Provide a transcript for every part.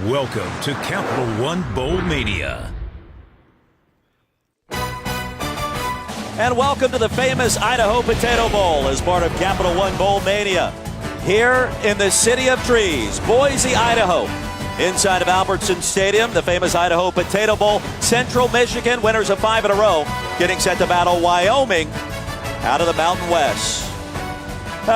Welcome to Capital One Bowl Mania. And welcome to the famous Idaho Potato Bowl as part of Capital One Bowl Mania. Here in the City of Trees, Boise, Idaho. Inside of Albertson Stadium, the famous Idaho Potato Bowl. Central Michigan, winners of 5 in a row, getting set to battle Wyoming out of the Mountain West.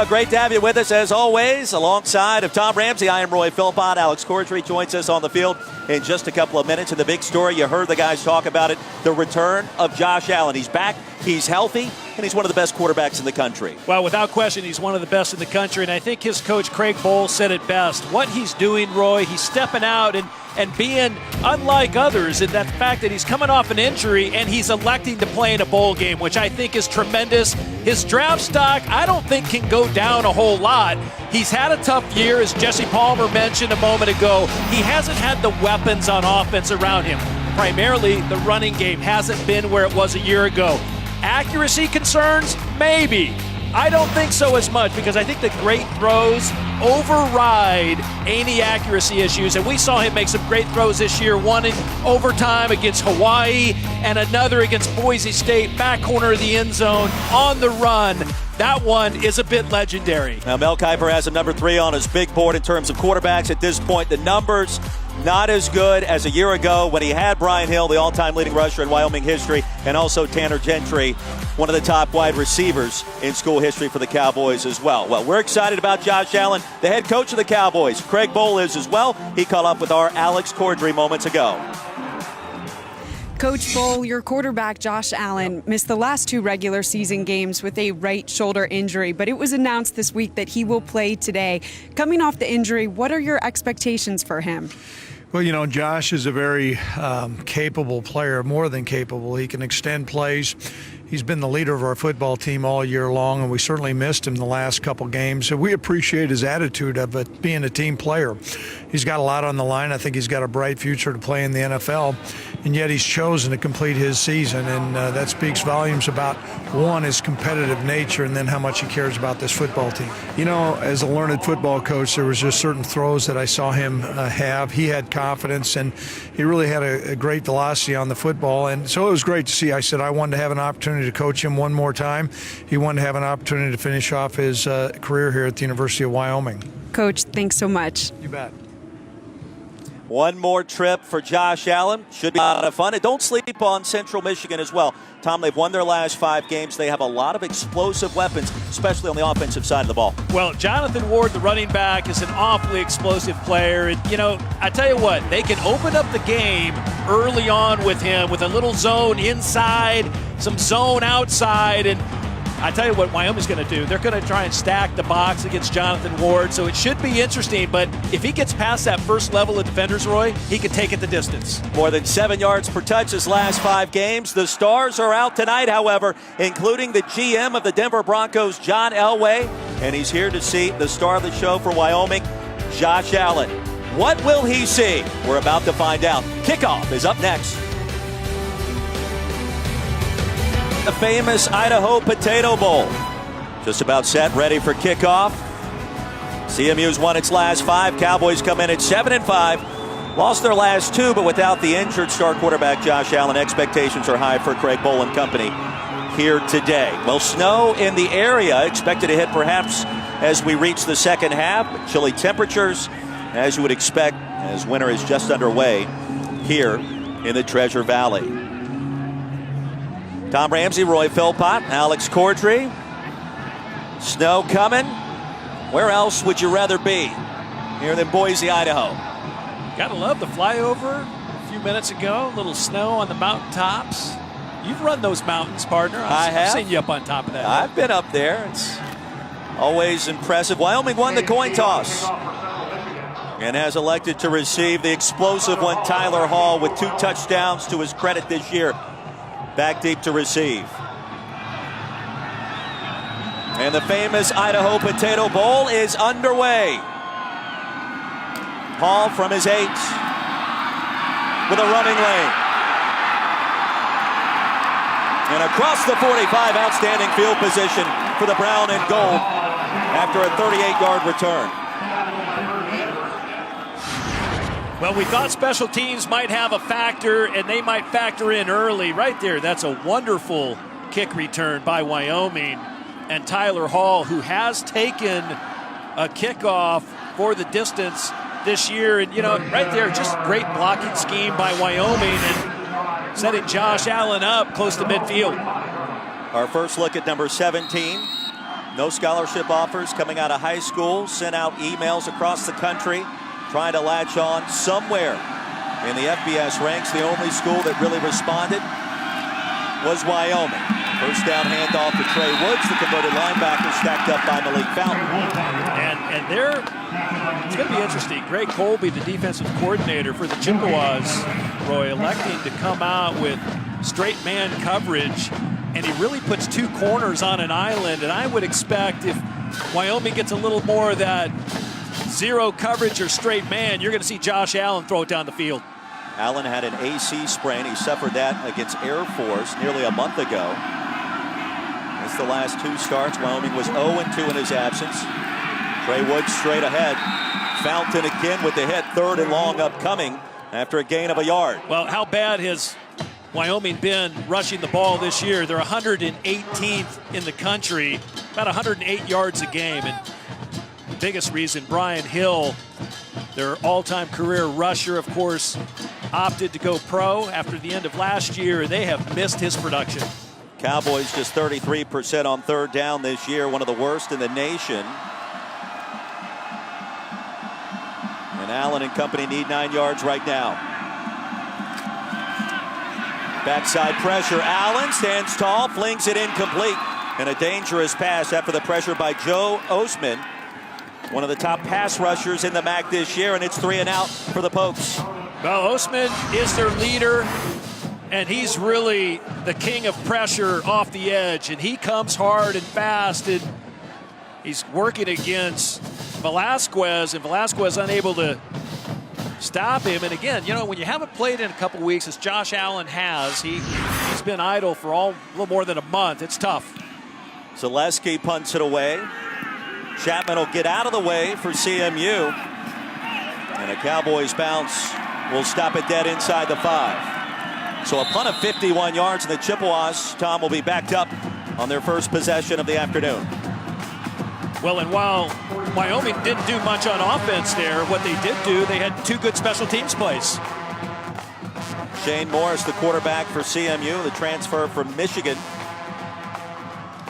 Great to have you with us, as always, alongside of Tom Ramsey. I am Roy Philpott. Alex Cordry joins us on the field in just a couple of minutes. And the big story, you heard the guys talk about it, the return of Josh Allen. He's back, he's healthy, and he's one of the best quarterbacks in the country. Well, without question, he's one of the best in the country. And I think his coach, Craig Bohl, said it best. What he's doing, Roy, he's stepping out and being unlike others in that fact that he's coming off an injury and he's electing to play in a bowl game, which I think is tremendous. His draft stock, I don't think, can go down a whole lot. He's had a tough year, as Jesse Palmer mentioned a moment ago. He hasn't had the weapons on offense around him. Primarily, the running game hasn't been where it was a year ago. Accuracy concerns? Maybe. I don't think so as much, because I think the great throws override any accuracy issues. And we saw him make some great throws this year, one in overtime against Hawaii and another against Boise State, back corner of the end zone, on the run. That one is a bit legendary. Now, Mel Kiper has him number 3 on his big board in terms of quarterbacks. At this point, the numbers not as good as a year ago when he had Brian Hill, the all-time leading rusher in Wyoming history, and also Tanner Gentry, one of the top wide receivers in school history for the Cowboys as well. Well, we're excited about Josh Allen, the head coach of the Cowboys. Craig Bohl is as well. He caught up with our Alex Cordry moments ago. Coach Bohl, your quarterback, Josh Allen, missed the last 2 regular season games with a right shoulder injury, but it was announced this week that he will play today. Coming off the injury, what are your expectations for him? Well, you know, Josh is a very capable player, more than capable. He can extend plays. He's been the leader of our football team all year long, and we certainly missed him the last couple games. So we appreciate his attitude of it, being a team player. He's got a lot on the line. I think he's got a bright future to play in the NFL, and yet he's chosen to complete his season, and that speaks volumes about, one, his competitive nature, and then how much he cares about this football team. You know, as a learned football coach, there was just certain throws that I saw him have. He had confidence, and he really had a great velocity on the football, and so it was great to see. I said I wanted to have an opportunity to coach him one more time. He wanted to have an opportunity to finish off his career here at the University of Wyoming. Coach, thanks so much. You bet. One more trip for Josh Allen. Should be a lot of fun. And don't sleep on Central Michigan as well. Tom, they've won their last 5 games. They have a lot of explosive weapons, especially on the offensive side of the ball. Well, Jonathan Ward, the running back, is an awfully explosive player. And, you know, I tell you what, they can open up the game early on with him with a little zone inside, some zone outside, and I tell you what Wyoming's going to do. They're going to try and stack the box against Jonathan Ward, so it should be interesting. But if he gets past that first level of defenders, Roy, he can take it the distance. More than 7 yards per touch his last 5 games. The stars are out tonight, however, including the GM of the Denver Broncos, John Elway. And he's here to see the star of the show for Wyoming, Josh Allen. What will he see? We're about to find out. Kickoff is up next. The famous Idaho Potato Bowl. Just about set, ready for kickoff. CMU's won its last 5. Cowboys come in at 7-5. Lost their last 2, but without the injured star quarterback Josh Allen, expectations are high for Craig Bohl and company here today. Well, snow in the area, expected to hit perhaps as we reach the second half. But chilly temperatures, as you would expect, as winter is just underway here in the Treasure Valley. Tom Ramsey, Roy Philpott, Alex Cordry. Snow coming. Where else would you rather be here than Boise, Idaho? Gotta love the flyover a few minutes ago. A little snow on the mountaintops. You've run those mountains, partner. I've seen you up on top of that. I've been up there. It's always impressive. Wyoming won the coin toss and has elected to receive the explosive one, Tyler Hall, with 2 touchdowns to his credit this year. Back deep to receive. And the famous Idaho Potato Bowl is underway. Hall from his 8 with a running lane. And across the 45, outstanding field position for the brown and gold after a 38-yard return. Well, we thought special teams might have a factor, and they might factor in early. Right there, that's a wonderful kick return by Wyoming. And Tyler Hall, who has taken a kickoff for the distance this year. And, right there, just great blocking scheme by Wyoming and setting Josh Allen up close to midfield. Our first look at number 17. No scholarship offers coming out of high school. Sent out emails across the country trying to latch on somewhere in the FBS ranks. The only school that really responded was Wyoming. First down handoff to Trey Woods, the converted linebacker, stacked up by Malik Fountain. And there, it's going to be interesting. Greg Colby, the defensive coordinator for the Chippewas, Roy, electing to come out with straight man coverage, and he really puts two corners on an island. And I would expect if Wyoming gets a little more of that zero coverage or straight man, you're going to see Josh Allen throw it down the field. Allen had an AC sprain. He suffered that against Air Force nearly a month ago. It's the last two starts. Wyoming was 0-2 in his absence. Trey Woods straight ahead. Fountain again with the hit. 3rd and long upcoming after a gain of a yard. Well, how bad has Wyoming been rushing the ball this year? They're 118th in the country, about 108 yards a game. And the biggest reason, Brian Hill, their all-time career rusher, of course, opted to go pro after the end of last year, and they have missed his production. Cowboys just 33% on 3rd down this year, one of the worst in the nation. And Allen and company need 9 yards right now. Backside pressure. Allen stands tall, flings it incomplete. And a dangerous pass after the pressure by Joe Osman, one of the top pass rushers in the MAC this year, and it's 3 and out for the Pokes. Well, Osman is their leader, and he's really the king of pressure off the edge, and he comes hard and fast, and he's working against Velasquez, and Velasquez unable to stop him. And again, when you haven't played in a couple weeks, as Josh Allen has, he's been idle for a little more than a month. It's tough. Zaleski punts it away. Chapman will get out of the way for CMU. And a Cowboys bounce will stop it dead inside the 5. So a punt of 51 yards, and the Chippewas, Tom, will be backed up on their first possession of the afternoon. Well, and while Wyoming didn't do much on offense there, what they did do, they had 2 good special teams plays. Shane Morris, the quarterback for CMU, the transfer from Michigan.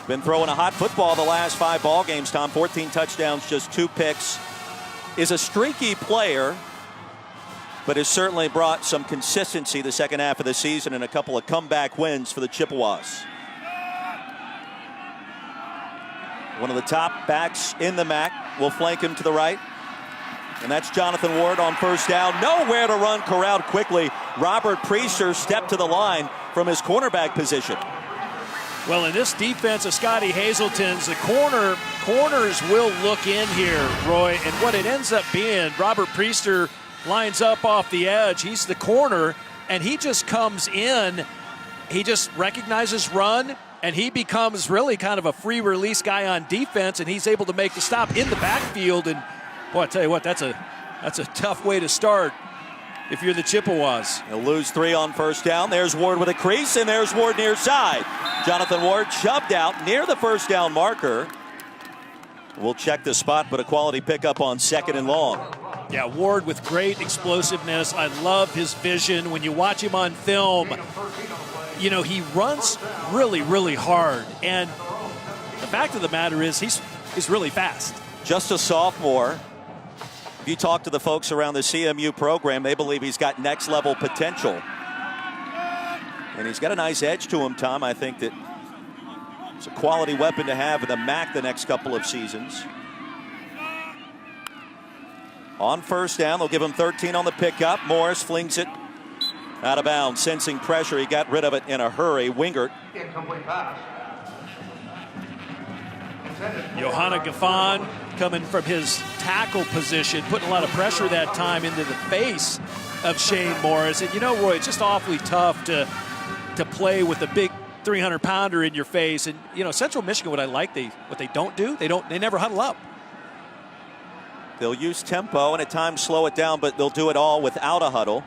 Been throwing a hot football the last 5 ball games, Tom. 14 touchdowns, just 2 picks. Is a streaky player, but has certainly brought some consistency the second half of the season and a couple of comeback wins for the Chippewas. One of the top backs in the MAC will flank him to the right. And that's Jonathan Ward on first down. Nowhere to run, corralled quickly. Robert Priester stepped to the line from his cornerback position. Well, in this defense of Scotty Hazelton's, the corners will look in here, Roy. And what it ends up being, Robert Priester lines up off the edge. He's the corner, and he just comes in. He just recognizes run, and he becomes really kind of a free release guy on defense, and he's able to make the stop in the backfield. And boy, I tell you what, that's a tough way to start if you're the Chippewas. He'll lose 3 on first down. There's Ward with a crease, and there's Ward near side. Jonathan Ward shoved out near the first down marker. We'll check the spot, but a quality pickup on 2nd and long. Yeah, Ward with great explosiveness. I love his vision. When you watch him on film, he runs really, really hard. And the fact of the matter is he's really fast. Just a sophomore. If you talk to the folks around the CMU program, they believe he's got next level potential. And he's got a nice edge to him, Tom. I think that it's a quality weapon to have in the MAC the next couple of seasons. On first down, they'll give him 13 on the pickup. Morris flings it out of bounds, sensing pressure. He got rid of it in a hurry. Wingert. Johanna Gaffon coming from his tackle position, putting a lot of pressure that time into the face of Shane Morris. And Roy, it's just awfully tough to play with a big 300-pounder in your face. And Central Michigan, what they don't do, they never huddle up. They'll use tempo and at times slow it down, but they'll do it all without a huddle.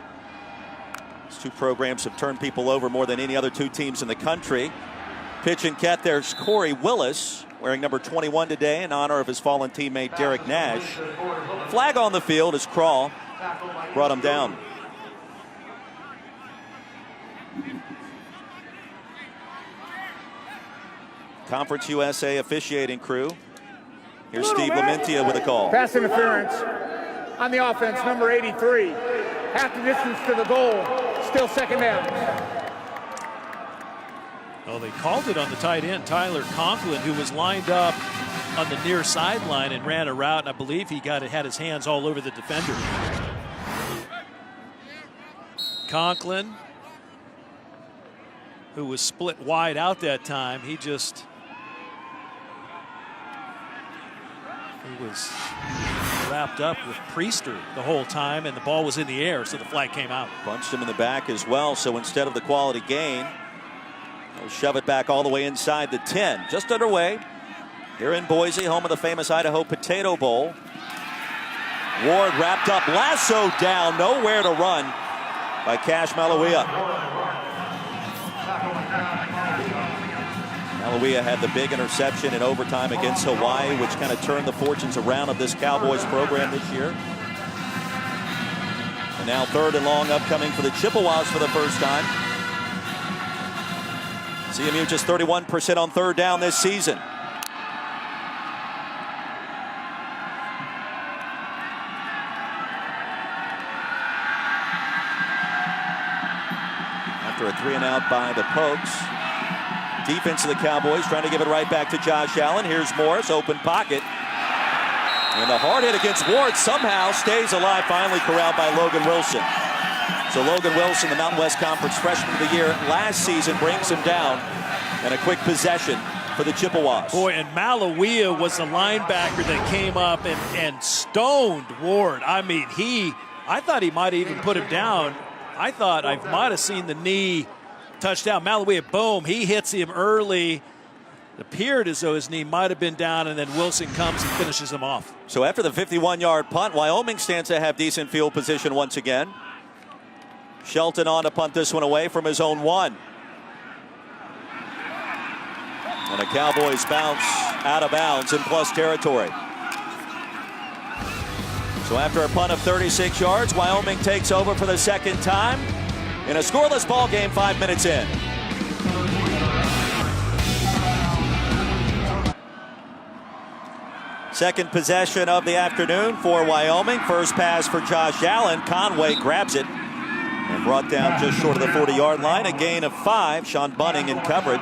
These two programs have turned people over more than any other two teams in the country. Pitch and cat, there's Corey Willis, wearing number 21 today in honor of his fallen teammate Derek Nash. Flag on the field as Crawl brought him down. Conference USA officiating crew. Here's Steve Lamentia with a call. Pass interference on the offense, number 83. Half the distance to the goal, still second down. Oh, they called it on the tight end, Tyler Conklin, who was lined up on the near sideline and ran a route, and I believe he had his hands all over the defender. Conklin, who was split wide out that time, he was wrapped up with Priester the whole time, and the ball was in the air, so the flag came out. Punched him in the back as well, so instead of the quality gain, they'll shove it back all the way inside the 10. Just underway here in Boise, home of the famous Idaho Potato Bowl. Ward wrapped up, lassoed down, nowhere to run by Cash Malawia. Malawia had the big interception in overtime against Hawaii, which kind of turned the fortunes around of this Cowboys program this year. And now 3rd and long upcoming for the Chippewas for the first time. CMU just 31% on 3rd down this season. After a 3-and-out by the Pokes. Defense of the Cowboys trying to give it right back to Josh Allen. Here's Morris, open pocket. And the hard hit against Ward somehow stays alive, finally corralled by Logan Wilson. So Logan Wilson, the Mountain West Conference Freshman of the Year last season, brings him down. And a quick possession for the Chippewas. Boy, and Malawia was the linebacker that came up and stoned Ward. I mean, I thought he might even put him down. I thought I might have seen the knee touchdown. Malawia, boom, he hits him early. It appeared as though his knee might have been down, and then Wilson comes and finishes him off. So after the 51-yard punt, Wyoming stands to have decent field position once again. Shelton on to punt this one away from his own 1. And a Cowboys bounce out of bounds in plus territory. So after a punt of 36 yards, Wyoming takes over for the second time in a scoreless ball game 5 minutes in. Second possession of the afternoon for Wyoming. First pass for Josh Allen. Conway grabs it and brought down just short of the 40-yard line. A gain of 5. Sean Bunning in coverage.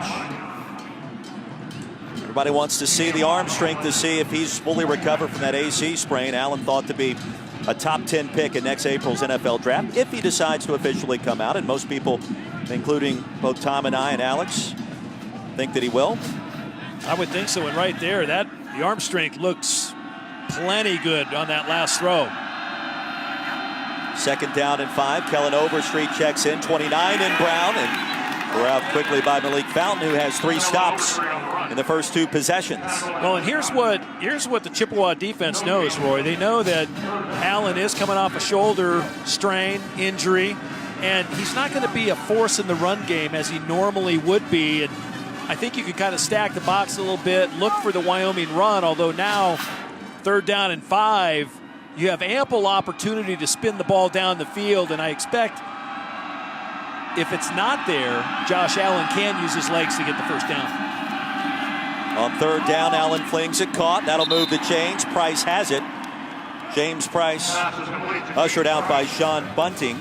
Everybody wants to see the arm strength to see if he's fully recovered from that AC sprain. Allen thought to be a top 10 pick in next April's NFL draft if he decides to officially come out. And most people, including both Tom and I and Alex, think that he will. I would think so. And right there, the arm strength looks plenty good on that last throw. Second down and 5. Kellen Overstreet checks in. 29 in Brown. And we're out quickly by Malik Fountain, who has 3 stops in the first 2 possessions. Well, and here's what the Chippewa defense knows, Roy. They know that Allen is coming off a shoulder strain, injury, and he's not going to be a force in the run game as he normally would be. And I think you can kind of stack the box a little bit, look for the Wyoming run, although now 3rd down and 5, you have ample opportunity to spin the ball down the field, and I expect if it's not there, Josh Allen can use his legs to get the first down. On 3rd down, Allen flings it, caught. That'll move the chains. Price has it. James Price ushered out by Sean Bunting.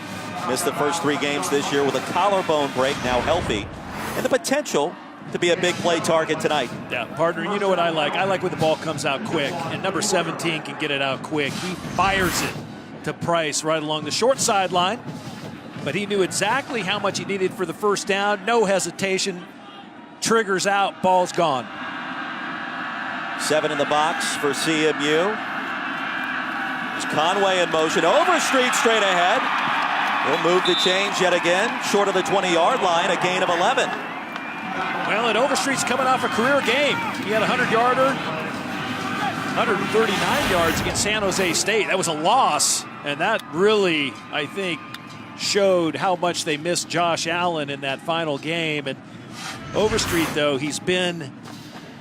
Missed the first 3 games this year with a collarbone break, now healthy. And the potential to be a big play target tonight. Yeah, partner, you know what I like? I like when the ball comes out quick, and number 17 can get it out quick. He fires it to Price right along the short sideline, but he knew exactly how much he needed for the first down. No hesitation. Triggers out, ball's gone. 7 in the box for CMU. There's Conway in motion. Overstreet straight ahead. He'll move the chains yet again, short of the 20-yard line, a gain of 11. Well, and Overstreet's coming off a career game. He had a 100-yarder 139 yards against San Jose State. That was a loss, and that really, I think, showed how much they missed Josh Allen in that final game. And Overstreet, though, he's been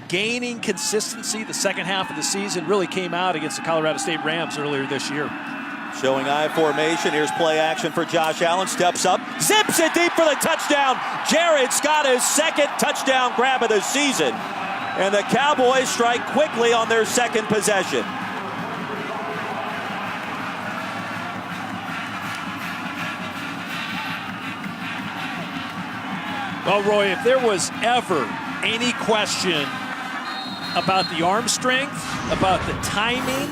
gaining consistency the second half of the season. Really came out against the Colorado State Rams earlier this year. Showing I formation. Here's play action for Josh Allen. Steps up, zips it deep for the touchdown. Jared Scott, his second touchdown grab of the season. And the Cowboys strike quickly on their second possession. Well, Roy, if there was ever any question about the arm strength, about the timing,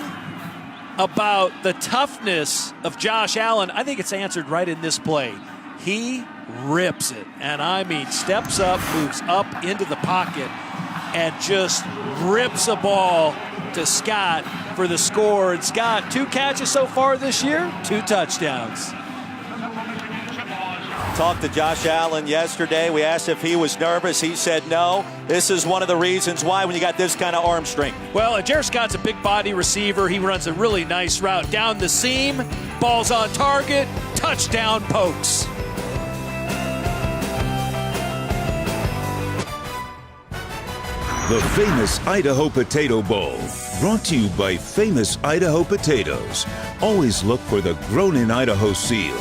about the toughness of Josh Allen, I think it's answered right in this play. He rips it, and I mean steps up, moves up into the pocket, and just rips a ball to Scott for the score. And Scott, 2 catches so far this year, 2 touchdowns. Talked to Josh Allen yesterday. We asked if he was nervous. He said no. This is one of the reasons why when you got this kind of arm strength. Well, Jared Scott's a big body receiver. He runs a really nice route down the seam. Ball's on target. Touchdown Pokes. The famous Idaho Potato Bowl, brought to you by Famous Idaho Potatoes. Always look for the Grown in Idaho seal.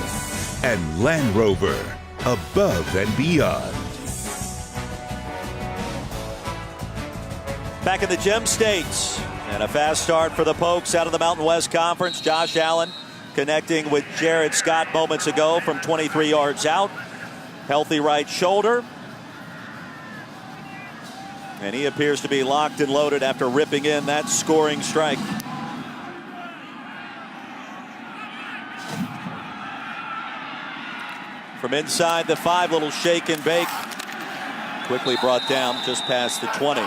And Land Rover, above and beyond. Back in the Gem States, and a fast start for the Pokes out of the Mountain West Conference. Josh Allen connecting with Jared Scott moments ago from 23 yards out. Healthy right shoulder. And he appears to be locked and loaded after ripping in that scoring strike. From inside the 5, little shake and bake. Quickly brought down just past the 20.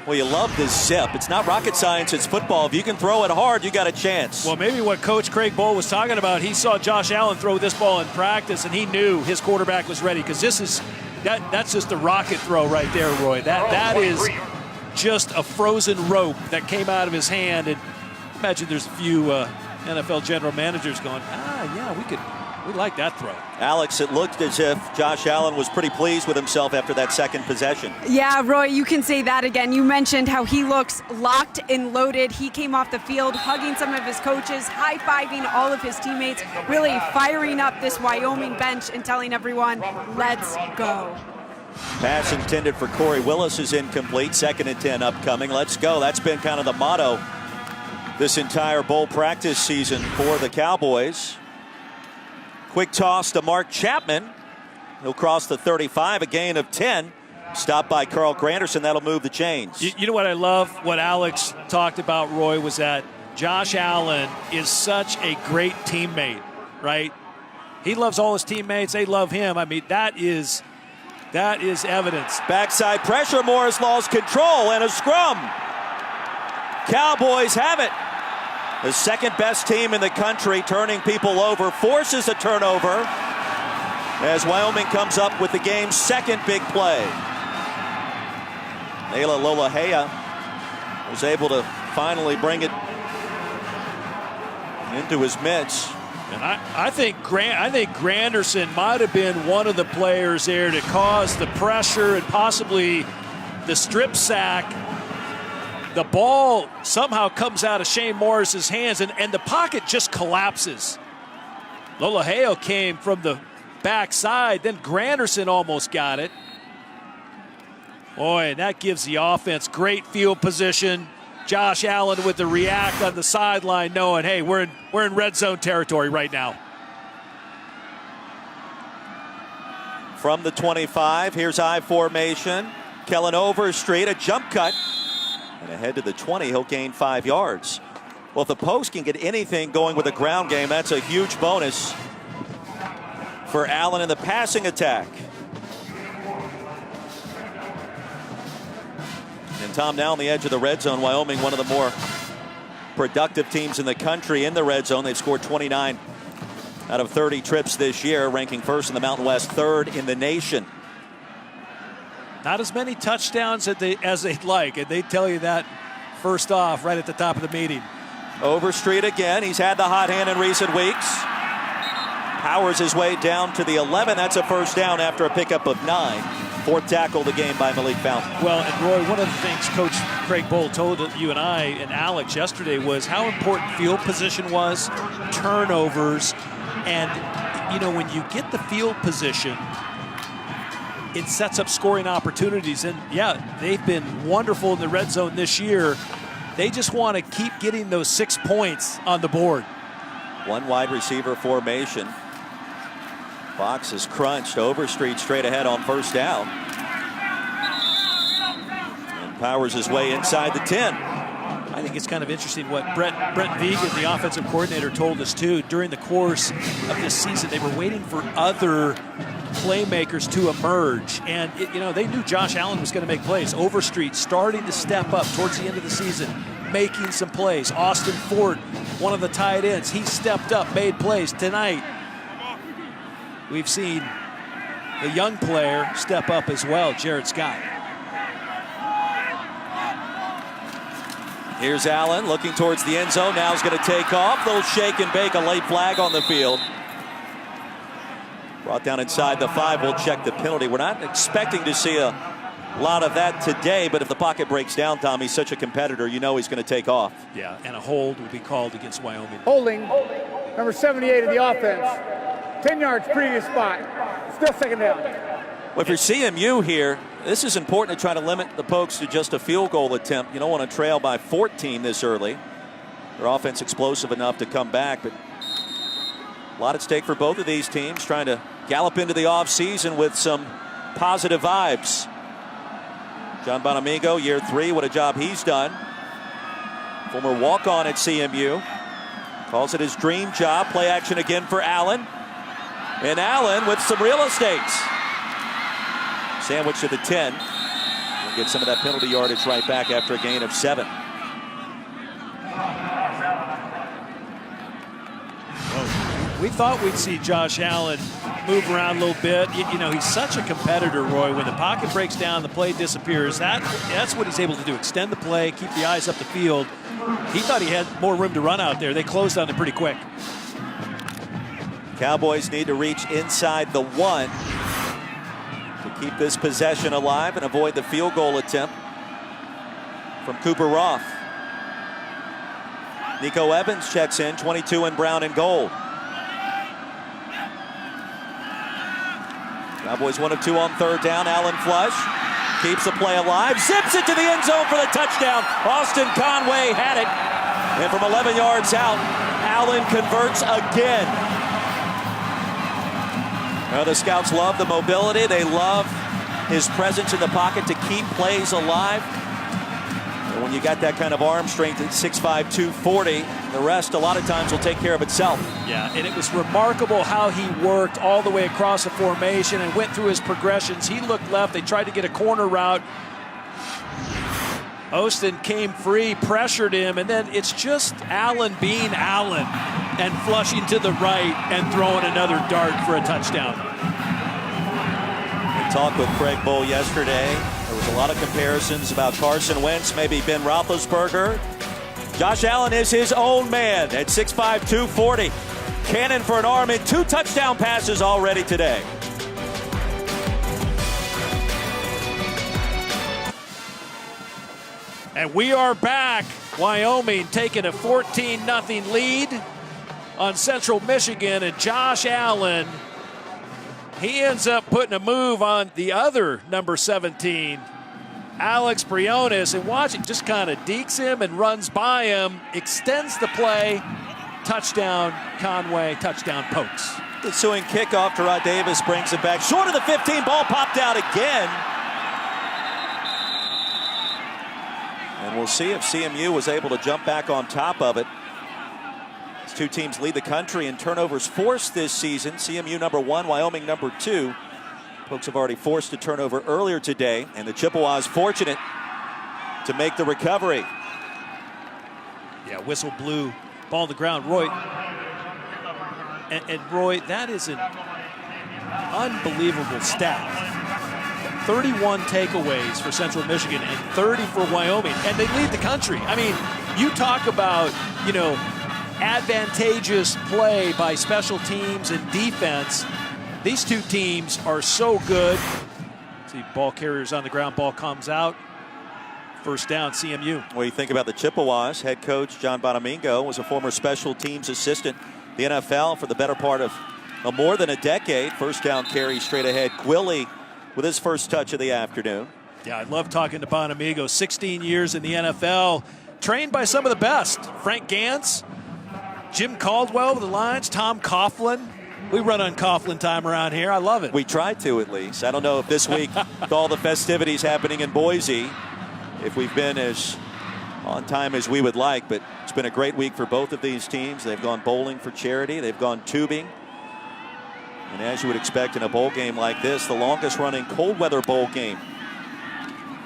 Well, you love this zip. It's not rocket science, it's football. If you can throw it hard, you got a chance. Well, maybe what Coach Craig Bohl was talking about, he saw Josh Allen throw this ball in practice, and he knew his quarterback was ready, because this is that's just a rocket throw right there, Roy. That is just a frozen rope that came out of his hand. And imagine there's a few NFL general managers going, yeah, we like that throw. Alex, it looked as if Josh Allen was pretty pleased with himself after that second possession. Yeah, Roy, you can say that again. You mentioned how he looks locked and loaded. He came off the field hugging some of his coaches, high-fiving all of his teammates, really firing up this Wyoming bench and telling everyone, let's go. Pass intended for Corey Willis is incomplete. 2nd and 10 upcoming. Let's go. That's been kind of the motto this entire bowl practice season for the Cowboys. Quick toss to Mark Chapman. He'll cross the 35, a gain of 10. Stopped by Carl Granderson. That'll move the chains. You know what I love? What Alex talked about, Roy, was that Josh Allen is such a great teammate, right? He loves all his teammates. They love him. I mean, that is evidence. Backside pressure. Morris lost control and a scrum. Cowboys have it. The second best team in the country turning people over, forces a turnover as Wyoming comes up with the game's second big play. Nela Lolahea was able to finally bring it into his mitts. And I think Granderson might have been one of the players there to cause the pressure and possibly the strip sack. The ball somehow comes out of Shane Morris's hands, and the pocket just collapses. Lolaheo came from the backside, then Granderson almost got it. Boy, and that gives the offense great field position. Josh Allen with the react on the sideline, knowing, hey, we're in red zone territory right now. From the 25, here's I formation. Kellen Overstreet, a jump cut. And ahead to the 20, he'll gain 5 yards. Well, if the Pokes can get anything going with the ground game, that's a huge bonus for Allen in the passing attack. And Tom, now on the edge of the red zone, Wyoming, one of the more productive teams in the country in the red zone. They've scored 29 out of 30 trips this year, ranking first in the Mountain West, third in the nation. Not as many touchdowns as they'd like, and they tell you that first off right at the top of the meeting. Overstreet again. He's had the hot hand in recent weeks. Powers his way down to the 11. That's a first down after a pickup of 9. Fourth tackle of the game by Malik Fountain. Well, and Roy, one of the things Coach Craig Bohl told you and I and Alex yesterday was how important field position was, turnovers, and, you know, when you get the field position, it sets up scoring opportunities. And, yeah, they've been wonderful in the red zone this year. They just want to keep getting those 6 points on the board. One wide receiver formation. Box is crunched. Overstreet straight ahead on first down. And Powers his way inside the 10. I think it's kind of interesting what Brent Vegan, the offensive coordinator, told us too. During the course of this season, they were waiting for other playmakers to emerge. And, they knew Josh Allen was going to make plays. Overstreet starting to step up towards the end of the season, making some plays. Austin Ford, one of the tight ends, he stepped up, made plays. Tonight, we've seen the young player step up as well, Jared Scott. Here's Allen looking towards the end zone. Now he's going to take off. They'll shake and bake. A late flag on the field. Brought down inside the 5. We'll check the penalty. We're not expecting to see a lot of that today, but if the pocket breaks down, Tom, he's such a competitor, you know he's going to take off. Yeah, and a hold will be called against Wyoming. Holding, number 78 of the offense. 10 yards previous spot. Still second down. Well, if you're CMU here, this is important to try to limit the Pokes to just a field goal attempt. You don't want to trail by 14 this early. Their offense explosive enough to come back, but a lot at stake for both of these teams, trying to gallop into the offseason with some positive vibes. John Bonamigo, year 3, what a job he's done. Former walk-on at CMU. Calls it his dream job. Play action again for Allen. And Allen with some real estate. Sandwich to the 10. We'll get some of that penalty yardage right back after a gain of 7. We thought we'd see Josh Allen move around a little bit. He's such a competitor, Roy. When the pocket breaks down, the play disappears. That's what he's able to do. Extend the play, keep the eyes up the field. He thought he had more room to run out there. They closed on him pretty quick. Cowboys need to reach inside the 1 to keep this possession alive and avoid the field goal attempt from Cooper Roth. Nico Evans checks in, 22 in brown and gold. Cowboys 1 of 2 on third down. Allen flush. Keeps the play alive. Zips it to the end zone for the touchdown. Austin Conway had it. And from 11 yards out, Allen converts again. Now the scouts love the mobility. They love his presence in the pocket to keep plays alive. And when you got that kind of arm strength at 6'5", 240, the rest a lot of times will take care of itself. Yeah, and it was remarkable how he worked all the way across the formation and went through his progressions. He looked left. They tried to get a corner route. Austin came free, pressured him, and then it's just Allen being Allen and flushing to the right and throwing another dart for a touchdown. We talked with Craig Bohl yesterday. There was a lot of comparisons about Carson Wentz, maybe Ben Roethlisberger. Josh Allen is his own man at 6'5", 240. Cannon for an arm and 2 touchdown passes already today. And we are back. Wyoming taking a 14-0 lead on Central Michigan, and Josh Allen, he ends up putting a move on the other number 17, Alex Briones, and watch it, just kind of dekes him and runs by him, extends the play, touchdown Conway, touchdown Pokes. The ensuing kickoff, Terod Davis brings it back short of the 15, ball popped out again. And we'll see if CMU was able to jump back on top of it. These two teams lead the country in turnovers forced this season. CMU number 1, Wyoming number 2. Folks have already forced a turnover earlier today, and the Chippewas fortunate to make the recovery. Yeah, whistle blew, ball on the ground. Roy, and Roy, that is an unbelievable stat. 31 takeaways for Central Michigan and 30 for Wyoming, and they lead the country. I mean, you talk about, advantageous play by special teams and defense. These two teams are so good. See, ball carriers on the ground, ball comes out. First down, CMU. Well, you think about the Chippewas. Head coach John Bonamingo was a former special teams assistant, the NFL for the better part of more than a decade. First down carry straight ahead. Quilly with his first touch of the afternoon. Yeah, I love talking to Bonamingo. 16 years in the NFL, trained by some of the best. Frank Gantz, Jim Caldwell with the Lions, Tom Coughlin. We run on Coughlin time around here. I love it. We try to, at least. I don't know if this week, with all the festivities happening in Boise, if we've been as on time as we would like, but it's been a great week for both of these teams. They've gone bowling for charity. They've gone tubing. And as you would expect in a bowl game like this, the longest running cold weather bowl game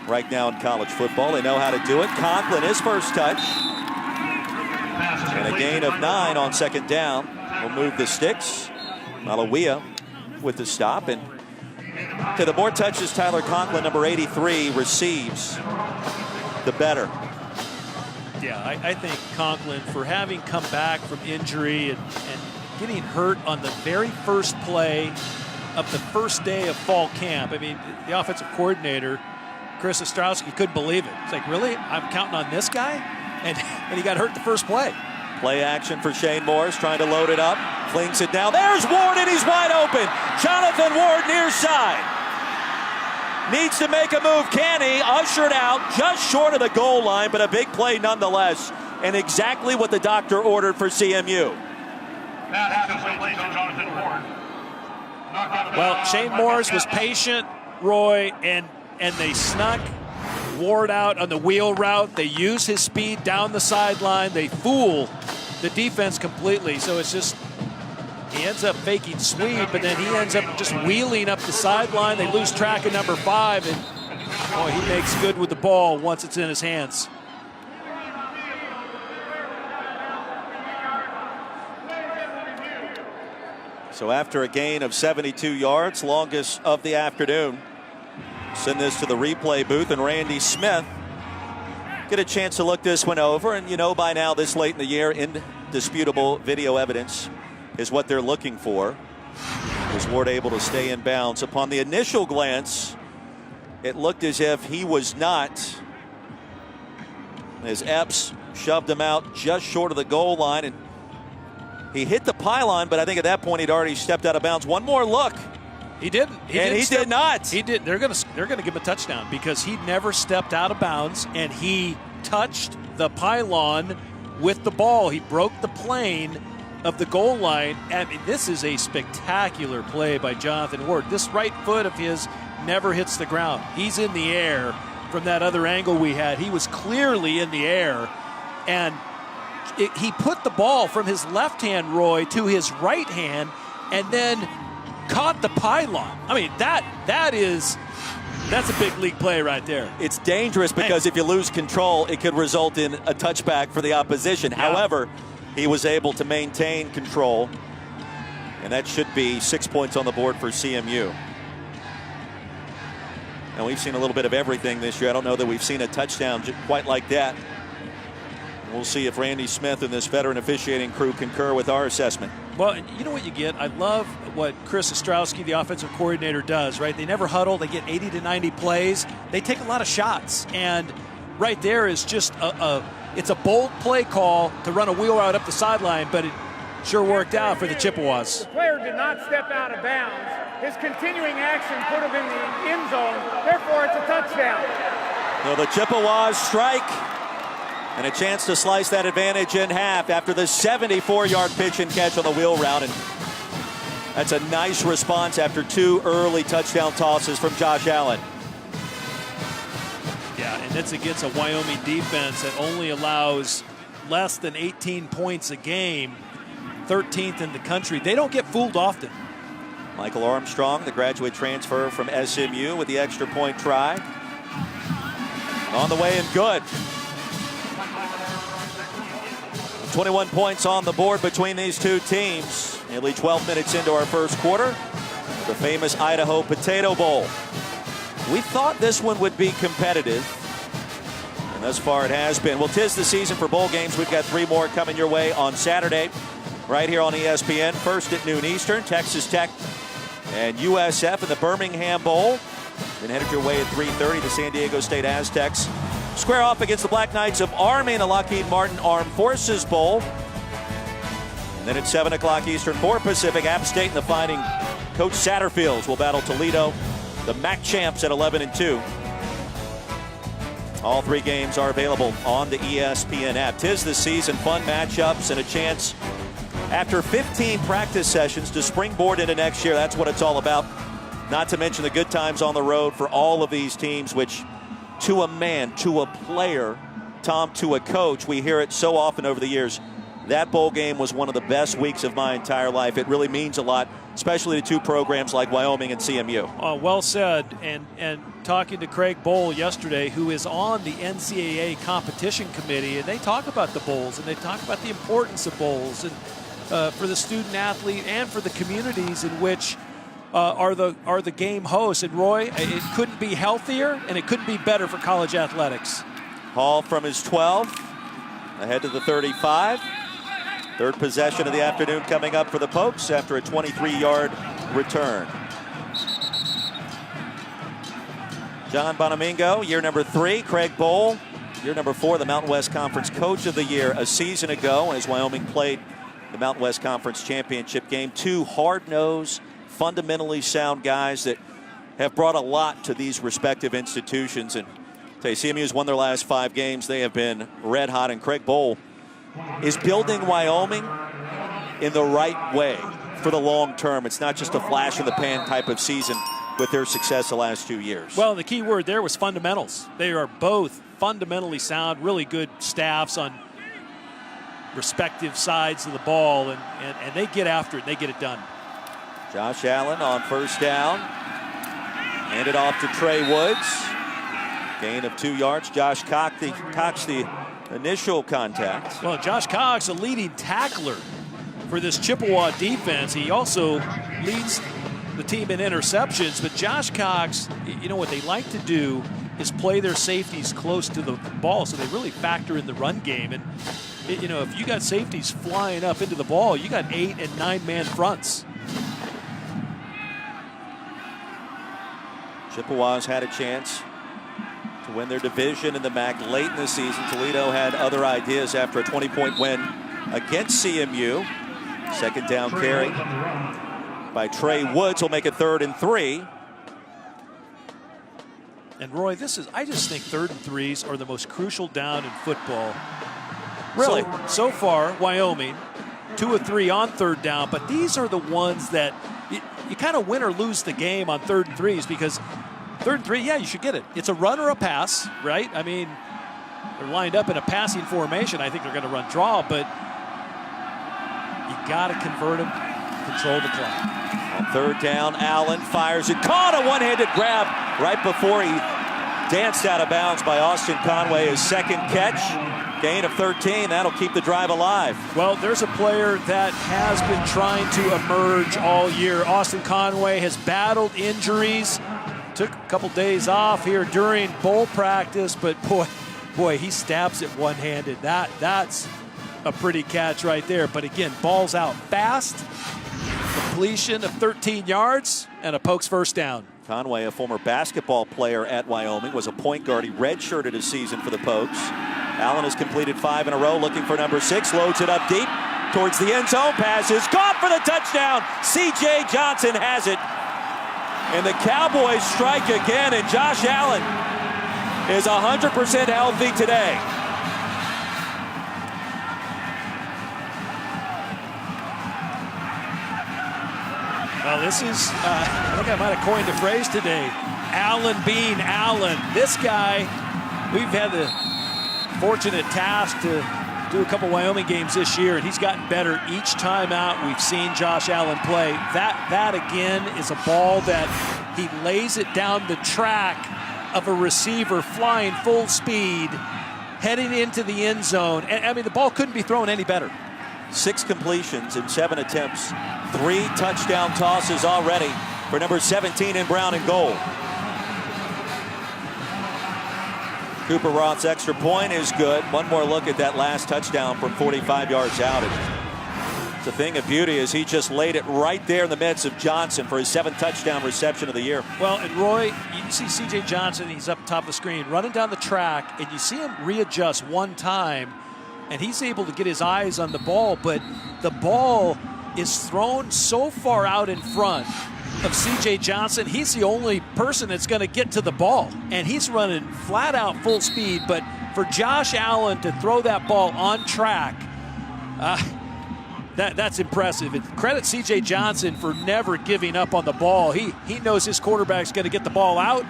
right now in college football. They know how to do it. Conklin, his first touch. And a gain of 9 on second down. Will move the sticks. Malawia with the stop. And to the more touches Tyler Conklin, number 83, receives, the better. Yeah, I think Conklin, for having come back from injury and getting hurt on the very first play of the first day of fall camp. I mean, the offensive coordinator, Chris Ostrowski, couldn't believe it. It's like, really? I'm counting on this guy? And he got hurt the first play. Play action for Shane Morris, trying to load it up. Flings it down. There's Ward, and he's wide open. Jonathan Ward near side. Needs to make a move. Can he? Ushered out just short of the goal line, but a big play nonetheless. And exactly what the doctor ordered for CMU. Well, Shane Morris was patient, Roy, and they snuck Ward out on the wheel route. They use his speed down the sideline. They fool the defense completely. So it's just, he ends up faking sweep, but then he ends up just wheeling up the sideline. They lose track of number 5, and boy, he makes good with the ball once it's in his hands. So after a gain of 72 yards, longest of the afternoon, send this to the replay booth, and Randy Smith get a chance to look this one over. And you know by now, this late in the year, indisputable video evidence is what they're looking for. Was Ward able to stay in bounds? Upon the initial glance, it looked as if he was not, as Epps shoved him out just short of the goal line, and he hit the pylon, but I think at that point he'd already stepped out of bounds. One more look. He didn't. He did not. He did. They're going to give him a touchdown because he never stepped out of bounds, and he touched the pylon with the ball. He broke the plane of the goal line. I mean, this is a spectacular play by Jonathan Ward. This right foot of his never hits the ground. He's in the air from that other angle we had. He was clearly in the air, and he put the ball from his left hand, Roy, to his right hand, and then caught the pylon. I mean, that's a big league play right there. It's dangerous because if you lose control, it could result in a touchback for the opposition. Yeah. However, he was able to maintain control, and that should be 6 points on the board for CMU. And we've seen a little bit of everything this year. I don't know that we've seen a touchdown quite like that. We'll see if Randy Smith and this veteran officiating crew concur with our assessment. Well, you know what you get? I love what Chris Ostrowski, the offensive coordinator, does, right? They never huddle. They get 80 to 90 plays. They take a lot of shots. And right there is just it's a bold play call to run a wheel route up the sideline, but it sure worked out for the Chippewas. The player did not step out of bounds. His continuing action put him in the end zone. Therefore, it's a touchdown. So the Chippewas strike. And a chance to slice that advantage in half after the 74-yard pitch and catch on the wheel route. And that's a nice response after 2 early touchdown tosses from Josh Allen. Yeah, and it's against a Wyoming defense that only allows less than 18 points a game, 13th in the country. They don't get fooled often. Michael Armstrong, the graduate transfer from SMU, with the extra point try. On the way and good. 21 points on the board between these two teams. Nearly 12 minutes into our first quarter. The famous Idaho Potato Bowl. We thought this one would be competitive, and thus far it has been. Well, 'tis the season for bowl games. We've got 3 more coming your way on Saturday, right here on ESPN. First at noon Eastern, Texas Tech and USF in the Birmingham Bowl. Then headed your way at 3:30, the San Diego State Aztecs square off against the Black Knights of Army in the Lockheed Martin Armed Forces Bowl. And then at 7 o'clock Eastern, 4 Pacific, App State and the Fighting Coach Satterfields will battle Toledo, the MAC champs, at 11 and 2. All 3 games are available on the ESPN app. 'Tis the season, fun matchups, and a chance after 15 practice sessions to springboard into next year. That's what it's all about. Not to mention the good times on the road for all of these teams, which to a man, to a player, Tom, to a coach, we hear it so often over the years. That bowl game was one of the best weeks of my entire life. It really means a lot, especially to 2 programs like Wyoming and CMU. Well said. And talking to Craig Bohl yesterday, who is on the NCAA competition committee, and they talk about the bowls and they talk about the importance of bowls and for the student athlete and for the communities in which are the game hosts. And Roy, it couldn't be healthier and it couldn't be better for college athletics. Hall from his 12, ahead to the 35. Third possession of the afternoon coming up for the Pokes after a 23-yard return. John Bonamingo, year number 3. Craig Bohl, year number 4, the Mountain West Conference Coach of the Year a season ago as Wyoming played the Mountain West Conference Championship game. 2 hard-nosed, fundamentally sound guys that have brought a lot to these respective institutions. And CMU's won their last 5 games. They have been red hot, and Craig Bohl is building Wyoming in the right way for the long term. It's not just a flash in the pan type of season with their success the last 2 years. Well, the key word there was fundamentals. They are both fundamentally sound, really good staffs on respective sides of the ball, and they get after it, and they get it done. Josh Allen on first down. Handed off to Trey Woods. Gain of 2 yards. Josh Cox the initial contact. Well, Josh Cox, a leading tackler for this Chippewa defense. He also leads the team in interceptions. But Josh Cox, you know what they like to do is play their safeties close to the ball, so they really factor in the run game. And you know, if you got safeties flying up into the ball, you got 8- and 9-man fronts. Chippewas had a chance to win their division in the MAC late in the season. Toledo had other ideas after a 20-point win against CMU. Second down carry by Trey Woods will make it 3rd and 3. And Roy, I just think 3rd and 3s are the most crucial down in football. Really? So far, Wyoming, 2 of 3 on 3rd down, but these are the ones that you kind of win or lose the game on 3rd and 3s, because 3rd and 3, yeah, you should get it. It's a run or a pass, right? I mean, they're lined up in a passing formation. I think they're going to run draw, but you got to convert them, control the clock. On 3rd down, Allen fires it. Caught a one-handed grab right before he danced out of bounds by Austin Conway. His 2nd catch. Gain of 13. That'll keep the drive alive. Well, there's a player that has been trying to emerge all year. Austin Conway has battled injuries. Took a couple days off here during bowl practice, but boy, he stabs it one-handed. That's a pretty catch right there. But again, ball's out fast. Completion of 13 yards and a Pokes first down. Conway, a former basketball player at Wyoming, was a point guard. He redshirted his season for the Pokes. Allen has completed 5 in a row, looking for number 6. Loads it up deep towards the end zone. Passes caught for the touchdown. C.J. Johnson has it. And the Cowboys strike again, and Josh Allen is 100% healthy today. Well, this is, I think I might have coined the phrase today, Allen being Allen. This guy, we've had the fortunate task to do a couple Wyoming games this year, and he's gotten better each time out we've seen Josh Allen play. That again is a ball that he lays it down the track of a receiver flying full speed, heading into the end zone. And I mean, the ball couldn't be thrown any better. 6 completions in 7 attempts. 3 touchdown tosses already for number 17 in brown and gold. Cooper Roth's extra point is good. One more look at that last touchdown from 45 yards out. It's a thing of beauty as he just laid it right there in the midst of Johnson for his 7th touchdown reception of the year. Well, and Roy, you see C.J. Johnson, he's up top of the screen, running down the track, and you see him readjust one time, and he's able to get his eyes on the ball, but the ball is thrown so far out in front of C.J. Johnson, he's the only person that's going to get to the ball, and he's running flat out full speed. But for Josh Allen to throw that ball on track, that's impressive. And credit C.J. Johnson for never giving up on the ball. He knows his quarterback's going to get the ball out,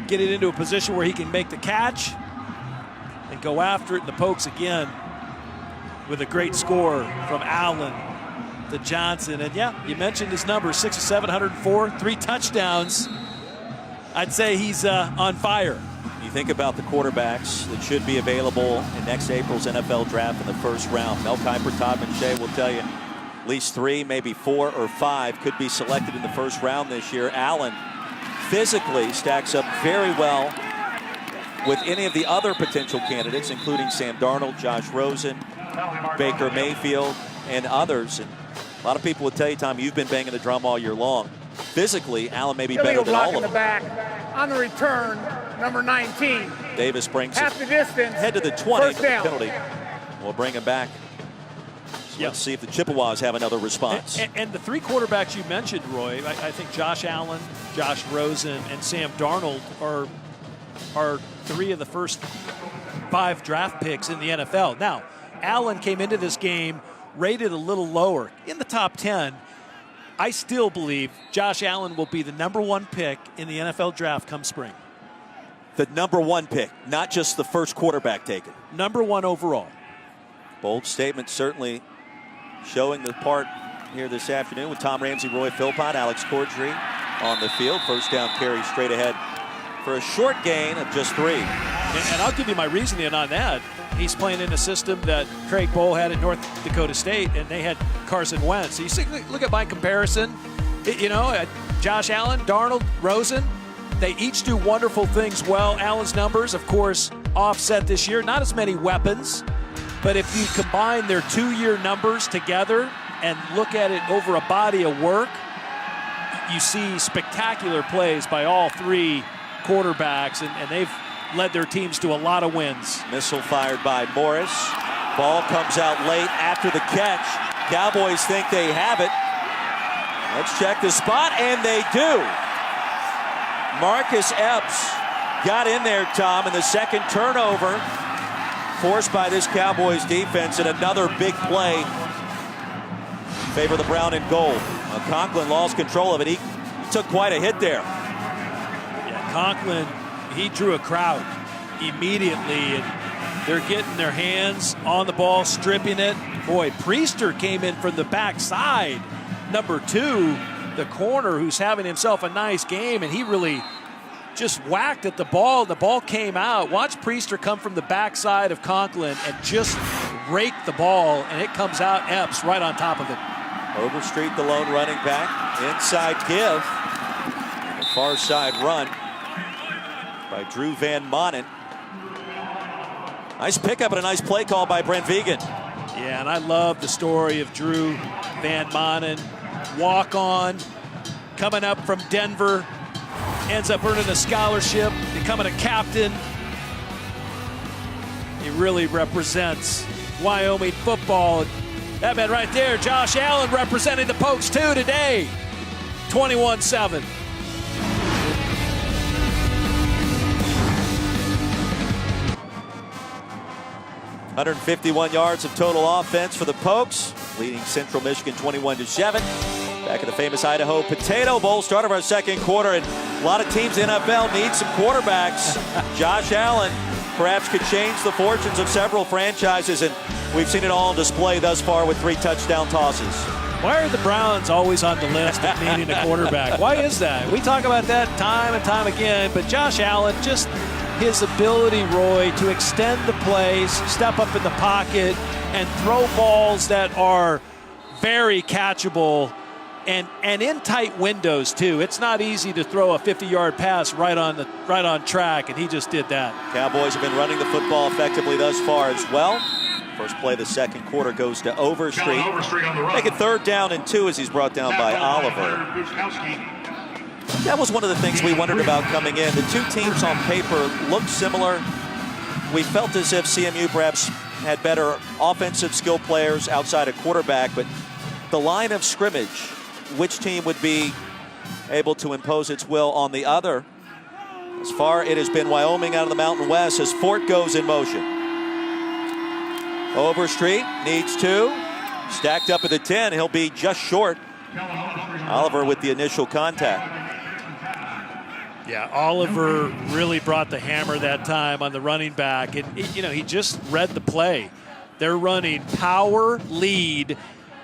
get it into a position where he can make the catch, and go after it. And the Pokes again with a great score from Allen to Johnson. And yeah, you mentioned his numbers, 6 of 704, 3 touchdowns. I'd say he's on fire. You think about the quarterbacks that should be available in next April's NFL draft in the first round. Mel Kiper, Todd McShay will tell you at least 3, maybe 4 or 5 could be selected in the first round this year. Allen physically stacks up very well with any of the other potential candidates, including Sam Darnold, Josh Rosen, Baker Mayfield, and others. And a lot of people would tell you, Tom, you've been banging the drum all year long. Physically, Allen may be better than all of them. Back on the return, number 19. Davis brings half the distance. Head to the 20 First for the down. penalty. We'll bring him back. So let's see if the Chippewas have another response. And the 3 quarterbacks you mentioned, Roy, I think Josh Allen, Josh Rosen, and Sam Darnold are 3 of the first 5 draft picks in the NFL. Now, Allen came into this game rated a little lower, in the top 10. I still believe Josh Allen will be the #1 pick in the NFL draft come spring. The #1 pick, not just the first quarterback taken. #1 overall. Bold statement, certainly showing the part here this afternoon with Tom Ramsey, Roy Philpott, Alex Cordry on the field. First down carry straight ahead for a short gain of just 3. And I'll give you my reasoning on that. He's playing in a system that Craig Bohl had at North Dakota State, and they had Carson Wentz. So you see, look at my comparison. Josh Allen, Darnold, Rosen, they each do wonderful things well. Allen's numbers, of course, offset this year. Not as many weapons, but if you combine their 2-year numbers together and look at it over a body of work, you see spectacular plays by all 3 quarterbacks, and they've led their teams to a lot of wins. Missile fired by Morris. Ball comes out late after the catch. Cowboys think they have it. Let's check the spot, and they do. Marcus Epps got in there, Tom, in the second turnover forced by this Cowboys defense, and another big play in favor of the brown and gold. Conklin lost control of it. He took quite a hit there. Yeah, Conklin, he drew a crowd immediately, and they're getting their hands on the ball, stripping it. Boy, Priester came in from the backside. #2, the corner, who's having himself a nice game, and he really just whacked at the ball. The ball came out. Watch Priester come from the backside of Conklin and just rake the ball, and it comes out. Epps right on top of it. Overstreet, the lone running back. Inside give. The far side run by Drew Van Manen. Nice pickup and a nice play call by Brent Vigen. Yeah, and I love the story of Drew Van Manen. Walk on, coming up from Denver, ends up earning a scholarship, becoming a captain. He really represents Wyoming football. That man right there, Josh Allen, representing the Pokes too today. 21-7. $151 yards of total offense for the Pokes, leading Central Michigan 21-7. Back at the famous Idaho Potato Bowl, start of our second quarter, and a lot of teams in the NFL need some quarterbacks. Josh Allen perhaps could change the fortunes of several franchises, and we've seen it all on display thus far with 3 touchdown tosses. Why are the Browns always on the list of needing a quarterback? Why is that? We talk about that time and time again, but Josh Allen, just his ability, Roy, to extend the plays, step up in the pocket, and throw balls that are very catchable. and in tight windows too. It's not easy to throw a 50-yard pass right on track, and he just did that. Cowboys have been running the football effectively thus far as well. First play of the second quarter goes to Overstreet. Make it 3rd down and 2 as he's brought down by Oliver. That was one of the things we wondered about coming in. The two teams on paper looked similar. We felt as if CMU perhaps had better offensive skill players outside a quarterback, but the line of scrimmage, which team would be able to impose its will on the other? As far it has been Wyoming out of the Mountain West as Fort goes in motion. Overstreet needs 2. Stacked up at the 10. He'll be just short. Oliver with the initial contact. Yeah, Oliver really brought the hammer that time on the running back. And, he just read the play. They're running power lead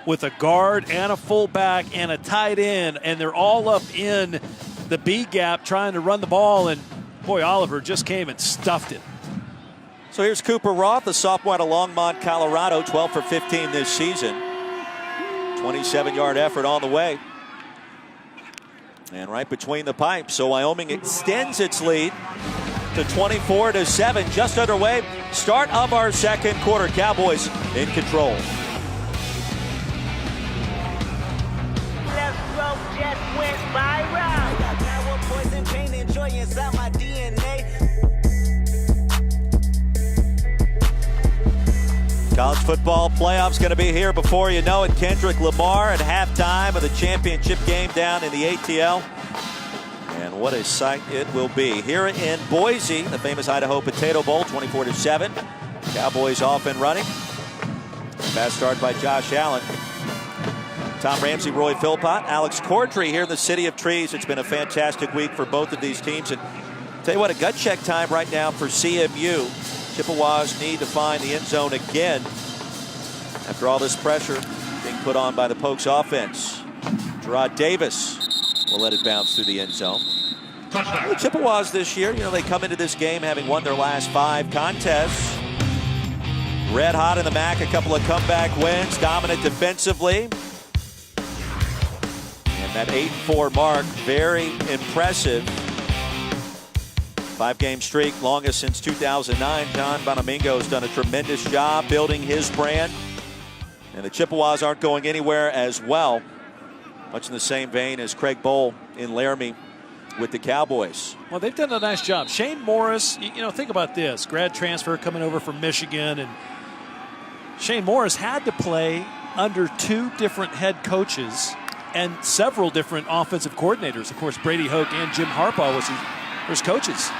with a guard and a fullback and a tight end, and they're all up in the B gap trying to run the ball. And, boy, Oliver just came and stuffed it. So here's Cooper Roth, the sophomore out of Longmont, Colorado, 12 for 15 this season. 27-yard effort on the way. And right between the pipes, so Wyoming extends its lead to 24-7, just underway. Start of our second quarter. Cowboys in control. Left stroke just went viral. I got power, poison, pain, and joy inside my DNA. College football playoffs going to be here before you know it. Kendrick Lamar at halftime of the championship game down in the ATL. And what a sight it will be. Here in Boise, the famous Idaho Potato Bowl, 24-7. Cowboys off and running. Fast start by Josh Allen. Tom Ramsey, Roy Philpott, Alex Cordry here in the City of Trees. It's been a fantastic week for both of these teams. And tell you what, a gut check time right now for CMU. Chippewas need to find the end zone again after all this pressure being put on by the Pokes offense. Gerard Davis will let it bounce through the end zone. The Chippewas this year, they come into this game having won their last 5 contests. Red hot in the MAC, a couple of comeback wins, dominant defensively. And that 8-4 mark, very impressive. 5-game streak, longest since 2009. John Bonamingo has done a tremendous job building his brand. And the Chippewas aren't going anywhere as well. Much in the same vein as Craig Bohl in Laramie with the Cowboys. Well, they've done a nice job. Shane Morris, think about this. Grad transfer coming over from Michigan. And Shane Morris had to play under 2 different head coaches and several different offensive coordinators. Of course, Brady Hoke and Jim Harbaugh was his coaches.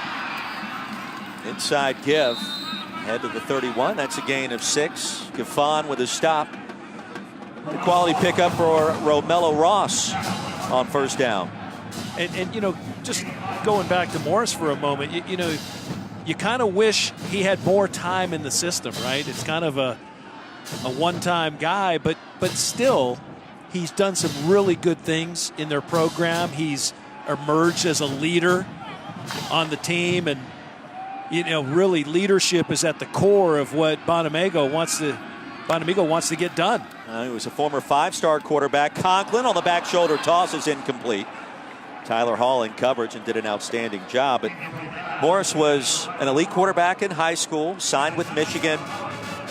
Inside give, head to the 31. That's a gain of 6. Gafon with a stop. The quality pickup for Romello Ross on first down. And just going back to Morris for a moment, you kind of wish he had more time in the system, right? It's kind of a one-time guy, but still, he's done some really good things in their program. He's emerged as a leader on the team, and really leadership is at the core of what Bonamingo wants to get done. He was a former 5-star quarterback. Conklin on the back shoulder toss is incomplete. Tyler Hall in coverage and did an outstanding job. But Morris was an elite quarterback in high school, signed with Michigan,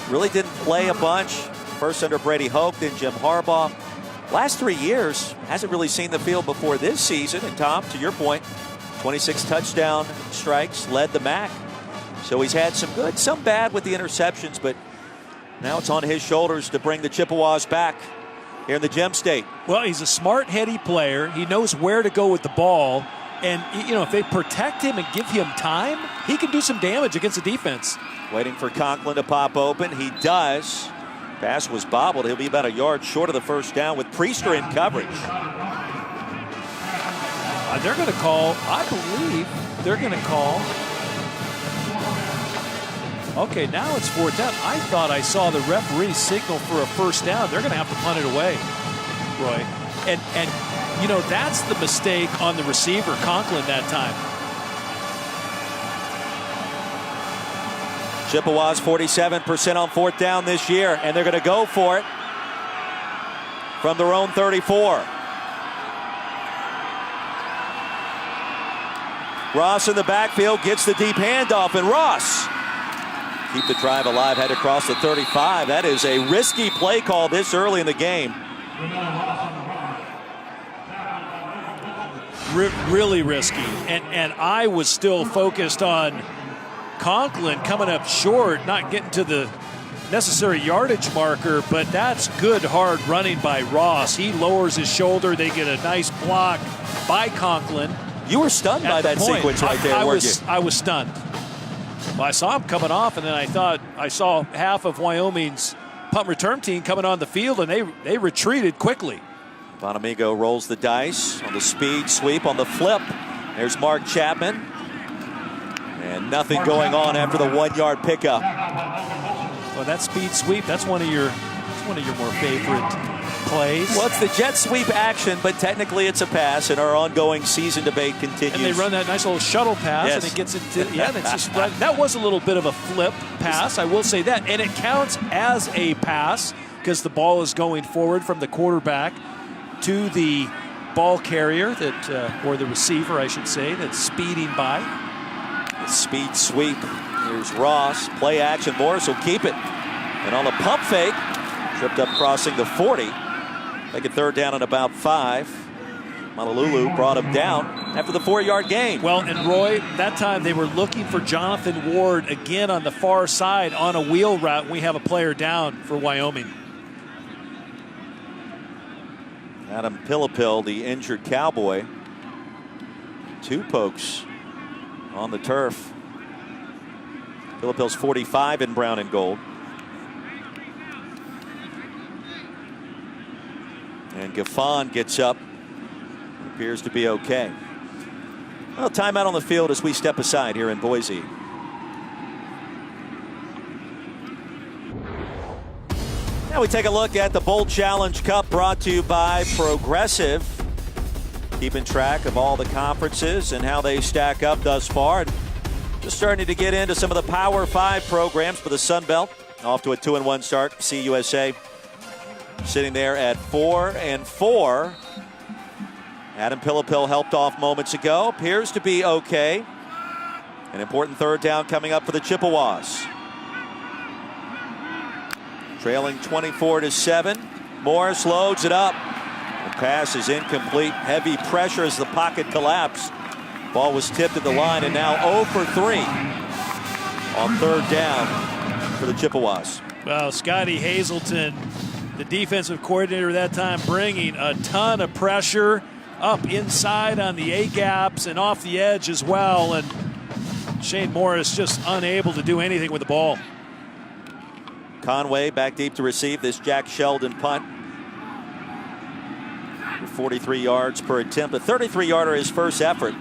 really didn't play a bunch. First under Brady Hoke, then Jim Harbaugh. Last 3 years, hasn't really seen the field before this season. And Tom, to your point, 26 touchdown strikes, led the MAC. So he's had some good, some bad with the interceptions, but now it's on his shoulders to bring the Chippewas back here in the Gem State. Well, he's a smart, heady player. He knows where to go with the ball. And, if they protect him and give him time, he can do some damage against the defense. Waiting for Conklin to pop open. He does. Pass was bobbled. He'll be about a yard short of the first down with Priester in coverage. They're going to call, I believe, okay, now it's 4th down. I thought I saw the referee signal for a first down. They're going to have to punt it away, Roy. And that's the mistake on the receiver, Conklin, that time. Chippewas 47% on 4th down this year, and they're going to go for it from their own 34. Ross in the backfield gets the deep handoff, and Ross keep the drive alive, head across the 35. That is a risky play call this early in the game. Really risky, and I was still focused on Conklin coming up short, not getting to the necessary yardage marker, but that's good hard running by Ross. He lowers his shoulder. They get a nice block by Conklin. You were stunned by that sequence right there, weren't you? I was stunned. Well, I saw him coming off, and then I thought I saw half of Wyoming's punt return team coming on the field, and they retreated quickly. Bonamigo rolls the dice on the speed sweep on the flip. There's Mark Chapman. And nothing going on after the 1 yard pickup. Well, that speed sweep, that's one of your more favorite plays. Well, it's the jet sweep action, but technically it's a pass, and our ongoing season debate continues. And they run that nice little shuttle pass, yes. and it gets into, yeah, and it's just right. That was a little bit of a flip pass, I will say that. And it counts as a pass because the ball is going forward from the quarterback to the ball carrier, or the receiver, I should say, that's speeding by. The speed sweep. Here's Ross. Play action. Morris will keep it. And on the pump fake, tripped up crossing the 40. Make it third down and about 5. Malululu brought him down after the 4 yard gain. Well, and Roy, that time they were looking for Jonathan Ward again on the far side on a wheel route. And we have a player down for Wyoming. Adam Pillapil, the injured Cowboy. 2 pokes on the turf. Pillapil's 45 in brown and gold. And Gaffon gets up. Appears to be okay. Well, timeout on the field as we step aside here in Boise. Now we take a look at the Bowl Challenge Cup, brought to you by Progressive. Keeping track of all the conferences and how they stack up thus far. And just starting to get into some of the Power 5 programs for the Sun Belt. Off to a 2-1 start. CUSA sitting there at 4-4. Adam Pillapil helped off moments ago. Appears to be okay. An important third down coming up for the Chippewas. Trailing 24-7. Morris loads it up. The pass is incomplete. Heavy pressure as the pocket collapsed. Ball was tipped at the line, and now 0 for 3 on third down for the Chippewas. Well, Scotty Hazelton, the defensive coordinator that time, bringing a ton of pressure up inside on the A-gaps and off the edge as well. And Shane Morris just unable to do anything with the ball. Conway back deep to receive this Jack Sheldon punt. 43 yards per attempt. A 33-yarder his first effort.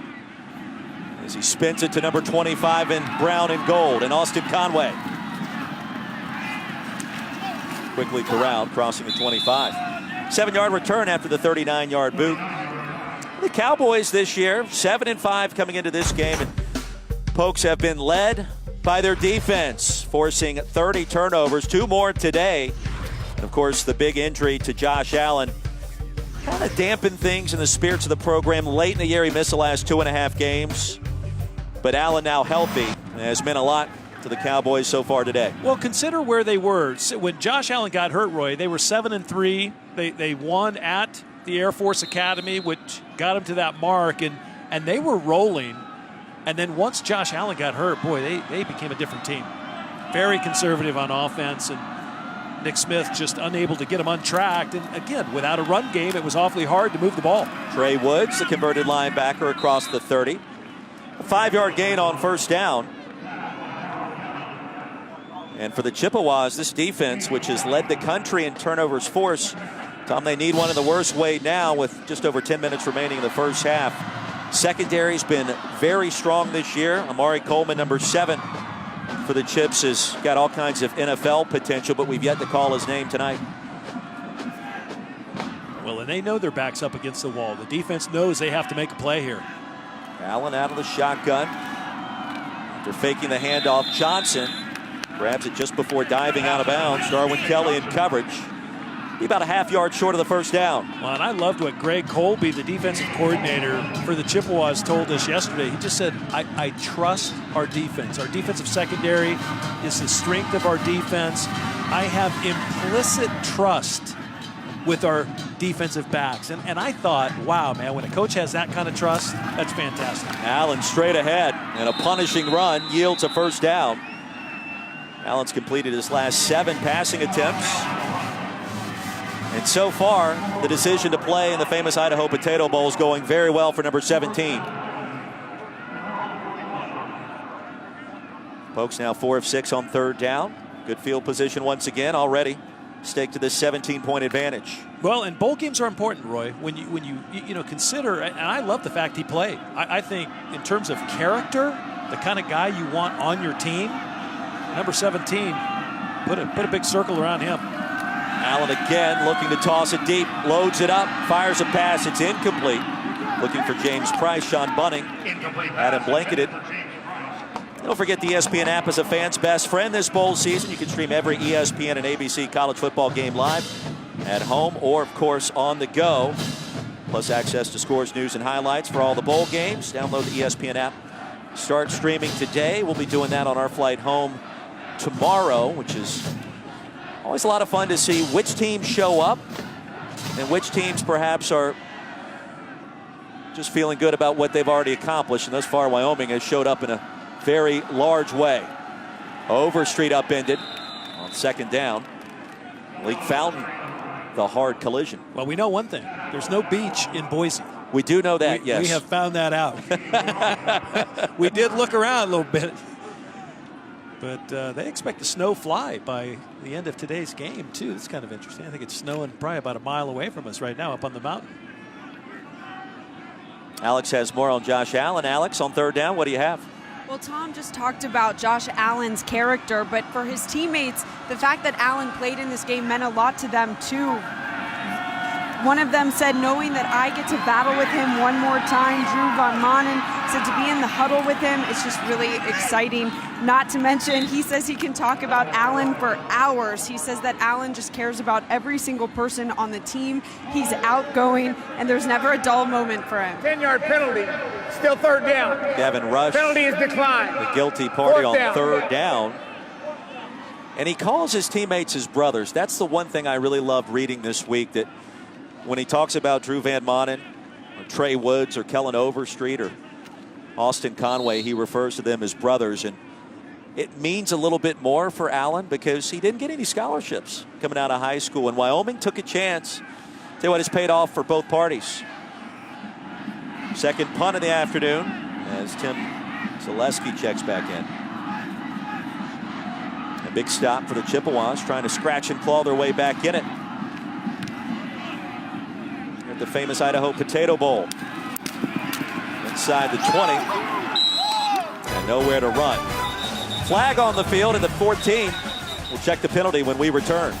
As he spins it to number 25 in brown and gold, and Austin Conway. Quickly corralled, crossing the 25. 7-yard return after the 39-yard boot. The Cowboys this year, 7-5 coming into this game, and Pokes have been led by their defense, forcing 30 turnovers, 2 more today. And of course, the big injury to Josh Allen kind of dampened things in the spirits of the program. Late in the year, he missed the last 2.5 games. But Allen now healthy has meant a lot to the Cowboys so far today. Well, consider where they were. When Josh Allen got hurt, Roy, they were 7-3. They won at the Air Force Academy, which got them to that mark, and they were rolling. And then once Josh Allen got hurt, boy, they became a different team. Very conservative on offense, and Nick Smith just unable to get them untracked. And again, without a run game, it was awfully hard to move the ball. Trey Woods, the converted linebacker, across the 30. A 5-yard gain on first down. And for the Chippewas, this defense, which has led the country in turnovers forced, Tom, they need one in the worst way now with just over 10 minutes remaining in the first half. Secondary's been very strong this year. Amari Coleman, number 7 for the Chips, has got all kinds of NFL potential, but we've yet to call his name tonight. Well, and they know their back's up against the wall. The defense knows they have to make a play here. Allen out of the shotgun. After faking the handoff, Johnson grabs it just before diving out of bounds. Darwin Kelly in coverage. be about a half yard short of the first down. Well, and I loved what Greg Colby, the defensive coordinator for the Chippewas, told us yesterday. He just said, I trust our defense. Our defensive secondary is the strength of our defense. I have implicit trust with our defensive backs. And I thought, wow, man, when a coach has that kind of trust, that's fantastic. Allen straight ahead, and a punishing run yields a first down. Allen's completed his last 7 passing attempts. And so far, the decision to play in the famous Idaho Potato Bowl is going very well for number 17. Pokes now 4 of 6 on third down. Good field position once again already. Stake to this 17-point advantage. Well, and bowl games are important, Roy. When you consider, and I love the fact he played. I think in terms of character, the kind of guy you want on your team, number 17, put a big circle around him. Allen again looking to toss it deep, loads it up, fires a pass. It's incomplete. Looking for James Price, Sean Bunning had him blanketed. Don't forget the ESPN app is a fan's best friend this bowl season. You can stream every ESPN and ABC college football game live at home or, of course, on the go. Plus access to scores, news, and highlights for all the bowl games. Download the ESPN app. Start streaming today. We'll be doing that on our flight home tomorrow, which is always a lot of fun to see which teams show up and which teams perhaps are just feeling good about what they've already accomplished. And thus far, Wyoming has showed up in a very large way. Overstreet upended on second down. Leak Fountain, the hard collision. Well, we know one thing. There's no beach in Boise. We do know that, yes. We have found that out. We did look around a little bit. But they expect the snow fly by the end of today's game, too. It's kind of interesting. I think it's snowing probably about a mile away from us right now up on the mountain. Alex has more on Josh Allen. Alex, on third down, what do you have? Well, Tom just talked about Josh Allen's character, but for his teammates, the fact that Allen played in this game meant a lot to them, too. One of them said, knowing that I get to battle with him one more time, Drew Van Manen said to be in the huddle with him, it's just really exciting. Not to mention, he says he can talk about Allen for hours. He says that Allen just cares about every single person on the team. He's outgoing, and there's never a dull moment for him. 10-yard penalty, still third down. Gavin Rush, Penalty is declined. the guilty party Fourth on down. third down. And he calls his teammates his brothers. That's the one thing I really loved reading this week, that when he talks about Drew Van Manen or Trey Woods or Kellen Overstreet or Austin Conway, he refers to them as brothers. And it means a little bit more for Allen because he didn't get any scholarships coming out of high school. And Wyoming took a chance. Tell you what, it's paid off for both parties. Second punt of the afternoon as Tim Zaleski checks back in. A big stop for the Chippewas, trying to scratch and claw their way back in it. The famous Idaho Potato Bowl. Inside the 20. And nowhere to run. Flag on the field at the 14. We'll check the penalty when we return.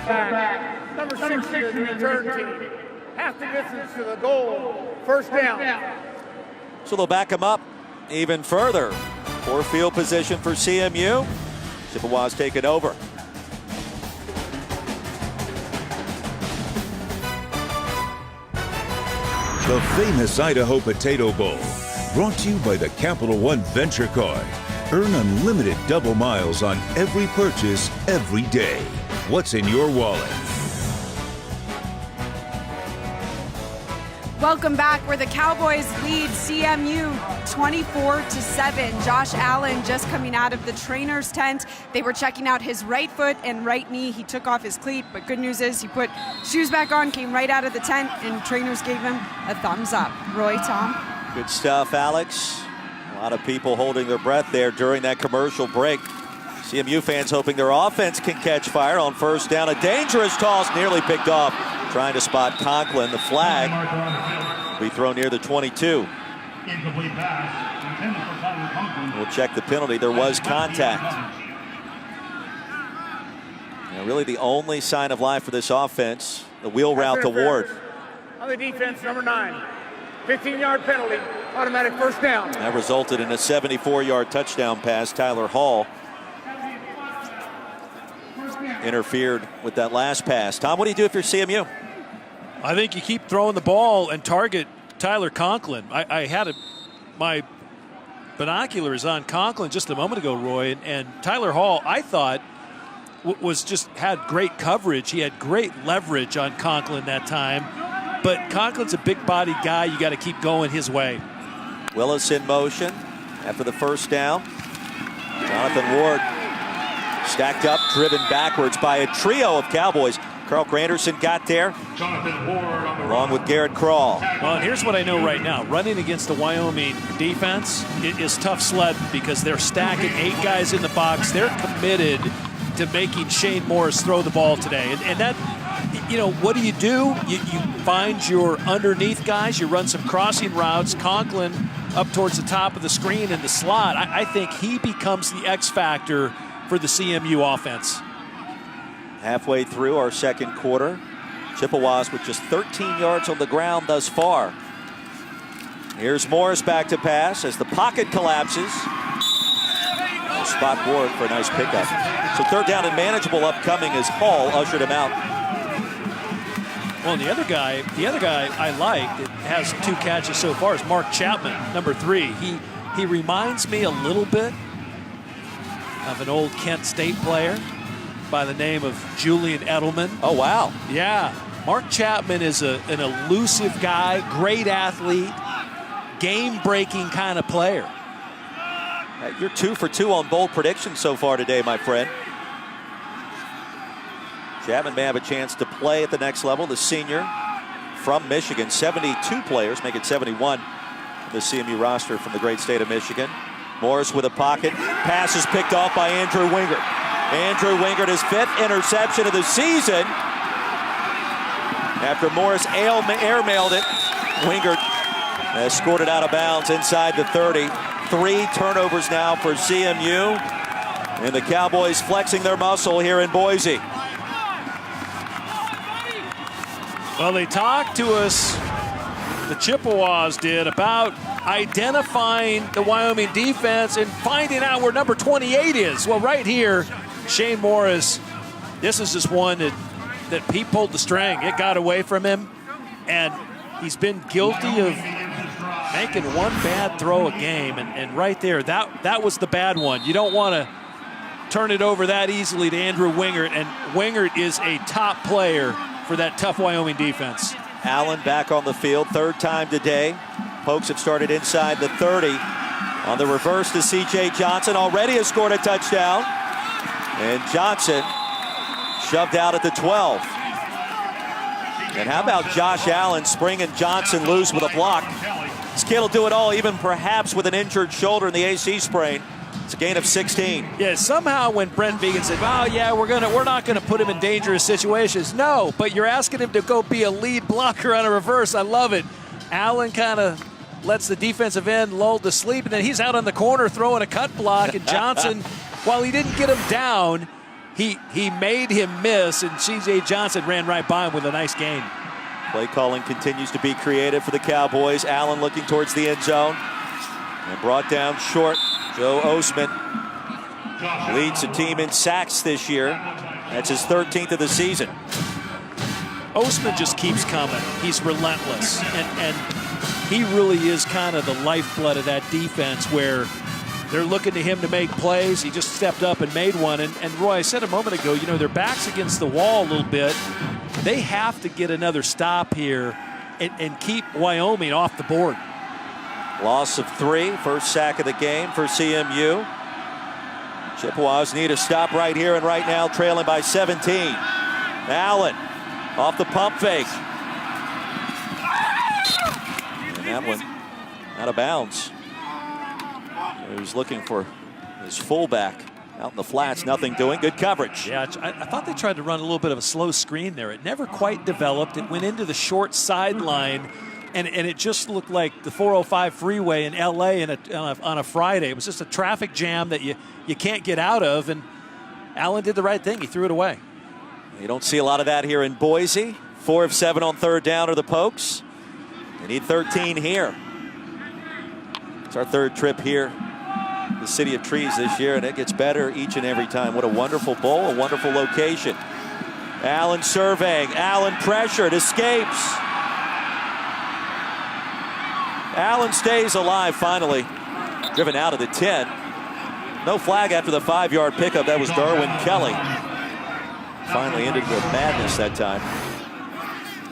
Back. Number 6 is the return team. Half the distance to the goal. First down. So they'll back him up even further. Poor field position for CMU. Chippewas take it over. The famous Idaho Potato Bowl, brought to you by the Capital One Venture Card. Earn unlimited double miles on every purchase every day. What's in your wallet? Welcome back, where the Cowboys lead CMU 24-7. Josh Allen just coming out of the trainer's tent. They were checking out his right foot and right knee. He took off his cleat, but good news is he put shoes back on, came right out of the tent, and trainers gave him a thumbs up. Roy, Tom? Good stuff, Alex. A lot of people holding their breath there during that commercial break. CMU fans hoping their offense can catch fire on first down. A dangerous toss, nearly picked off. Trying to spot Conklin. The flag will be thrown near the 22. We'll check the penalty. There was contact. Now, really the only sign of life for this offense, the wheel route to Ward. On the defense, number 9. 15-yard penalty. Automatic first down. That resulted in a 74-yard touchdown pass. Tyler Hall interfered with that last pass. Tom, what do you do if you're CMU? I think you keep throwing the ball and target Tyler Conklin. I had my binoculars on Conklin just a moment ago, Roy, and Tyler Hall, I thought, had great coverage. He had great leverage on Conklin that time. But Conklin's a big body guy. You got to keep going his way. Willis in motion after the first down. Jonathan Ward stacked up, driven backwards by a trio of Cowboys. Carl Granderson got there, along with Garrett Crawl. Well, and here's what I know right now. Running against the Wyoming defense is tough sledding because they're stacking 8 guys in the box. They're committed to making Shane Morris throw the ball today. And that, what do? You find your underneath guys. You run some crossing routes. Conklin up towards the top of the screen in the slot. I think he becomes the X factor for the CMU offense. Halfway through our second quarter, Chippewas with just 13 yards on the ground thus far. Here's Morris back to pass as the pocket collapses. Spot Ward for a nice pickup. So third down and manageable upcoming as Hall ushered him out. Well, the other guy I like that has 2 catches so far is Mark Chapman, number 3. He reminds me a little bit of an old Kent State player by the name of Julian Edelman. Oh, wow. Yeah. Mark Chapman is an elusive guy, great athlete, game-breaking kind of player. You're 2 for 2 on bold predictions so far today, my friend. Chapman may have a chance to play at the next level. The senior from Michigan, 72 players, make it 71. The CMU roster from the great state of Michigan. Morris with a pocket. Pass is picked off by Andrew Wingert. Andrew Wingert, his 5th interception of the season. After Morris airmailed it, Wingert has scored it out of bounds inside the 30. 3 turnovers now for CMU. And the Cowboys flexing their muscle here in Boise. Well, they talked to us, the Chippewas did, about identifying the Wyoming defense and finding out where number 28 is. Well, right here, Shane Morris, this is just one that Pete pulled the string. It got away from him, and he's been guilty of making one bad throw a game. And right there, that was the bad one. You don't want to turn it over that easily to Andrew Wingert, and Wingert is a top player for that tough Wyoming defense. Allen back on the field, 3rd time today. Pokes have started inside the 30. On the reverse to C.J. Johnson, already has scored a touchdown. And Johnson shoved out at the 12. And how about Josh Allen springing Johnson loose with a block? This kid will do it all, even perhaps with an injured shoulder in the AC sprain. It's a gain of 16. Yeah, somehow when Brent Vigen said, "Oh yeah, we're not gonna put him in dangerous situations," no, but you're asking him to go be a lead blocker on a reverse. I love it. Allen kind of lets the defensive end lulled to sleep, and then he's out on the corner throwing a cut block, and Johnson, while he didn't get him down, he made him miss, and C.J. Johnson ran right by him with a nice gain. Play calling continues to be creative for the Cowboys. Allen looking towards the end zone and brought down short. Joe Osman leads the team in sacks this year. That's his 13th of the season. Osman just keeps coming. He's relentless, and he really is kind of the lifeblood of that defense where they're looking to him to make plays. He just stepped up and made one. And Roy, I said a moment ago, their back's against the wall a little bit. They have to get another stop here and keep Wyoming off the board. Loss of 3, first sack of the game for CMU. Chippewas need a stop right here and right now, trailing by 17. Allen off the pump fake. And that one out of bounds. He was looking for his fullback out in the flats, nothing doing. Good coverage. Yeah, I thought they tried to run a little bit of a slow screen there. It never quite developed. It went into the short sideline. And it just looked like the 405 freeway in L.A. on a Friday. It was just a traffic jam that you can't get out of, and Allen did the right thing. He threw it away. You don't see a lot of that here in Boise. 4 of 7 on 3rd down are the Pokes. They need 13 here. It's our third trip here, the City of Trees this year, and it gets better each and every time. What a wonderful bowl, a wonderful location. Allen surveying, Allen pressured, escapes. Allen stays alive finally. Driven out of the 10. No flag after the 5-yard pickup. That was Darwin Kelly. Finally ended with madness that time.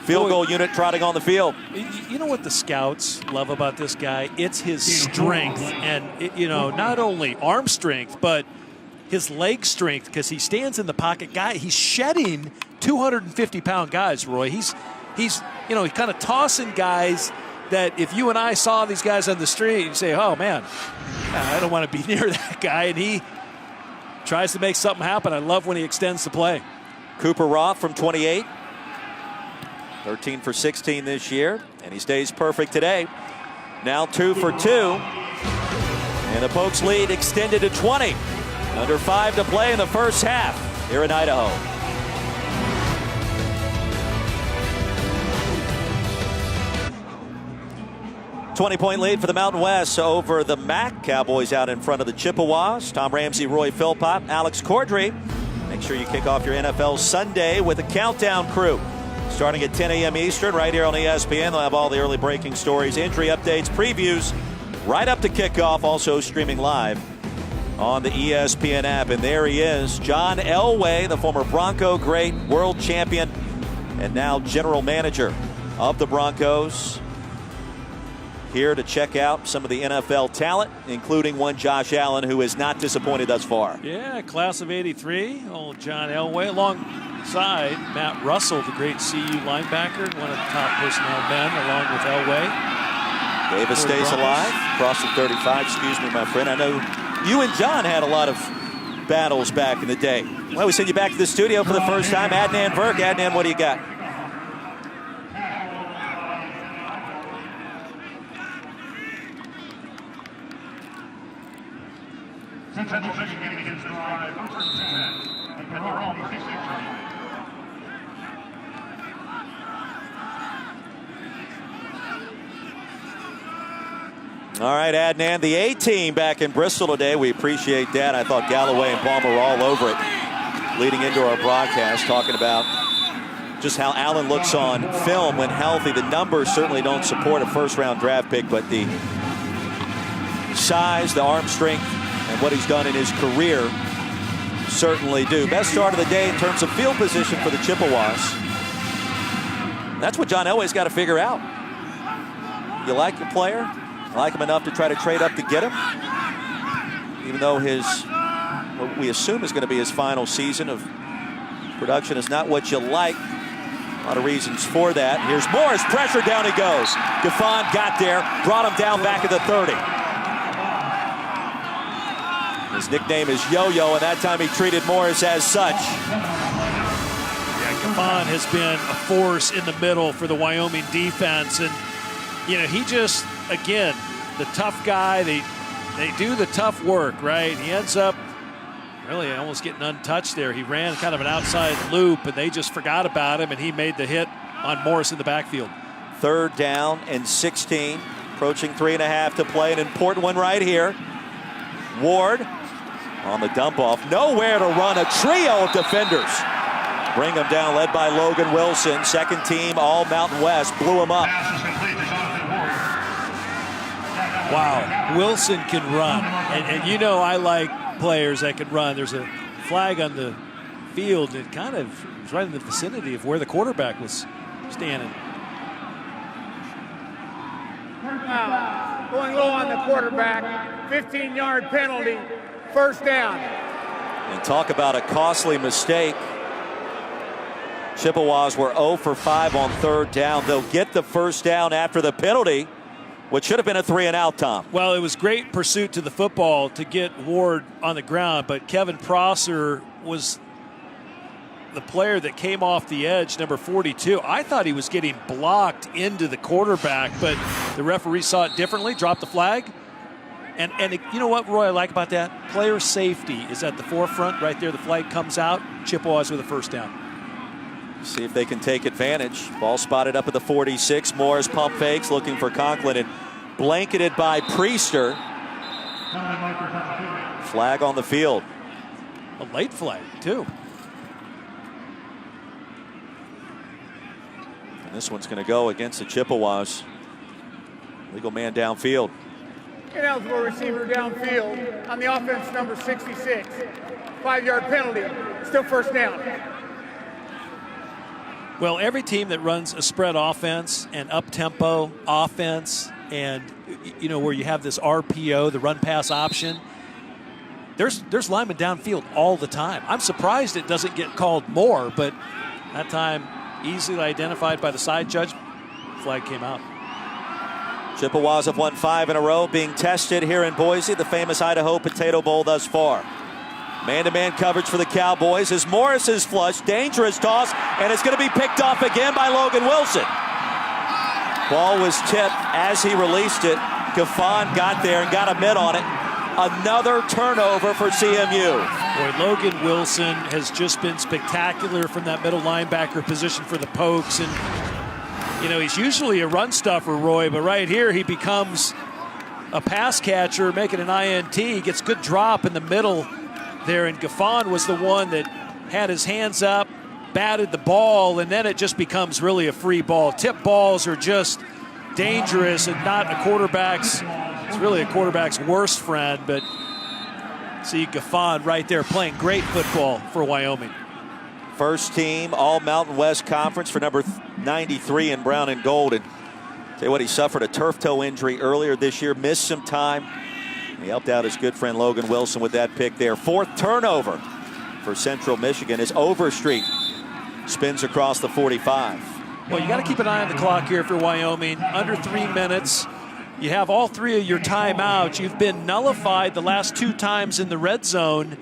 Field goal unit trotting on the field. You know what the scouts love about this guy? It's his strength, and you know, not only arm strength, but his leg strength, because he stands in the pocket. He's shedding 250-pound guys, Roy. He's kind of tossing guys that if you and I saw these guys on the street, you'd say, oh man, I don't want to be near that guy, and he tries to make something happen. I love when he extends the play. Cooper Roth from 28. 13 for 16 this year, and he stays perfect today. Now 2 for 2. And the Pokes lead extended to 20. Under 5 to play in the first half here in Idaho. $20-point lead for the Mountain West over the MAC. Cowboys out in front of the Chippewas. Tom Ramsey, Roy Philpott, Alex Cordry. Make sure you kick off your NFL Sunday with a countdown crew. Starting at 10 a.m. Eastern, right here on ESPN. They'll have all the early breaking stories, injury updates, previews, right up to kickoff. Also streaming live on the ESPN app. And there he is, John Elway, the former Bronco great, world champion, and now general manager of the Broncos. Here to check out some of the NFL talent, including one Josh Allen, who is not disappointed thus far. Yeah, class of 83, old John Elway, alongside Matt Russell, the great CU linebacker, one of the top personnel men, along with Elway. Davis stays alive, crossing 35, excuse me, my friend. I know you and John had a lot of battles back in the day. Well, we send you back to the studio for the first time. Adnan Virk. Adnan, what do you got? All right, Adnan, the A-team back in Bristol today. We appreciate that. I thought Galloway and Palmer were all over it leading into our broadcast, talking about just how Allen looks on film when healthy. The numbers certainly don't support a first-round draft pick, but the size, the arm strength, and what he's done in his career certainly do. Best start of the day in terms of field position for the Chippewas. That's what John Elway's got to figure out. You like your player? Like him enough to try to trade up to get him, even though what we assume is going to be his final season of production is not what you like. A lot of reasons for that. Here's Morris, pressure, down he goes. Gaffon got there, brought him down back at the 30. His nickname is Yo-Yo, and that time he treated Morris as such. Yeah, Gaffon has been a force in the middle for the Wyoming defense, and you know, he just, again, the tough guy, they do the tough work, right? He ends up really almost getting untouched there. He ran kind of an outside loop, and they just forgot about him, and he made the hit on Morris in the backfield. 3rd down and 16, approaching 3.5 to play. An important one right here. Ward on the dump off. Nowhere to run. A trio of defenders bring him down, led by Logan Wilson. Second team, all Mountain West, blew him up. Wow, Wilson can run. And you know I like players that can run. There's a flag on the field. It kind of was right in the vicinity of where the quarterback was standing. Wow. Going low on the quarterback. 15-yard penalty. First down. And talk about a costly mistake. Chippewas were 0 for 5 on 3rd down. They'll get the first down after the penalty, which should have been a 3-and-out, Tom. Well, it was great pursuit to the football to get Ward on the ground, but Kevin Prosser was the player that came off the edge, number 42. I thought he was getting blocked into the quarterback, but the referee saw it differently, dropped the flag. And you know what, Roy, I like about that? Player safety is at the forefront right there. The flag comes out. Chippewas with a first down. See if they can take advantage. Ball spotted up at the 46. Morris pump fakes, looking for Conklin, and blanketed by Priester. Flag on the field. A late flag, too. And this one's going to go against the Chippewas. Legal man downfield. Ineligible receiver downfield on the offense, number 66. 5-yard penalty. Still first down. Well, every team that runs a spread offense and up-tempo offense and, you know, where you have this RPO, the run-pass option, there's linemen downfield all the time. I'm surprised it doesn't get called more, but that time easily identified by the side judge. Flag came out. Chippewas have won 5 in a row, being tested here in Boise, the famous Idaho Potato Bowl thus far. Man-to-man coverage for the Cowboys as Morris is flushed. Dangerous toss, and it's going to be picked off again by Logan Wilson. Ball was tipped as he released it. Gaffon got there and got a mitt on it. Another turnover for CMU. Boy, Logan Wilson has just been spectacular from that middle linebacker position for the Pokes. And, you know, he's usually a run stuffer, Roy, but right here he becomes a pass catcher, making an INT. He gets good drop in the middle there, and Gaffon was the one that had his hands up, batted the ball, and then it just becomes really a free ball. Tip balls are just dangerous and not a quarterback's, it's really a quarterback's worst friend, but see Gaffon right there playing great football for Wyoming. First team All Mountain West Conference for number 93 in brown and gold. And tell you what, he suffered a turf toe injury earlier this year, missed some time. He helped out his good friend Logan Wilson with that pick there. 4th turnover for Central Michigan as Overstreet spins across the 45. Well, you got to keep an eye on the clock here for Wyoming. Under 3 minutes. You have all 3 of your timeouts. You've been nullified the last 2 times in the red zone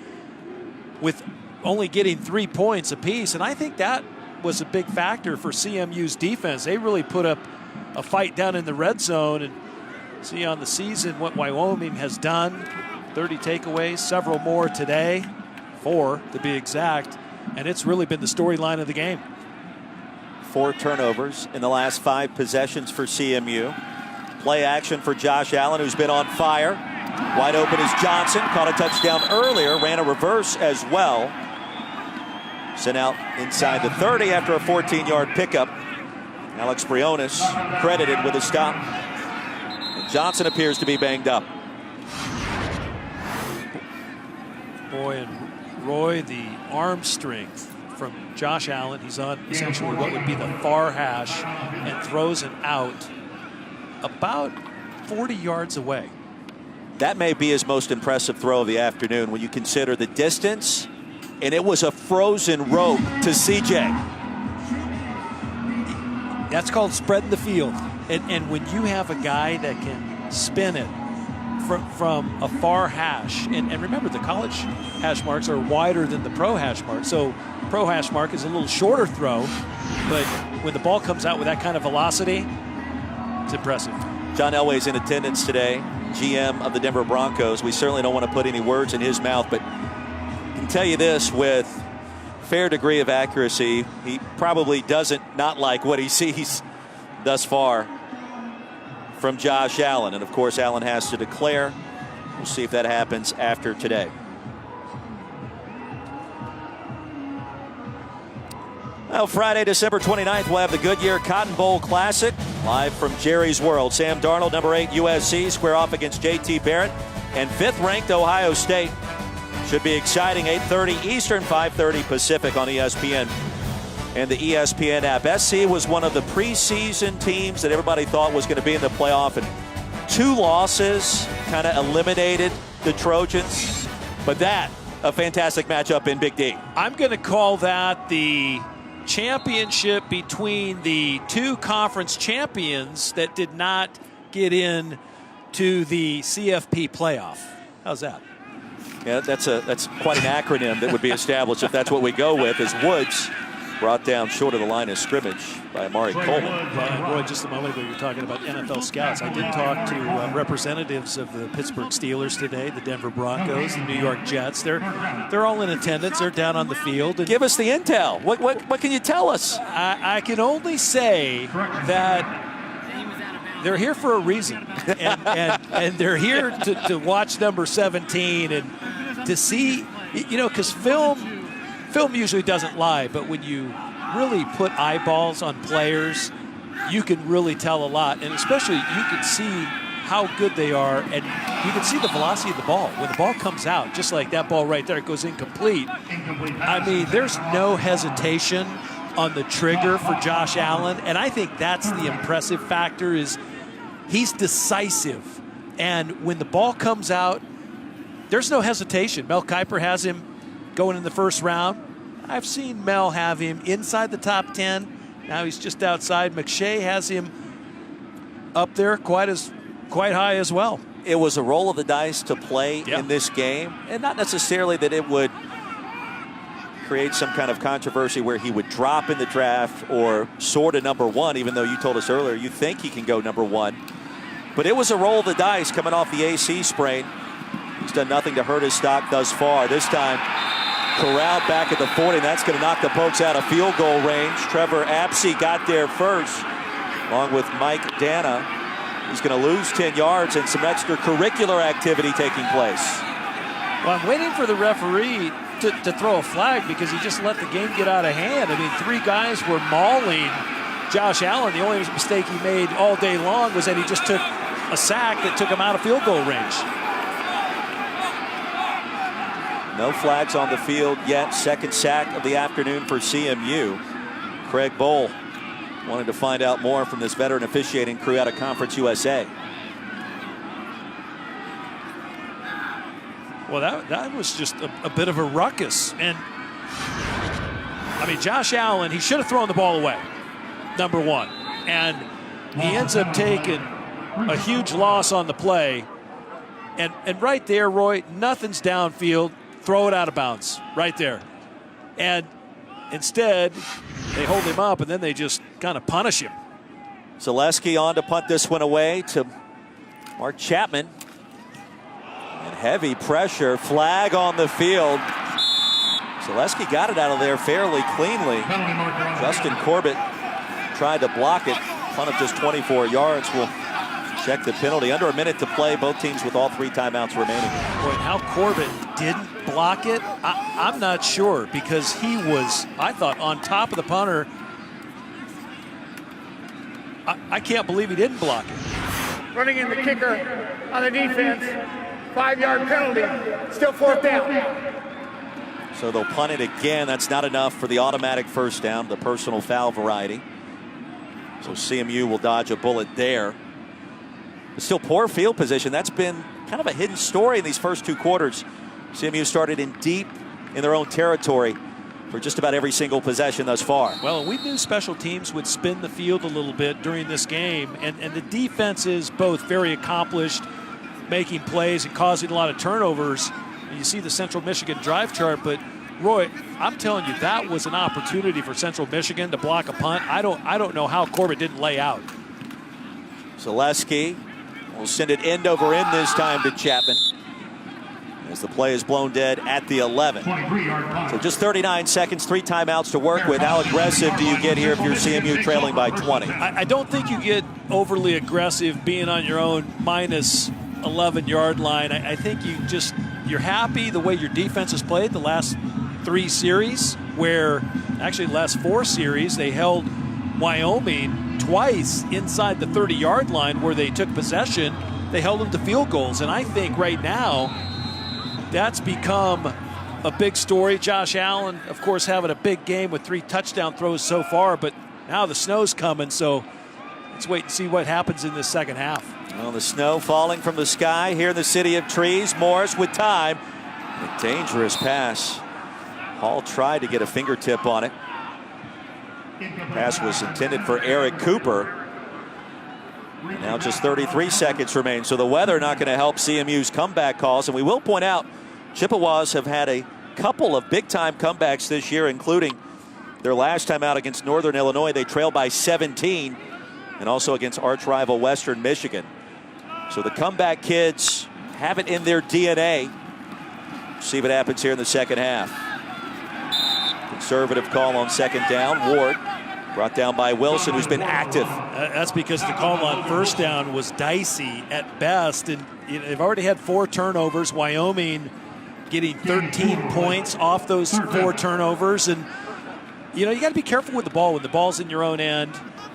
with only getting 3 points apiece. And I think that was a big factor for CMU's defense. They really put up a fight down in the red zone. And see on the season what Wyoming has done. 30 takeaways, several more today. 4 to be exact. And it's really been the storyline of the game. 4 turnovers in the last 5 possessions for CMU. Play action for Josh Allen, who's been on fire. Wide open is Johnson. Caught a touchdown earlier. Ran a reverse as well. Sent out inside the 30 after a 14-yard pickup. Alex Briones credited with a stop. And Johnson appears to be banged up. Boy, and Roy, the arm strength from Josh Allen. He's on essentially what would be the far hash and throws it out about 40 yards away. That may be his most impressive throw of the afternoon when you consider the distance, and it was a frozen rope to CJ. That's called spreading the field. And when you have a guy that can spin it from a far hash, and remember the college hash marks are wider than the pro hash mark, so pro hash mark is a little shorter throw, but when the ball comes out with that kind of velocity, it's impressive. John Elway's in attendance today, GM of the Denver Broncos. We certainly don't want to put any words in his mouth, but I can tell you this with fair degree of accuracy, he probably doesn't not like what he sees thus far from Josh Allen. And of course, Allen has to declare. We'll see if that happens after today. Well, Friday, December 29th, we'll have the Goodyear Cotton Bowl Classic live from Jerry's World. Sam Darnold, number 8 USC, square off against JT Barrett and 5th-ranked Ohio State. Should be exciting. 8:30 Eastern, 5:30 Pacific on ESPN and the ESPN app. SC was one of the preseason teams that everybody thought was going to be in the playoff, and 2 losses kind of eliminated the Trojans. But that, a fantastic matchup in Big D. I'm going to call that the championship between the 2 conference champions that did not get in to the CFP playoff. How's that? Yeah, that's quite an acronym that would be established if that's what we go with, as Woods brought down short of the line of scrimmage by Amari Coleman. Roy, just a moment ago, you were talking about NFL scouts. I did talk to representatives of the Pittsburgh Steelers today, the Denver Broncos, the New York Jets. They're all in attendance. They're down on the field. And give us the intel. What can you tell us? I can only say that they're here for a reason, and they're here to watch number 17 and to see, because film usually doesn't lie, but when you really put eyeballs on players, you can really tell a lot, and especially you can see how good they are, and you can see the velocity of the ball. When the ball comes out, just like that ball right there, it goes incomplete. I mean, there's no hesitation on the trigger for Josh Allen, and I think that's the impressive factor is he's decisive. And when the ball comes out, there's no hesitation. Mel Kiper has him going in the first round. I've seen Mel have him inside the top 10. Now he's just outside. McShay has him up there quite high as well. It was a roll of the dice to play in this game, and not necessarily that it would create some kind of controversy where he would drop in the draft or soar to number 1, even though you told us earlier you think he can go number 1. But it was a roll of the dice coming off the AC sprain. He's done nothing to hurt his stock thus far. This time, corralled back at the 40. That's going to knock the Pokes out of field goal range. Trevor Apsey got there first, along with Mike Dana. He's going to lose 10 yards and some extracurricular activity taking place. Well, I'm waiting for the referee to throw a flag because he just let the game get out of hand. I mean, 3 guys were mauling Josh Allen. The only mistake he made all day long was that he just took a sack that took him out of field goal range. No flags on the field yet. Second sack of the afternoon for CMU. Craig Bohl wanted to find out more from this veteran officiating crew out of Conference USA. Well, that was just a bit of a ruckus. And, I mean, Josh Allen, he should have thrown the ball away, number 1. And he ends up taking a huge loss on the play. And right there, Roy, nothing's downfield. Throw it out of bounds right there. And instead, they hold him up, and then they just kind of punish him. Zaleski on to punt this one away to Mark Chapman. And heavy pressure, flag on the field. Zaleski got it out of there fairly cleanly. Justin Corbett tried to block it. Punt of just 24 yards. We'll check the penalty. Under a minute to play. Both teams with all 3 timeouts remaining. Boy, how Corbett didn't block it, I'm not sure, because he was, I thought, on top of the punter. I can't believe he didn't block it. Running in the kicker on the defense. 5-yard penalty. Still 4th down. So they'll punt it again. That's not enough for the automatic first down, the personal foul variety. So CMU will dodge a bullet there. But still poor field position. That's been kind of a hidden story in these first 2 quarters. CMU started in deep in their own territory for just about every single possession thus far. Well, we knew special teams would spin the field a little bit during this game, and the defense is both very accomplished, making plays and causing a lot of turnovers. And you see the Central Michigan drive chart, but Roy, I'm telling you, that was an opportunity for Central Michigan to block a punt. I don't know how Corbett didn't lay out. Zaleski will send it end over end this time to Chapman, as the play is blown dead at the 11. So just 39 seconds, 3 timeouts to work with. How aggressive do you get here if you're CMU trailing by 20? I don't think you get overly aggressive being on your own minus 11-yard line. I think you're happy the way your defense has played the last 3 series, where actually the last 4 series they held Wyoming twice inside the 30-yard line where they took possession. They held them to field goals, and I think right now that's become a big story. Josh Allen, of course, having a big game with 3 touchdown throws so far, but now the snow's coming, so let's wait and see what happens in this second half. Well, the snow falling from the sky here in the City of Trees. Morris with time. A dangerous pass. Hall tried to get a fingertip on it. Pass was intended for Eric Cooper. Now just 33 seconds remain, so the weather not going to help CMU's comeback calls. And we will point out, Chippewas have had a couple of big-time comebacks this year, including their last time out against Northern Illinois. They trailed by 17, and also against arch-rival Western Michigan. So the comeback kids have it in their DNA. See what happens here in the second half. Conservative call on second down. Ward Brought down by Wilson, who's been active. That's because the call on first down was dicey at best. And they've already had 4 turnovers. Wyoming getting 13 points off those 4 turnovers. And, you got to be careful with the ball. When the ball's in your own end,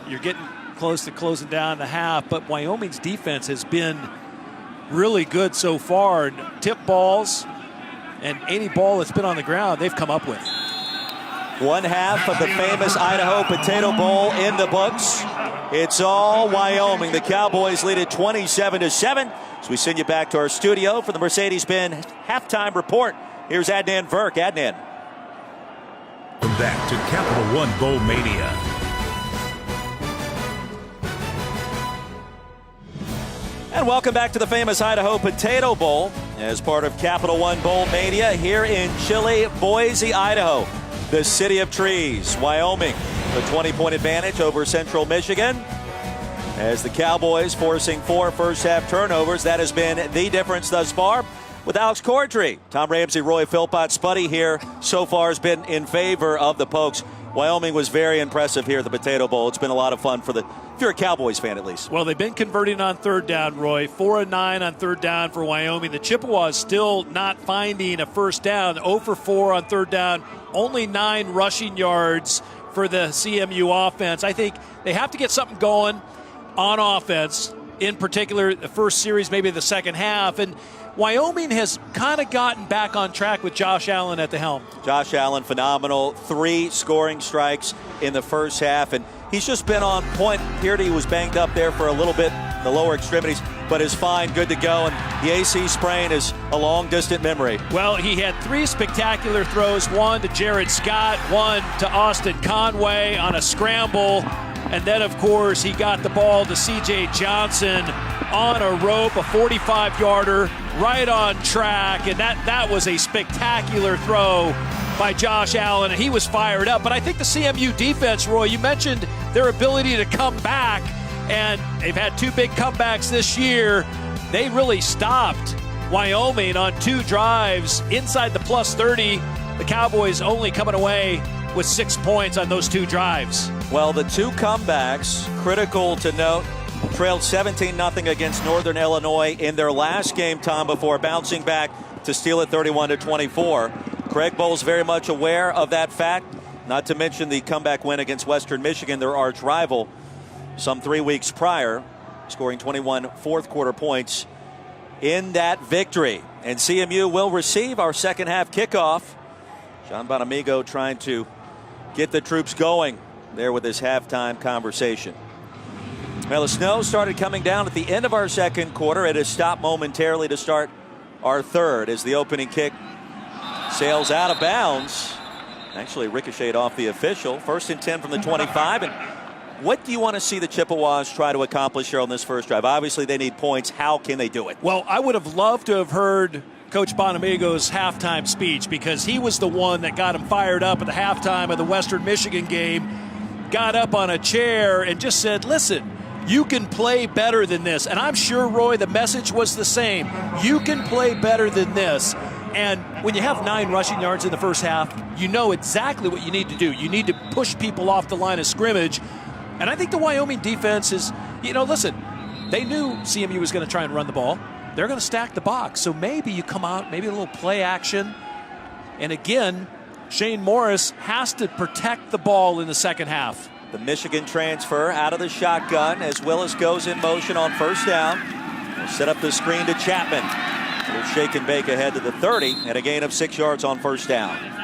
you're getting close to closing down the half. But Wyoming's defense has been really good so far. Tip balls and any ball that's been on the ground, they've come up with. One half of the famous Idaho Potato Bowl in the books. It's all Wyoming. The Cowboys lead it 27-7. So we send you back to our studio for the Mercedes-Benz halftime report. Here's Adnan Verk. Adnan. Welcome back to Capital One Bowl Mania. And welcome back to the famous Idaho Potato Bowl as part of Capital One Bowl Mania here in chilly Boise, Idaho. The city of trees, Wyoming, a 20-point advantage over Central Michigan. As the Cowboys forcing 4 first-half turnovers, that has been the difference thus far. With Alex Cordry, Tom Ramsey, Roy Philpott, Spuddy here so far has been in favor of the Pokes. Wyoming was very impressive here at the Potato Bowl. It's been a lot of fun if you're a Cowboys fan at least. Well, they've been converting on third down, Roy. 4 of 9 on third down for Wyoming. The Chippewas still not finding a first down. 0 for 4 on third down. Only 9 rushing yards for the CMU offense. I think they have to get something going on offense, in particular the first series, maybe the second half. And Wyoming has kind of gotten back on track with Josh Allen at the helm. Josh Allen, phenomenal. 3 scoring strikes in the first half, and he's just been on point. Peardy was banged up there for a little bit, the lower extremities, but is fine, good to go, and the AC sprain is a long, distant memory. Well, he had 3 spectacular throws, 1 to Jared Scott, 1 to Austin Conway on a scramble, and then, of course, he got the ball to C.J. Johnson on a rope, a 45-yarder, right on track, and that was a spectacular throw by Josh Allen, and he was fired up. But I think the CMU defense, Roy, you mentioned their ability to come back, and they've had 2 big comebacks this year. They really stopped Wyoming on 2 drives inside the plus 30. The Cowboys only coming away with 6 points on those 2 drives. Well, the 2 comebacks, critical to note, trailed 17-0 against Northern Illinois in their last game, Tom, before bouncing back to steal it 31-24. Craig Bohl's very much aware of that fact, not to mention the comeback win against Western Michigan, their arch rival, some 3 weeks prior, scoring 21 fourth-quarter points in that victory. And CMU will receive our second-half kickoff. John Bonamigo trying to get the troops going there with his halftime conversation. Well, the snow started coming down at the end of our second quarter. It has stopped momentarily to start our third as the opening kick sails out of bounds. Actually ricocheted off the official. 1st and 10 from the 25. And what do you want to see the Chippewas try to accomplish here on this first drive? Obviously, they need points. How can they do it? Well, I would have loved to have heard Coach Bonamigo's halftime speech, because he was the one that got him fired up at the halftime of the Western Michigan game, got up on a chair and just said, listen, you can play better than this. And I'm sure, Roy, the message was the same. You can play better than this. And when you have 9 rushing yards in the first half, you know exactly what you need to do. You need to push people off the line of scrimmage. And I think the Wyoming defense is, listen, they knew CMU was going to try and run the ball. They're going to stack the box. So maybe you come out, maybe a little play action. And again, Shane Morris has to protect the ball in the second half. The Michigan transfer out of the shotgun as Willis goes in motion on first down. We'll set up the screen to Chapman. We'll shake and bake ahead to the 30 and a gain of 6 yards on first down.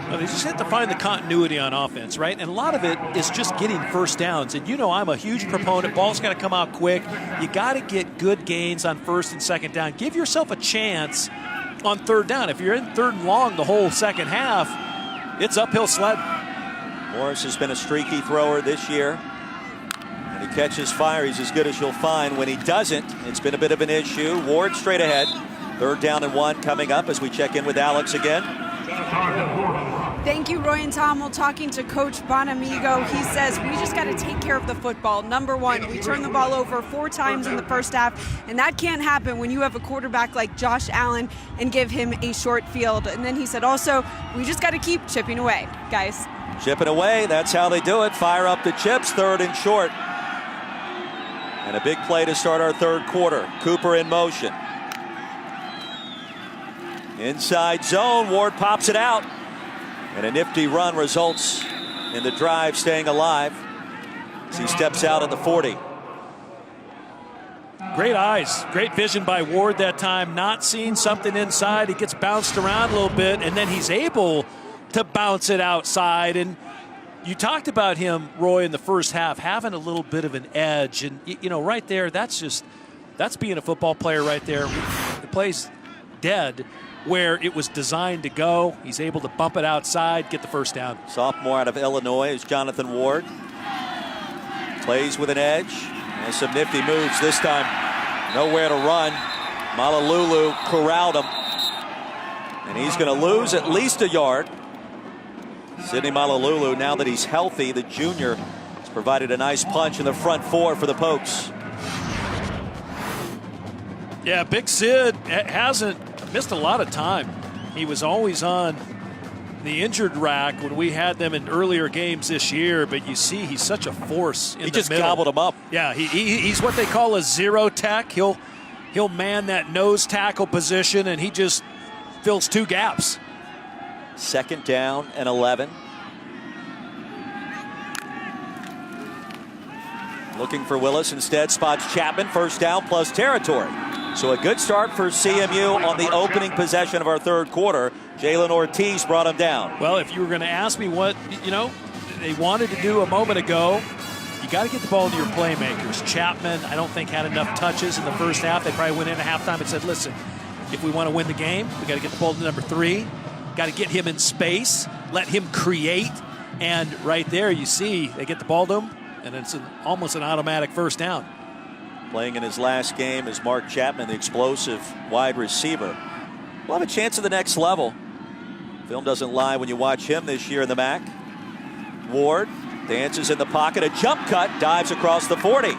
Well, they just have to find the continuity on offense, right? And a lot of it is just getting first downs. And I'm a huge proponent. Ball's got to come out quick. You got to get good gains on first and second down. Give yourself a chance on third down. If you're in third and long the whole second half, it's uphill sled. Morris has been a streaky thrower this year. When he catches fire, he's as good as you'll find. When he doesn't, it's been a bit of an issue. Ward straight ahead. 3rd down and 1 coming up as we check in with Alex again. Thank you, Roy and Tom. We're talking to Coach Bonamigo. He says, we just got to take care of the football. Number one, we turned the ball over 4 times in the first half, and that can't happen when you have a quarterback like Josh Allen and give him a short field. And then he said also, we just got to keep chipping away, guys. Chipping away, that's how they do it. Fire up the chips, 3rd and short. And a big play to start our 3rd quarter. Cooper in motion. Inside zone, Ward pops it out. And a nifty run results in the drive staying alive as he steps out at the 40. Great eyes, great vision by Ward that time, not seeing something inside. He gets bounced around a little bit, and then he's able to bounce it outside. And you talked about him, Roy, in the first half, having a little bit of an edge. And, you know, right there, that's being a football player right there. The play's dead where it was designed to go. He's able to bump it outside, get the first down. Sophomore out of Illinois is Jonathan Ward. Plays with an edge and some nifty moves this time. Nowhere to run. Malululu corralled him. And he's going to lose at least a yard. Sidney Malululu, now that he's healthy, the junior, has provided a nice punch in the front 4 for the Pokes. Yeah, Big Sid hasn't missed a lot of time. He was always on the injured rack when we had them in earlier games this year, but you see he's such a force in the middle. He just gobbled him up. Yeah, he's what they call a zero tech. He'll man that nose tackle position, and he just fills 2 gaps. 2nd down and 11. Looking for Willis, instead spots Chapman. 1st down plus territory. So a good start for CMU on the opening possession of our 3rd quarter. Jalen Ortiz brought him down. Well, if you were going to ask me what, they wanted to do a moment ago, you got to get the ball to your playmakers. Chapman, I don't think, had enough touches in the first half. They probably went in at halftime and said, listen, if we want to win the game, we got to get the ball to number 3. Got to get him in space, let him create. And right there, you see, they get the ball to him, and it's almost an automatic first down. Playing in his last game is Mark Chapman, the explosive wide receiver. We'll have a chance at the next level. Film doesn't lie when you watch him this year in the MAC. Ward dances in the pocket, a jump cut, dives across the 40.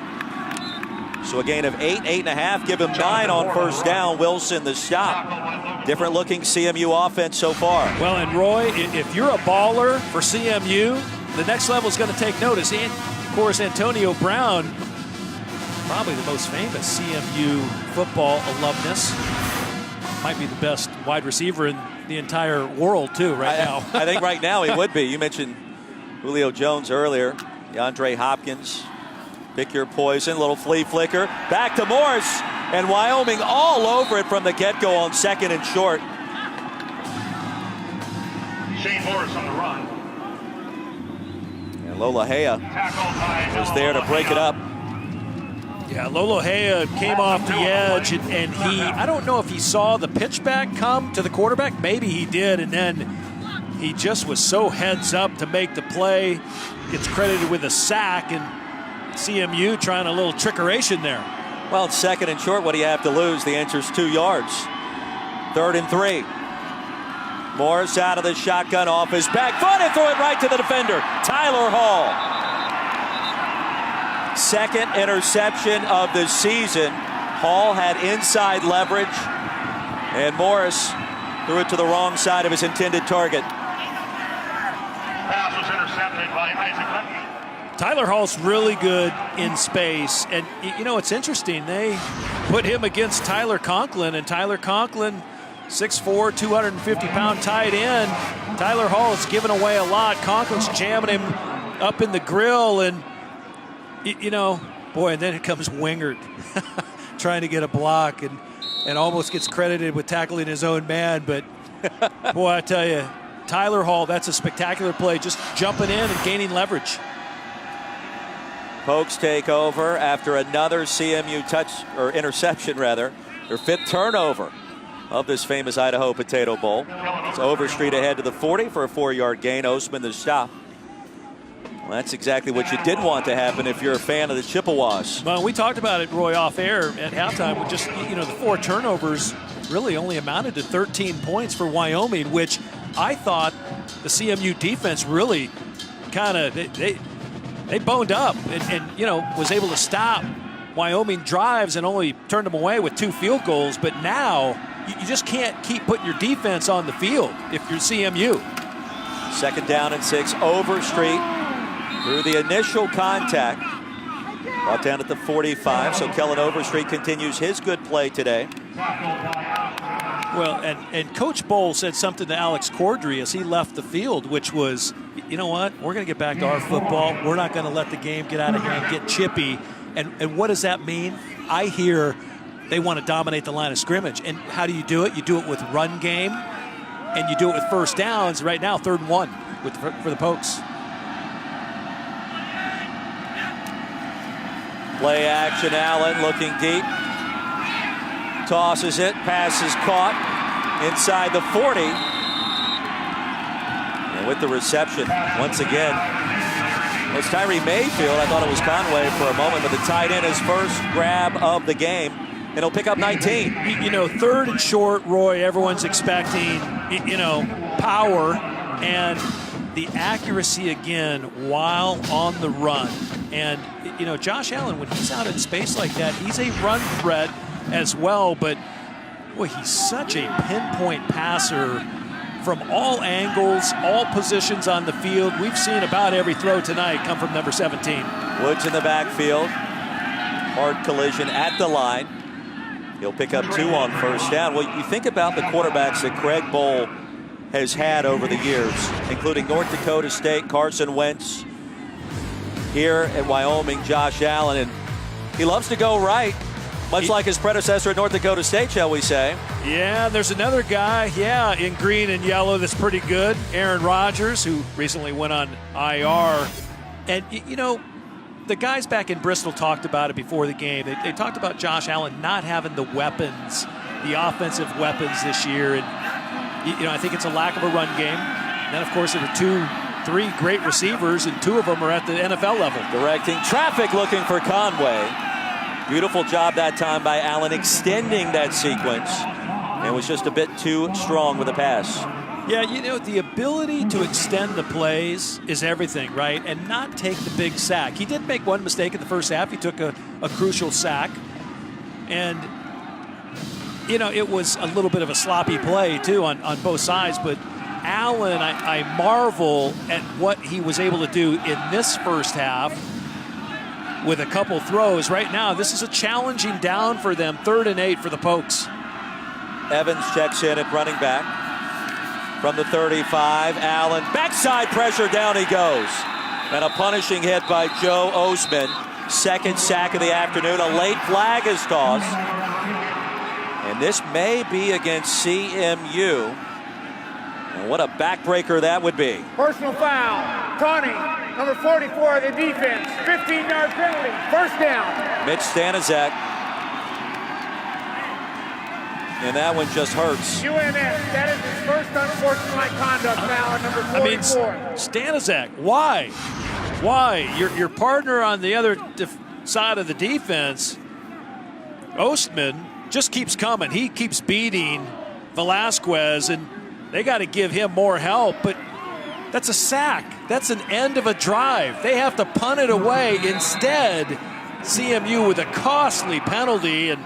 So a gain of 8.5, give him 9 on 1st down. Wilson the stop. Different looking CMU offense so far. Well, and Roy, if you're a baller for CMU, the next level is going to take notice. And of course, Antonio Brown, probably the most famous CMU football alumnus. Might be the best wide receiver in the entire world, too, now. I think right now he would be. You mentioned Julio Jones earlier. DeAndre Hopkins. Pick your poison. Little flea flicker. Back to Morris. And Wyoming all over it from the get-go on 2nd and short. Shane Morris on the run. And Lolahea was there to break it up. Yeah, Lolahea came off the edge, and I don't know if he saw the pitch back come to the quarterback. Maybe he did, and then he just was so heads up to make the play. Gets credited with a sack, and CMU trying a little trickeration there. Well, it's 2nd and short. What do you have to lose? The answer's 2 yards. 3rd and 3. Morris out of the shotgun off his back foot and threw it right to the defender, Tyler Hall. 2nd interception of the season. Hall had inside leverage, and Morris threw it to the wrong side of his intended target. Pass was intercepted by Isaac Lemke. Tyler Hall's really good in space, and it's interesting. They put him against Tyler Conklin, and Tyler Conklin, 6'4", 250-pound tight end. Tyler Hall has given away a lot. Conklin's jamming him up in the grill, and boy, and then it comes Wingard trying to get a block and almost gets credited with tackling his own man. But, boy, I tell you, Tyler Hall, that's a spectacular play, just jumping in and gaining leverage. Pokes take over after another CMU interception, their 5th turnover of this famous Idaho Potato Bowl. It's Overstreet ahead to the 40 for a 4-yard gain. Osman the stop. Well, that's exactly what you did want to happen if you're a fan of the Chippewas. Well, we talked about it, Roy, off air at halftime. Just, the 4 turnovers really only amounted to 13 points for Wyoming, which I thought the CMU defense really kind of, they boned up and, you know, was able to stop Wyoming drives and only turned them away with 2 field goals. But now you just can't keep putting your defense on the field if you're CMU. 2nd down and 6. Overstreet through the initial contact. Brought down at the 45. So Kellen Overstreet continues his good play today. Well, and Coach Bowl said something to Alex Cordry as he left the field, which was, you know what, we're going to get back to our football. We're not going to let the game get out of hand, get chippy. And what does that mean? I hear they want to dominate the line of scrimmage. And how do you do it? You do it with run game, and you do it with first downs. Right now, 3rd and 1 for the Pokes. Play action, Allen looking deep. Tosses it, pass is caught inside the 40. And with the reception, once again, it's Tyree Mayfield. I thought it was Conway for a moment, but the tight end is first grab of the game, and he'll pick up 19. You know, 3rd and short, Roy, everyone's expecting, you know, power, and the accuracy again while on the run. And, you know, Josh Allen, when he's out in space like that, he's a run threat as well, but boy, he's such a pinpoint passer from all angles, all positions on the field. We've seen about every throw tonight come from number 17. Woods in the backfield. Hard collision at the line. He'll pick up 2 on first down. Well, you think about the quarterbacks that Craig Bowl has had over the years, including North Dakota State, Carson Wentz, here at Wyoming, Josh Allen, and he loves to go right. Much like his predecessor at North Dakota State, shall we say. Yeah, there's another guy, in green and yellow that's pretty good. Aaron Rodgers, who recently went on IR. And, you know, the guys back in Bristol talked about it before the game. They talked about Josh Allen not having the weapons, the offensive weapons this year. And, you know, I think it's a lack of a run game. And then, of course, there were 3 great receivers, and 2 of them are at the NFL level. Directing traffic, looking for Conway. Beautiful job that time by Allen extending that sequence, and was just a bit too strong with the pass. Yeah, you know, the ability to extend the plays is everything, right? And not take the big sack. He did make one mistake in the first half. He took a crucial sack. And, you know, it was a little bit of a sloppy play, too, on both sides. But Allen, I marvel at what he was able to do in this first half with a couple throws. Right now, this is a challenging down for them. 3rd and 8 for the Pokes. Evans checks in at running back. From the 35, Allen, backside pressure, down he goes. And a punishing hit by Joe Osman. 2nd sack of the afternoon. A late flag is tossed. And this may be against CMU. And what a backbreaker that would be. Personal foul. Taunting. Number 44 of the defense. 15-yard penalty. First down. Mitch Stanizak. And that one just hurts. UNS. That is his first unsportsmanlike conduct foul at number 44. I mean, Stanizak, why? Why? Your partner on the other side of the defense, Ostman, just keeps coming. He keeps beating Velasquez, and they got to give him more help. But that's a sack. That's an end of a drive. They have to punt it away. Instead, CMU with a costly penalty, and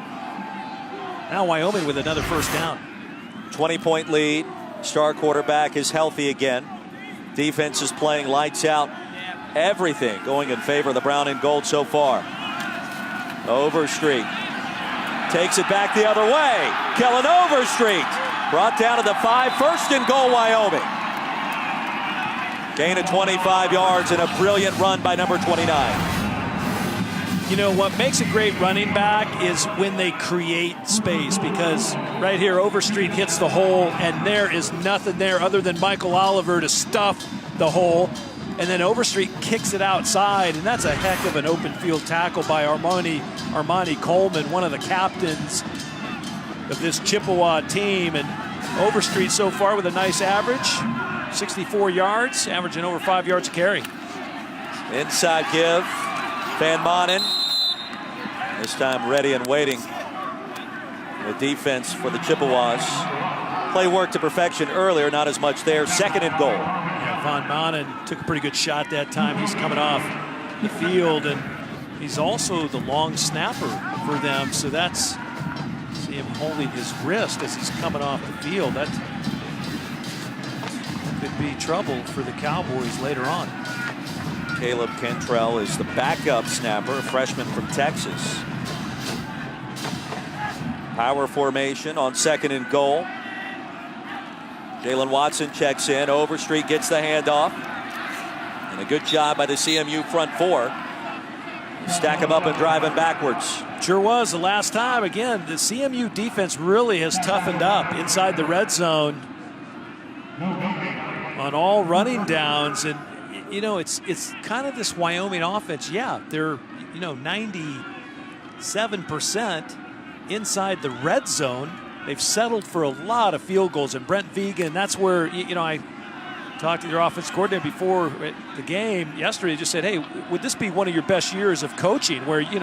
now Wyoming with another first down. 20-point lead. Star quarterback is healthy again. Defense is playing lights out. Everything going in favor of the brown and gold so far. Overstreet takes it back the other way. Kellen Overstreet brought down to the 5. 1st and goal, Wyoming. Gain of 25 yards and a brilliant run by number 29. You know, what makes a great running back is when they create space, because right here, Overstreet hits the hole, and there is nothing there other than Michael Oliver to stuff the hole. And then Overstreet kicks it outside, and that's a heck of an open field tackle by Armani Coleman, one of the captains of this Chippewa team. And Overstreet so far with a nice average, 64 yards, averaging over 5 yards a carry. Inside give, Van Manen. This time ready and waiting. The defense for the Chippewas. Play worked to perfection earlier, not as much there. 2nd and goal. Yeah, Von Manen took a pretty good shot that time. He's coming off the field, and he's also the long snapper for them. So that's, see him holding his wrist as he's coming off the field. That could be trouble for the Cowboys later on. Caleb Cantrell is the backup snapper, a freshman from Texas. Power formation on 2nd and goal. Jalen Watson checks in. Overstreet gets the handoff. And a good job by the CMU front four. Stack him up and drive him backwards. Sure was the last time. Again, the CMU defense really has toughened up inside the red zone on all running downs. And, you know, it's kind of this Wyoming offense. Yeah, they're, 97% inside the red zone. They've settled for a lot of field goals, and Brent Vegan, that's where, I talked to your offense coordinator before the game yesterday, just said, hey, would this be one of your best years of coaching where, you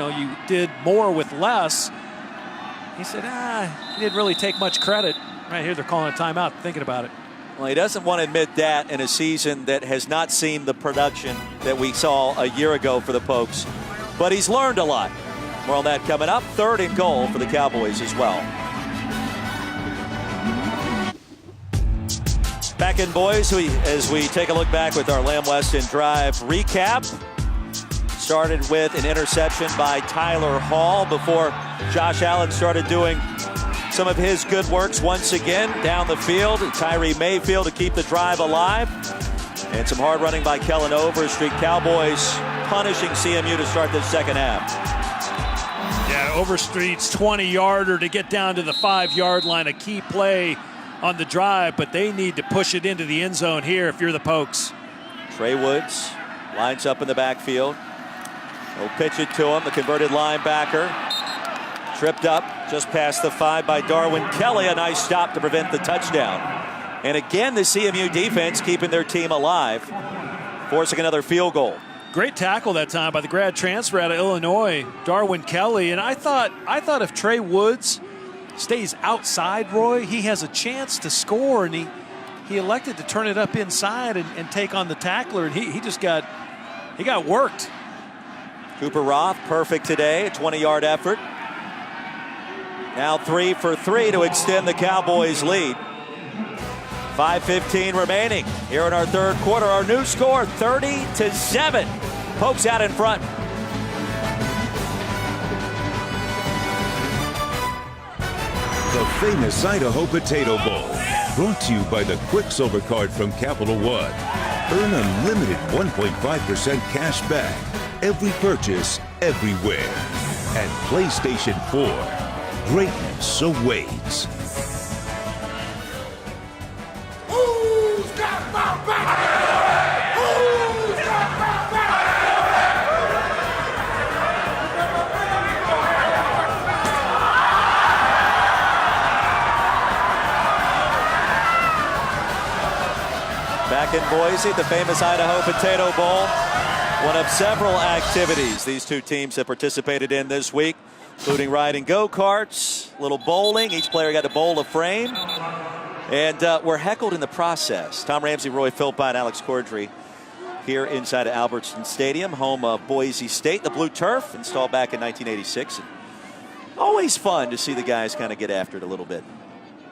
did more with less? He said, he didn't really take much credit. Right here, they're calling a timeout, thinking about it. Well, he doesn't want to admit that in a season that has not seen the production that we saw a year ago for the Pokes, but he's learned a lot. More on that coming up. 3rd and goal for the Cowboys as well. Back in, boys, as we take a look back with our Lamb Weston Drive recap. Started with an interception by Tyler Hall before Josh Allen started doing some of his good works once again down the field. Tyree Mayfield to keep the drive alive. And some hard running by Kellen Overstreet. Cowboys punishing CMU to start the second half. Yeah, Overstreet's 20-yarder to get down to the 5-yard line, a key play on the drive, but they need to push it into the end zone here if you're the Pokes. Trey Woods lines up in the backfield. He'll pitch it to him, the converted linebacker. Tripped up just past the 5 by Darwin Kelly. A nice stop to prevent the touchdown. And again, the CMU defense keeping their team alive, forcing another field goal. Great tackle that time by the grad transfer out of Illinois, Darwin Kelly. And I thought if Trey Woods stays outside, Roy, he has a chance to score, and he elected to turn it up inside and take on the tackler, and he got worked. Cooper Roth, perfect today, a 20-yard effort. Now 3 for 3 to extend the Cowboys' lead. 5:15 remaining here in our third quarter. Our new score, 30-7. Pokes out in front. The famous Idaho Potato Bowl, brought to you by the Quicksilver Card from Capital One. Earn unlimited 1.5% cash back every purchase, everywhere. And PlayStation 4, greatness awaits. Who's got my back? Who's got my back? Back in Boise, the famous Idaho Potato Bowl. One of several activities these two teams have participated in this week, including riding go-karts, little bowling. Each player got to bowl a frame. And we're heckled in the process. Tom Ramsey, Roy Philpott, and Alex Cordry here inside of Albertson Stadium, home of Boise State. The blue turf, installed back in 1986. Always fun to see the guys kind of get after it a little bit.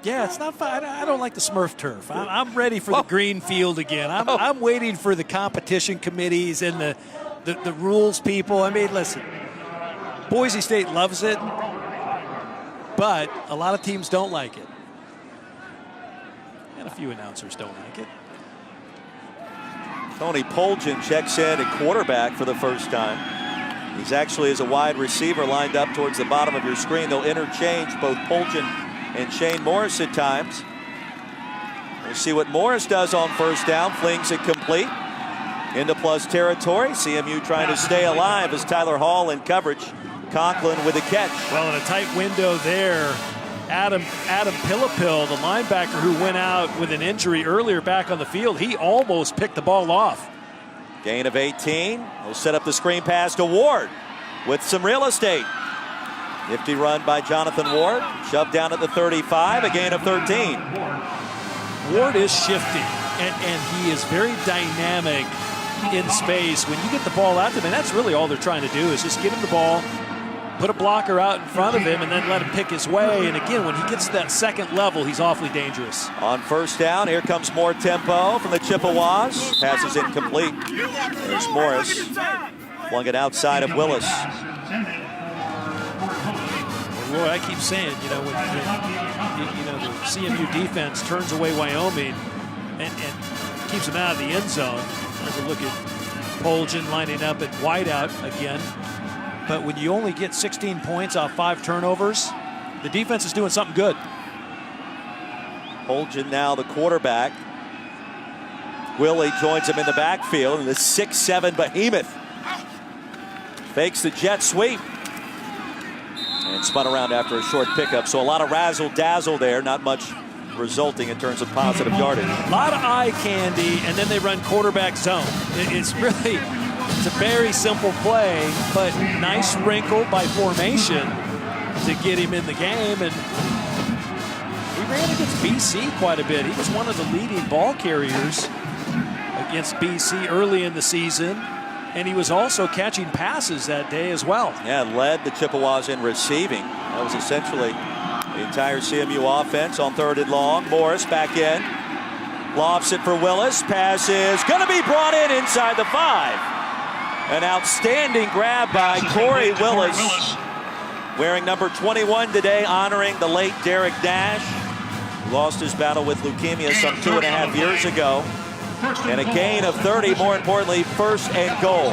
Yeah, it's not fun. I don't like the Smurf turf. I'm ready for the green field again. I'm waiting for the competition committees and the rules people. I mean, listen, Boise State loves it, but a lot of teams don't like it. And a few announcers don't like it. Tony Poljan checks in at quarterback for the first time. He's actually as a wide receiver lined up towards the bottom of your screen. They'll interchange both Poljan and Shane Morris at times. We'll see what Morris does on first down. Flings it complete into plus territory. CMU trying to stay alive as Tyler Hall in coverage. Conklin with a catch. Well, in a tight window there, Adam Pillapil, the linebacker who went out with an injury earlier back on the field, he almost picked the ball off. Gain of 18. He'll set up the screen pass to Ward with some real estate. Nifty run by Jonathan Ward. Shoved down at the 35, a gain of 13. Ward is shifty, and he is very dynamic in space. When you get the ball out to him, and that's really all they're trying to do is just get him the ball, put a blocker out in front of him, and then let him pick his way. And again, when he gets to that second level, he's awfully dangerous. On first down, here comes more tempo from the Chippewas. Pass is incomplete. There's Morris. Flung it outside of Willis. Roy, I keep saying, when the CMU defense turns away Wyoming and keeps them out of the end zone. There's a look at Poljan lining up at wideout again. But when you only get 16 points off 5 turnovers, the defense is doing something good. Poljan now the quarterback. Willie joins him in the backfield, and the 6'7" behemoth fakes the jet sweep and spun around after a short pickup. So a lot of razzle-dazzle there, not much resulting in terms of positive yardage. A lot of eye candy, and then they run quarterback zone. It's a very simple play, but nice wrinkle by formation to get him in the game. And he ran against BC quite a bit. He was one of the leading ball carriers against BC early in the season, and he was also catching passes that day as well. Yeah, led the Chippewas in receiving. That was essentially the entire CMU offense on 3rd and long. Morris back in. Lofts it for Willis. Pass is going to be brought in inside the 5. An outstanding grab by Corey Willis. Wearing number 21 today, honoring the late Derek Dash, who lost his battle with leukemia some 2.5 years ago. And a gain of 30, more importantly, 1st and goal.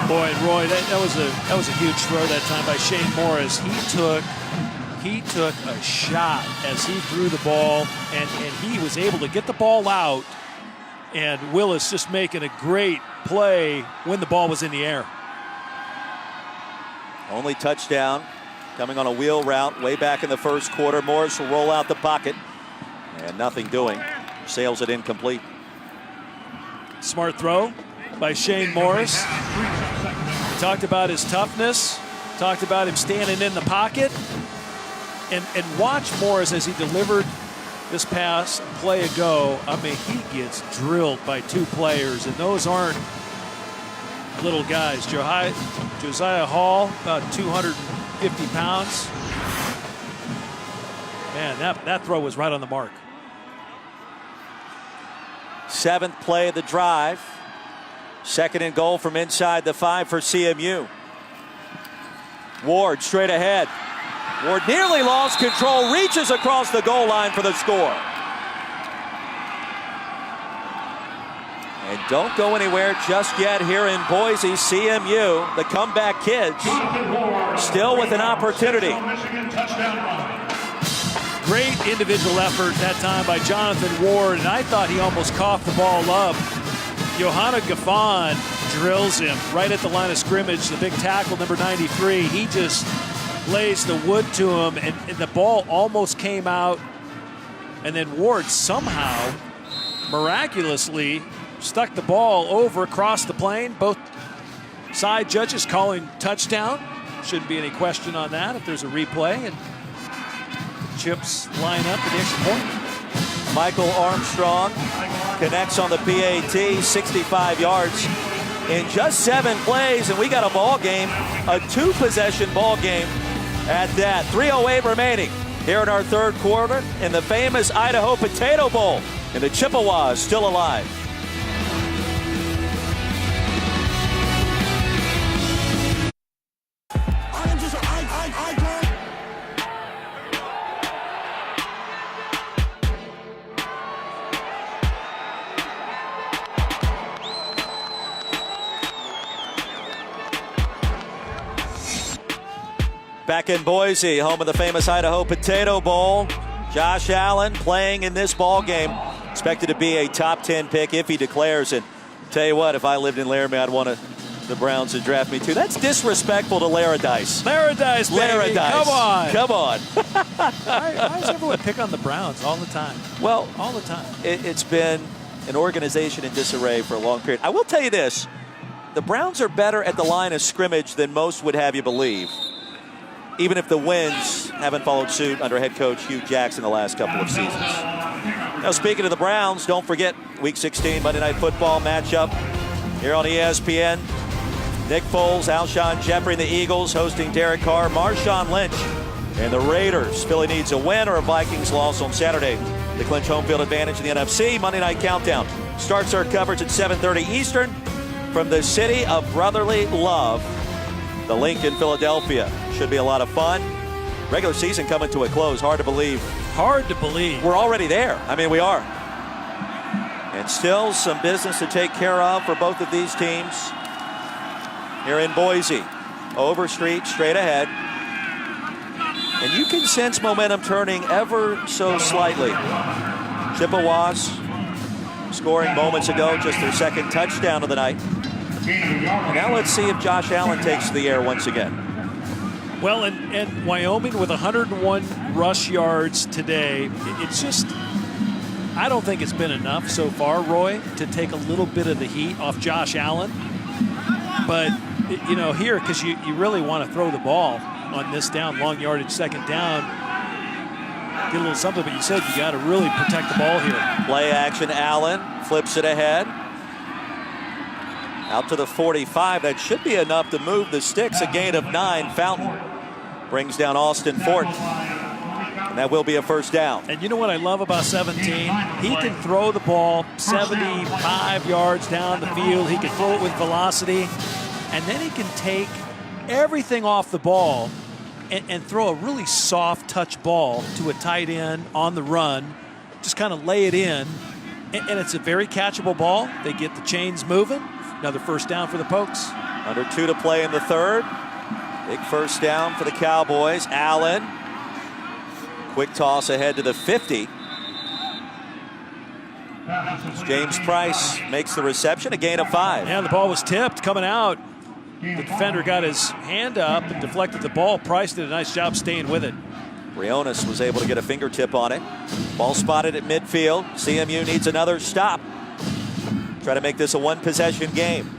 Boy, and Roy, that was a huge throw that time by Shane Morris. He took a shot as he threw the ball, and he was able to get the ball out, and Willis just making a great play when the ball was in the air. Only touchdown coming on a wheel route way back in the 1st quarter. Morris will roll out the pocket, and nothing doing. Sails it incomplete. Smart throw by Shane Morris. We talked about his toughness, talked about him standing in the pocket. And watch Morris as he delivered this pass a play ago. I mean, he gets drilled by 2 players, and those aren't little guys. Josiah Hall, about 250 pounds. Man, that throw was right on the mark. 7th play of the drive. 2nd and goal from inside the 5 for CMU. Ward straight ahead. Ward nearly lost control, reaches across the goal line for the score. And don't go anywhere just yet here in Boise. CMU, the comeback kids, still with an opportunity. Great individual effort that time by Jonathan Ward, and I thought he almost coughed the ball up. Johanna Gaffon drills him right at the line of scrimmage, the big tackle, number 93. He just lays the wood to him, and the ball almost came out. And then Ward somehow, miraculously, stuck the ball over across the plane. Both side judges calling touchdown. Shouldn't be any question on that if there's a replay. And Chips line up for the extra point. Michael Armstrong connects on the PAT, 65 yards in just 7 plays, and we got a ball game, a 2-possession ball game at that. 3:08 remaining here in our 3rd quarter in the famous Idaho Potato Bowl, and the Chippewas still alive. Back in Boise, home of the famous Idaho Potato Bowl. Josh Allen playing in this ball game. Expected to be a top 10 pick if he declares. And tell you what, if I lived in Laramie, I'd want the Browns to draft me too. That's disrespectful to Laradice. Laradice, baby. Laradice. Come on. Come on. Why does everyone pick on the Browns all the time? Well, all the time. It's been an organization in disarray for a long period. I will tell you this. The Browns are better at the line of scrimmage than most would have you believe. even if the wins haven't followed suit under head coach Hugh Jackson the last couple of seasons. Now, speaking of the Browns, don't forget Week 16 Monday Night Football matchup here on ESPN. Nick Foles, Alshon Jeffrey, and the Eagles hosting Derek Carr, Marshawn Lynch, and the Raiders. Philly needs a win or a Vikings loss on Saturday to clinch home field advantage in the NFC. Monday Night Countdown starts our coverage at 7:30 Eastern from the city of brotherly love, the Link in Philadelphia. Should be a lot of fun. Regular season coming to a close. Hard to believe. Hard to believe. We're already there. I mean, we are. And still some business to take care of for both of these teams here in Boise. Overstreet, straight ahead. And you can sense momentum turning ever so slightly. Chippewas scoring moments ago, just their second touchdown of the night. And now let's see if Josh Allen takes the air once again. Well, and Wyoming with 101 rush yards today, it's just, I don't think it's been enough so far, Roy, to take a little bit of the heat off Josh Allen. But, you know, here, because you really want to throw the ball on this down, long yardage second down, get a little something, but you said you got to really protect the ball here. Play action, Allen flips it ahead. Out to the 45. That should be enough to move the sticks. A gain of 9. Fountain brings down Austin Fort. And that will be a first down. And you know what I love about 17? He can throw the ball 75 yards down the field. He can throw it with velocity. And then he can take everything off the ball and throw a really soft touch ball to a tight end on the run. Just kind of lay it in. And it's a very catchable ball. They get the chains moving. Another first down for the Pokes. Under 2 to play in the third. Big first down for the Cowboys. Allen. Quick toss ahead to the 50. James Price makes the reception, a gain of 5. Yeah, the ball was tipped coming out. The defender got his hand up and deflected the ball. Price did a nice job staying with it. Briones was able to get a fingertip on it. Ball spotted at midfield. CMU needs another stop. Try to make this a one-possession game.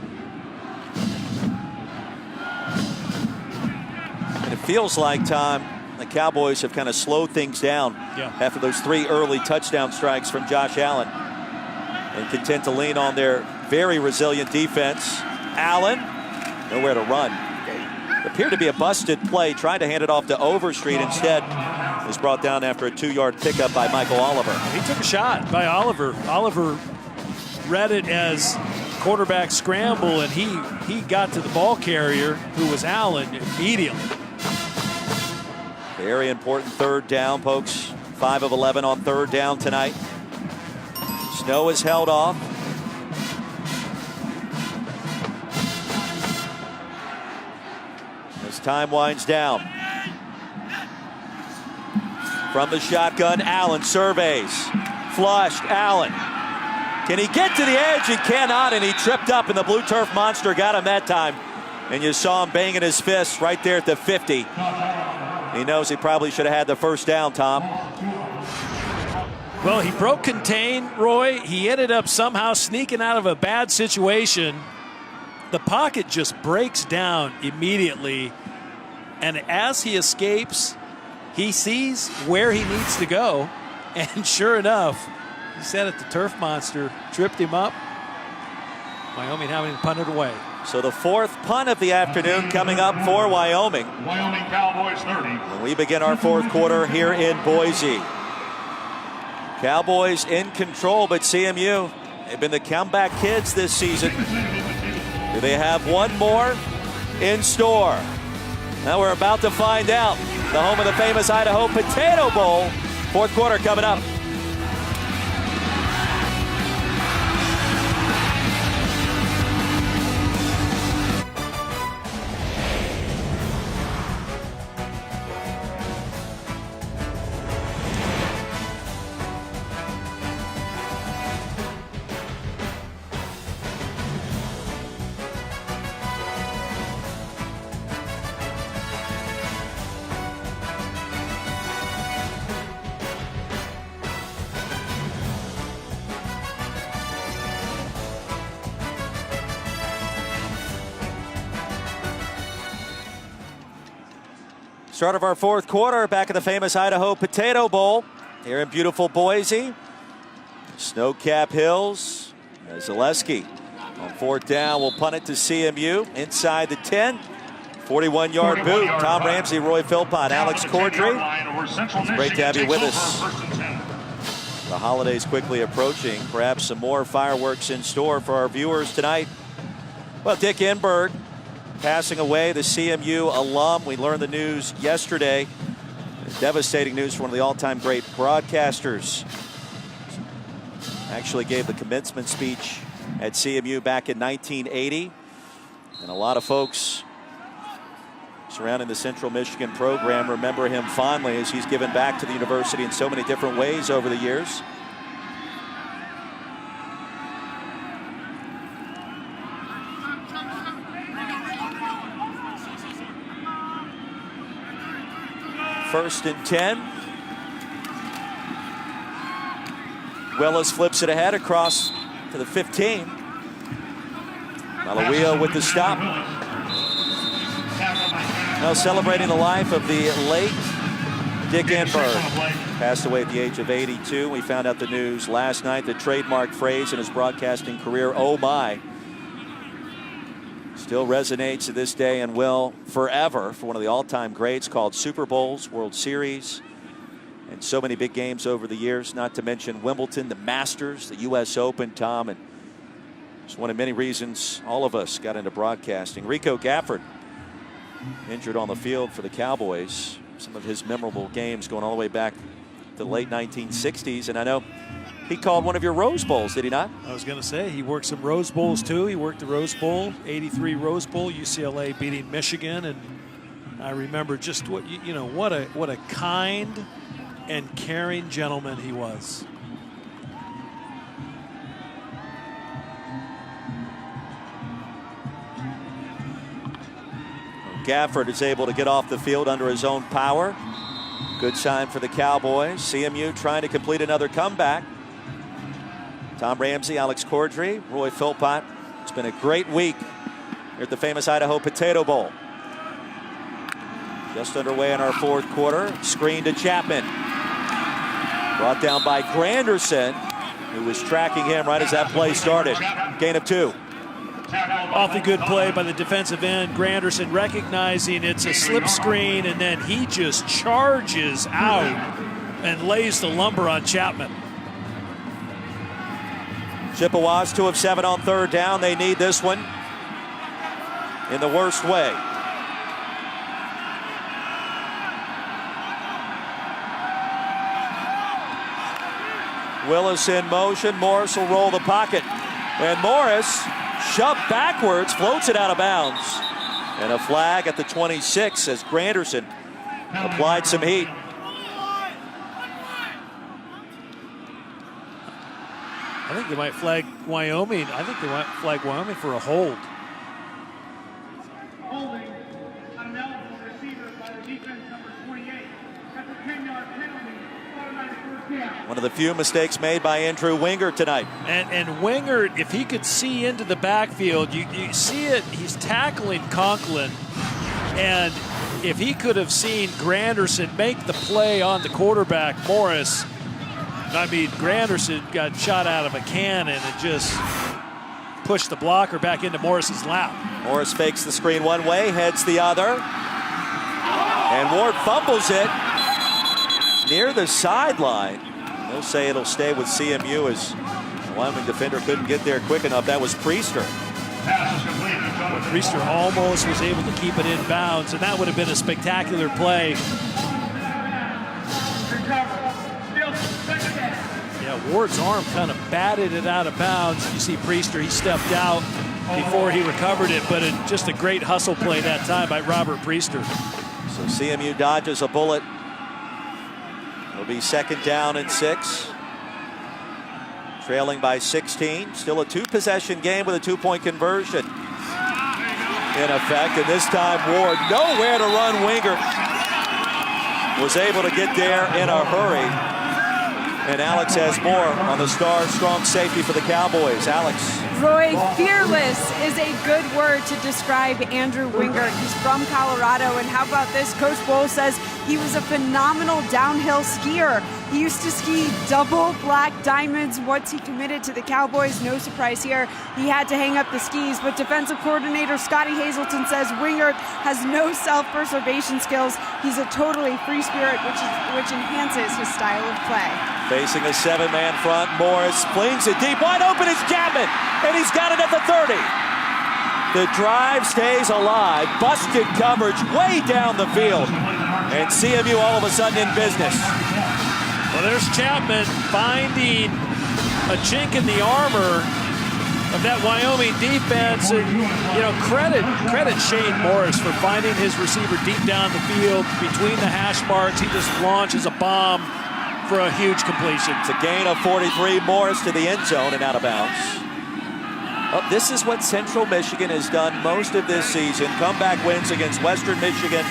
And it feels like, Tom, the Cowboys have kind of slowed things down after those 3 early touchdown strikes from Josh Allen. And content to lean on their very resilient defense. Allen, nowhere to run. Appeared to be a busted play, trying to hand it off to Overstreet. Instead, was brought down after a 2-yard pickup by Michael Oliver. He took a shot by Oliver. Oliver read it as quarterback scramble, and he got to the ball carrier, who was Allen, immediately. Very important third down, Pokes. 5 of 11 on third down tonight. Snow is held off. As time winds down. From the shotgun, Allen surveys. Flushed, Allen. Can he get to the edge? He cannot, and he tripped up, and the blue turf monster got him that time. And you saw him banging his fist right there at the 50. He knows he probably should have had the first down, Tom. Well, he broke contain, Roy. He ended up somehow sneaking out of a bad situation. The pocket just breaks down immediately. And as he escapes, he sees where he needs to go. And sure enough, he said it, the turf monster tripped him up. Wyoming having punted away. So the 4th punt of the afternoon coming up for Wyoming. Wyoming Cowboys 30. When we begin our 4th quarter here in Boise. Cowboys in control, but CMU, they've been the comeback kids this season. Do they have one more in store? Now we're about to find out. The home of the famous Idaho Potato Bowl. 4th quarter coming up. Start of our fourth quarter back at the famous Idaho Potato Bowl here in beautiful Boise. Snow-capped hills. Zaleski on fourth down will punt it to CMU inside the 10. 41-yard boot. Tom Ramsey, Roy Philpott, Alex Cordry. It's great to have you with us. The holidays quickly approaching. Perhaps some more fireworks in store for our viewers tonight. Well, Dick Enberg passing away, the CMU alum. We learned the news yesterday. Devastating news for one of the all-time great broadcasters. Actually gave the commencement speech at CMU back in 1980. And a lot of folks surrounding the Central Michigan program remember him fondly as he's given back to the university in so many different ways over the years. First and 10. Willis flips it ahead across to the 15. Malawio with the stop. Now celebrating the life of the late Dick Enberg. Passed away at the age of 82. We found out the news last night. The trademark phrase in his broadcasting career, "Oh my," still resonates to this day and will forever for one of the all-time greats, called Super Bowls, World Series, and so many big games over the years, not to mention Wimbledon, the Masters, the U.S. Open, Tom, and it's one of many reasons all of us got into broadcasting. Rico Gafford, injured on the field for the Cowboys. Some of his memorable games going all the way back to the late 1960s, and I know he called one of your Rose Bowls, did he not? I was going to say, he worked some Rose Bowls too. He worked the Rose Bowl, 83 Rose Bowl, UCLA beating Michigan, and I remember just what what a kind and caring gentleman he was. Gafford is able to get off the field under his own power. Good sign for the Cowboys. CMU trying to complete another comeback. Tom Ramsey, Alex Cordry, Roy Philpott. It's been a great week here at the famous Idaho Potato Bowl. Just underway in our fourth quarter. Screen to Chapman. Brought down by Granderson, who was tracking him right as that play started. Gain of 2. Awfully good play by the defensive end. Granderson recognizing it's a slip screen, and then he just charges out and lays the lumber on Chapman. Chippewas 2 of 7 on third down. They need this one in the worst way. Willis in motion. Morris will roll the pocket. And Morris, shoved backwards, floats it out of bounds. And a flag at the 26 as Granderson applied some heat. I think they might flag Wyoming. I think they might flag Wyoming for a hold. Holding on an eligible receiver by the defense number 28. That's a 10-yard penalty. Automatic first down. One of the few mistakes made by Andrew Wingert tonight. And Wingert, if he could see into the backfield, you see it, he's tackling Conklin. And if he could have seen Granderson make the play on the quarterback, Morris, I mean, Granderson got shot out of a cannon and just pushed the blocker back into Morris's lap. Morris fakes the screen one way, heads the other. And Ward fumbles it near the sideline. They'll say it'll stay with CMU as the Wyoming defender couldn't get there quick enough. That was Priester. Priester almost was able to keep it in bounds, and that would have been a spectacular play. Yeah, Ward's arm kind of batted it out of bounds. You see Priester, he stepped out before he recovered it, but just a great hustle play that time by Robert Priester. So CMU dodges a bullet. It'll be 2nd down and 6. Trailing by 16. Still a 2-possession game with a 2-point conversion in effect. And this time Ward nowhere to run. Wingert was able to get there in a hurry. And Alex has more on the star strong safety for the Cowboys. Alex. Roy, fearless is a good word to describe Andrew Wingert. He's from Colorado, and how about this? Coach Bowl says he was a phenomenal downhill skier. He used to ski double black diamonds once he committed to the Cowboys. No surprise here. He had to hang up the skis, but defensive coordinator Scotty Hazelton says Wingert has no self-preservation skills. He's a totally free spirit, which enhances his style of play. Facing a 7-man front, Morris flings it deep. Wide open is Chapman, and he's got it at the 30. The drive stays alive. Busted coverage way down the field. And CMU all of a sudden in business. Well, there's Chapman finding a chink in the armor of that Wyoming defense. And, credit Shane Morris for finding his receiver deep down the field between the hash marks. He just launches a bomb for a huge completion. It's a gain of 43. Morris to the end zone and out of bounds. Well, this is what Central Michigan has done most of this season. Comeback wins against Western Michigan,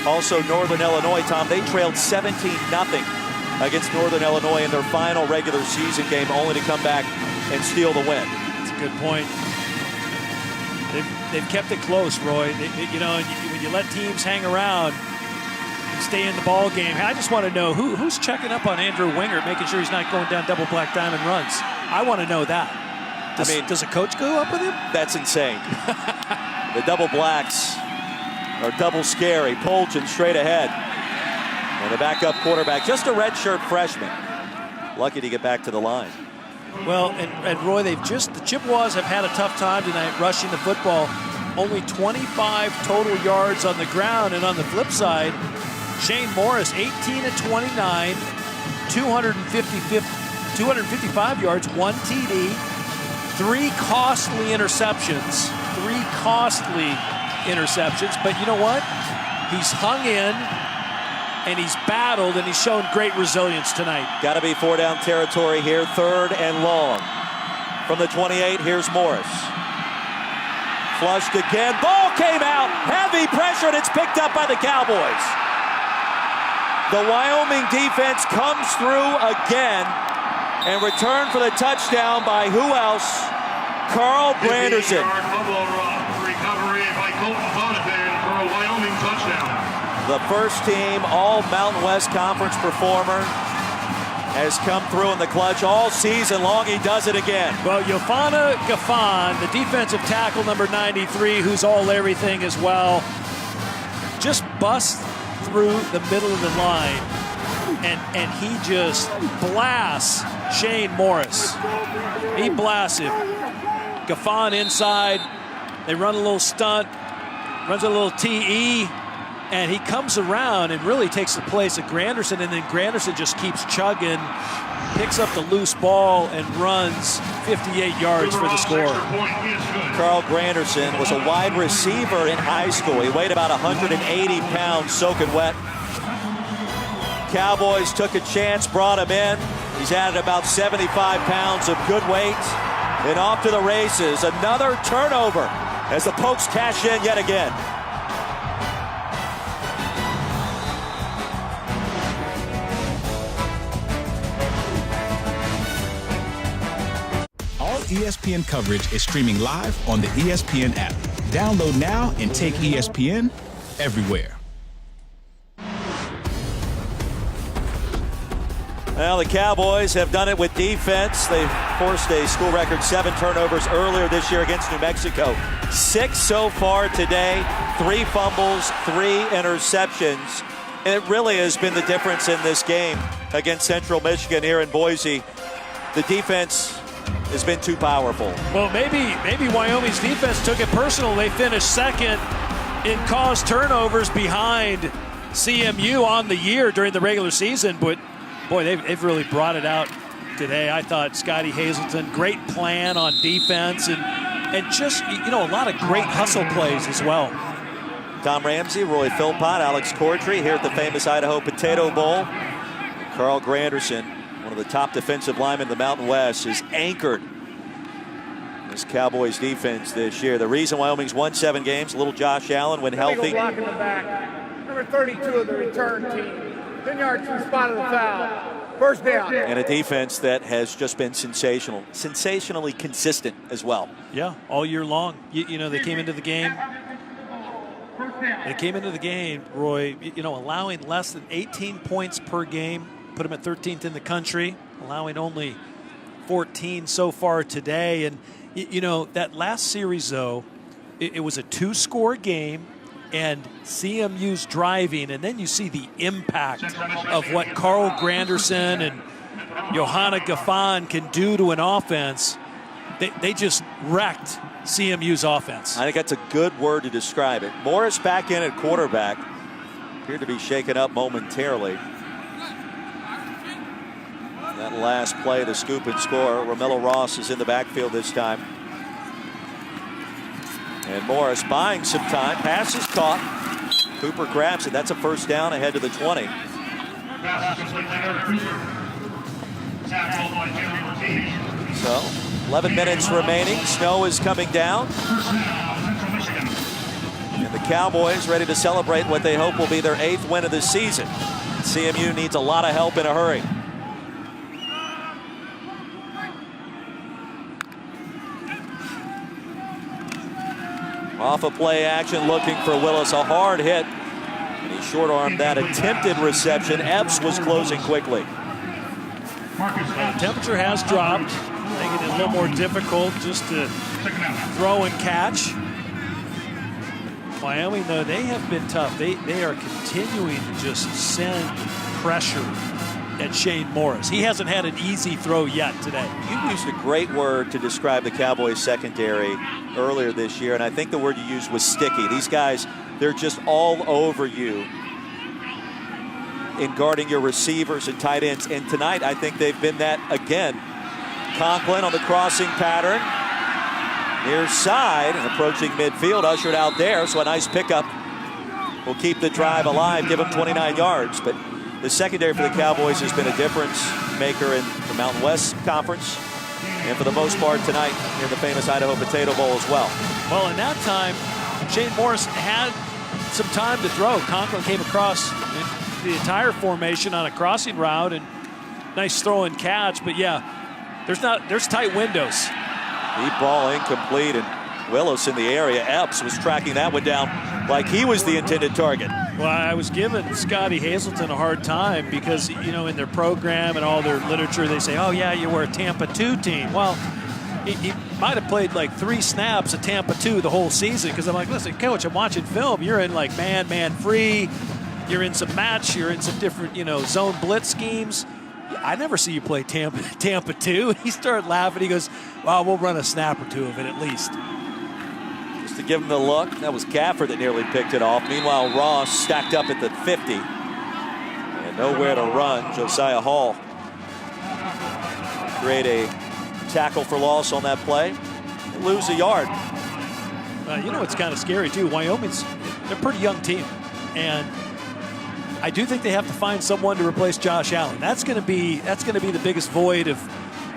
also Northern Illinois. Tom, they trailed 17-0 against Northern Illinois in their final regular season game, only to come back and steal the win. That's a good point. They've kept it close, Roy. When you let teams hang around, stay in the ball game. I just want to know who's checking up on Andrew Wingert, making sure he's not going down double black diamond runs. I want to know that. Does a coach go up with him? That's insane. The double blacks are double scary. Polchin straight ahead. And the backup quarterback, just a redshirt freshman. Lucky to get back to the line. Well, and Roy, the Chippewas have had a tough time tonight rushing the football. Only 25 total yards on the ground, and on the flip side, Shane Morris, 18 of 29, 255 yards, 1 TD, 3 costly interceptions. But you know what? He's hung in, and he's battled, and he's shown great resilience tonight. Got to be 4-down territory here, 3rd and long. From the 28, here's Morris. Flushed again, ball came out, heavy pressure, and it's picked up by the Cowboys. The Wyoming defense comes through again and returned for the touchdown by who else? Carl Granderson. Recovery by Colton Bonathan for a Wyoming touchdown. The first team all Mountain West Conference performer has come through in the clutch all season long. He does it again. Well, Yofana Gaffan, the defensive tackle number 93, who's all everything as well, just busts through the middle of the line, and he just blasts Shane Morris. He blasts him. Gaffan inside. They run a little stunt, runs a little TE, and he comes around and really takes the place of Granderson, and then Granderson just keeps chugging, picks up the loose ball, and runs 58 yards for the score. Carl Granderson was a wide receiver in high school. He weighed about 180 pounds, soaking wet. Cowboys took a chance, brought him in. He's added about 75 pounds of good weight. And off to the races. Another turnover as the Pokes cash in yet again. All ESPN coverage is streaming live on the ESPN app. Download now and take ESPN everywhere. Well, the Cowboys have done it with defense. They forced a school record 7 turnovers earlier this year against New Mexico. 6 so far today, 3 fumbles, 3 interceptions. And it really has been the difference in this game against Central Michigan here in Boise. The defense has been too powerful. Well, maybe Wyoming's defense took it personal. They finished second in caused turnovers behind CMU on the year during the regular season, but boy, they've really brought it out today. I thought Scotty Hazelton, great plan on defense, and just, a lot of great hustle plays as well. Tom Ramsey, Roy Philpott, Alex Cordry here at the famous Idaho Potato Bowl. Carl Granderson, one of the top defensive linemen in the Mountain West, is anchored this Cowboys defense this year. The reason Wyoming's won 7 games, little Josh Allen when healthy. Block in the back. Number 32 of the return team. 10 yards from the spot of the foul. First down. And a defense that has just been sensationally consistent as well. Yeah, all year long. You know, they came into the game. They came into the game, Roy, allowing less than 18 points per game, put them at 13th in the country, allowing only 14 so far today. And, that last series, though, it was a 2-score game, and CMU's driving, and then you see the impact of what Carl Granderson and Johanna Gaffan can do to an offense. They just wrecked CMU's offense. I think that's a good word to describe it. Morris back in at quarterback. Appeared to be shaken up momentarily. That last play, the scoop and score. Romello Ross is in the backfield this time. And Morris buying some time. Pass is caught. Cooper grabs it. That's a first down ahead to the 20. So 11 minutes remaining. Snow is coming down. And the Cowboys ready to celebrate what they hope will be their 8th win of the season. CMU needs a lot of help in a hurry. Off of play action, looking for Willis. A hard hit. And he short-armed that attempted reception. Epps was closing quickly. The temperature has dropped, making it a little more difficult just to throw and catch. Wyoming, though, they have been tough. They are continuing to just send pressure at Shane Morris. He hasn't had an easy throw yet today. You used a great word to describe the Cowboys secondary earlier this year, and I think the word you used was sticky. These guys, they're just all over you in guarding your receivers and tight ends. And tonight, I think they've been that again. Conklin on the crossing pattern. Near side and approaching midfield, ushered out there. So a nice pickup will keep the drive alive, give them 29 yards. But the secondary for the Cowboys has been a difference maker in the Mountain West Conference. And for the most part tonight in the famous Idaho Potato Bowl as well. Well, in that time, Shane Morris had some time to throw. Conklin came across the entire formation on a crossing route, and nice throw and catch. But yeah, there's tight windows. Deep ball incomplete, and Willis in the area. Epps was tracking that one down like he was the intended target. Well, I was giving Scotty Hazelton a hard time because, in their program and all their literature, they say, oh, yeah, you were a Tampa 2 team. Well, he might have played like 3 snaps at Tampa 2 the whole season, because I'm like, listen, coach, I'm watching film. You're in like man free. You're in some match. You're in some different, zone blitz schemes. I never see you play Tampa 2. He started laughing. He goes, well, we'll run a snap or 2 of it at least. Just to give him the look, that was Gafford that nearly picked it off. Meanwhile, Ross stacked up at the 50. And nowhere to run. Josiah Hall create a tackle for loss on that play. They lose a yard. It's kind of scary, too. Wyoming's, they're a pretty young team. And I do think they have to find someone to replace Josh Allen. That's going to be the biggest void of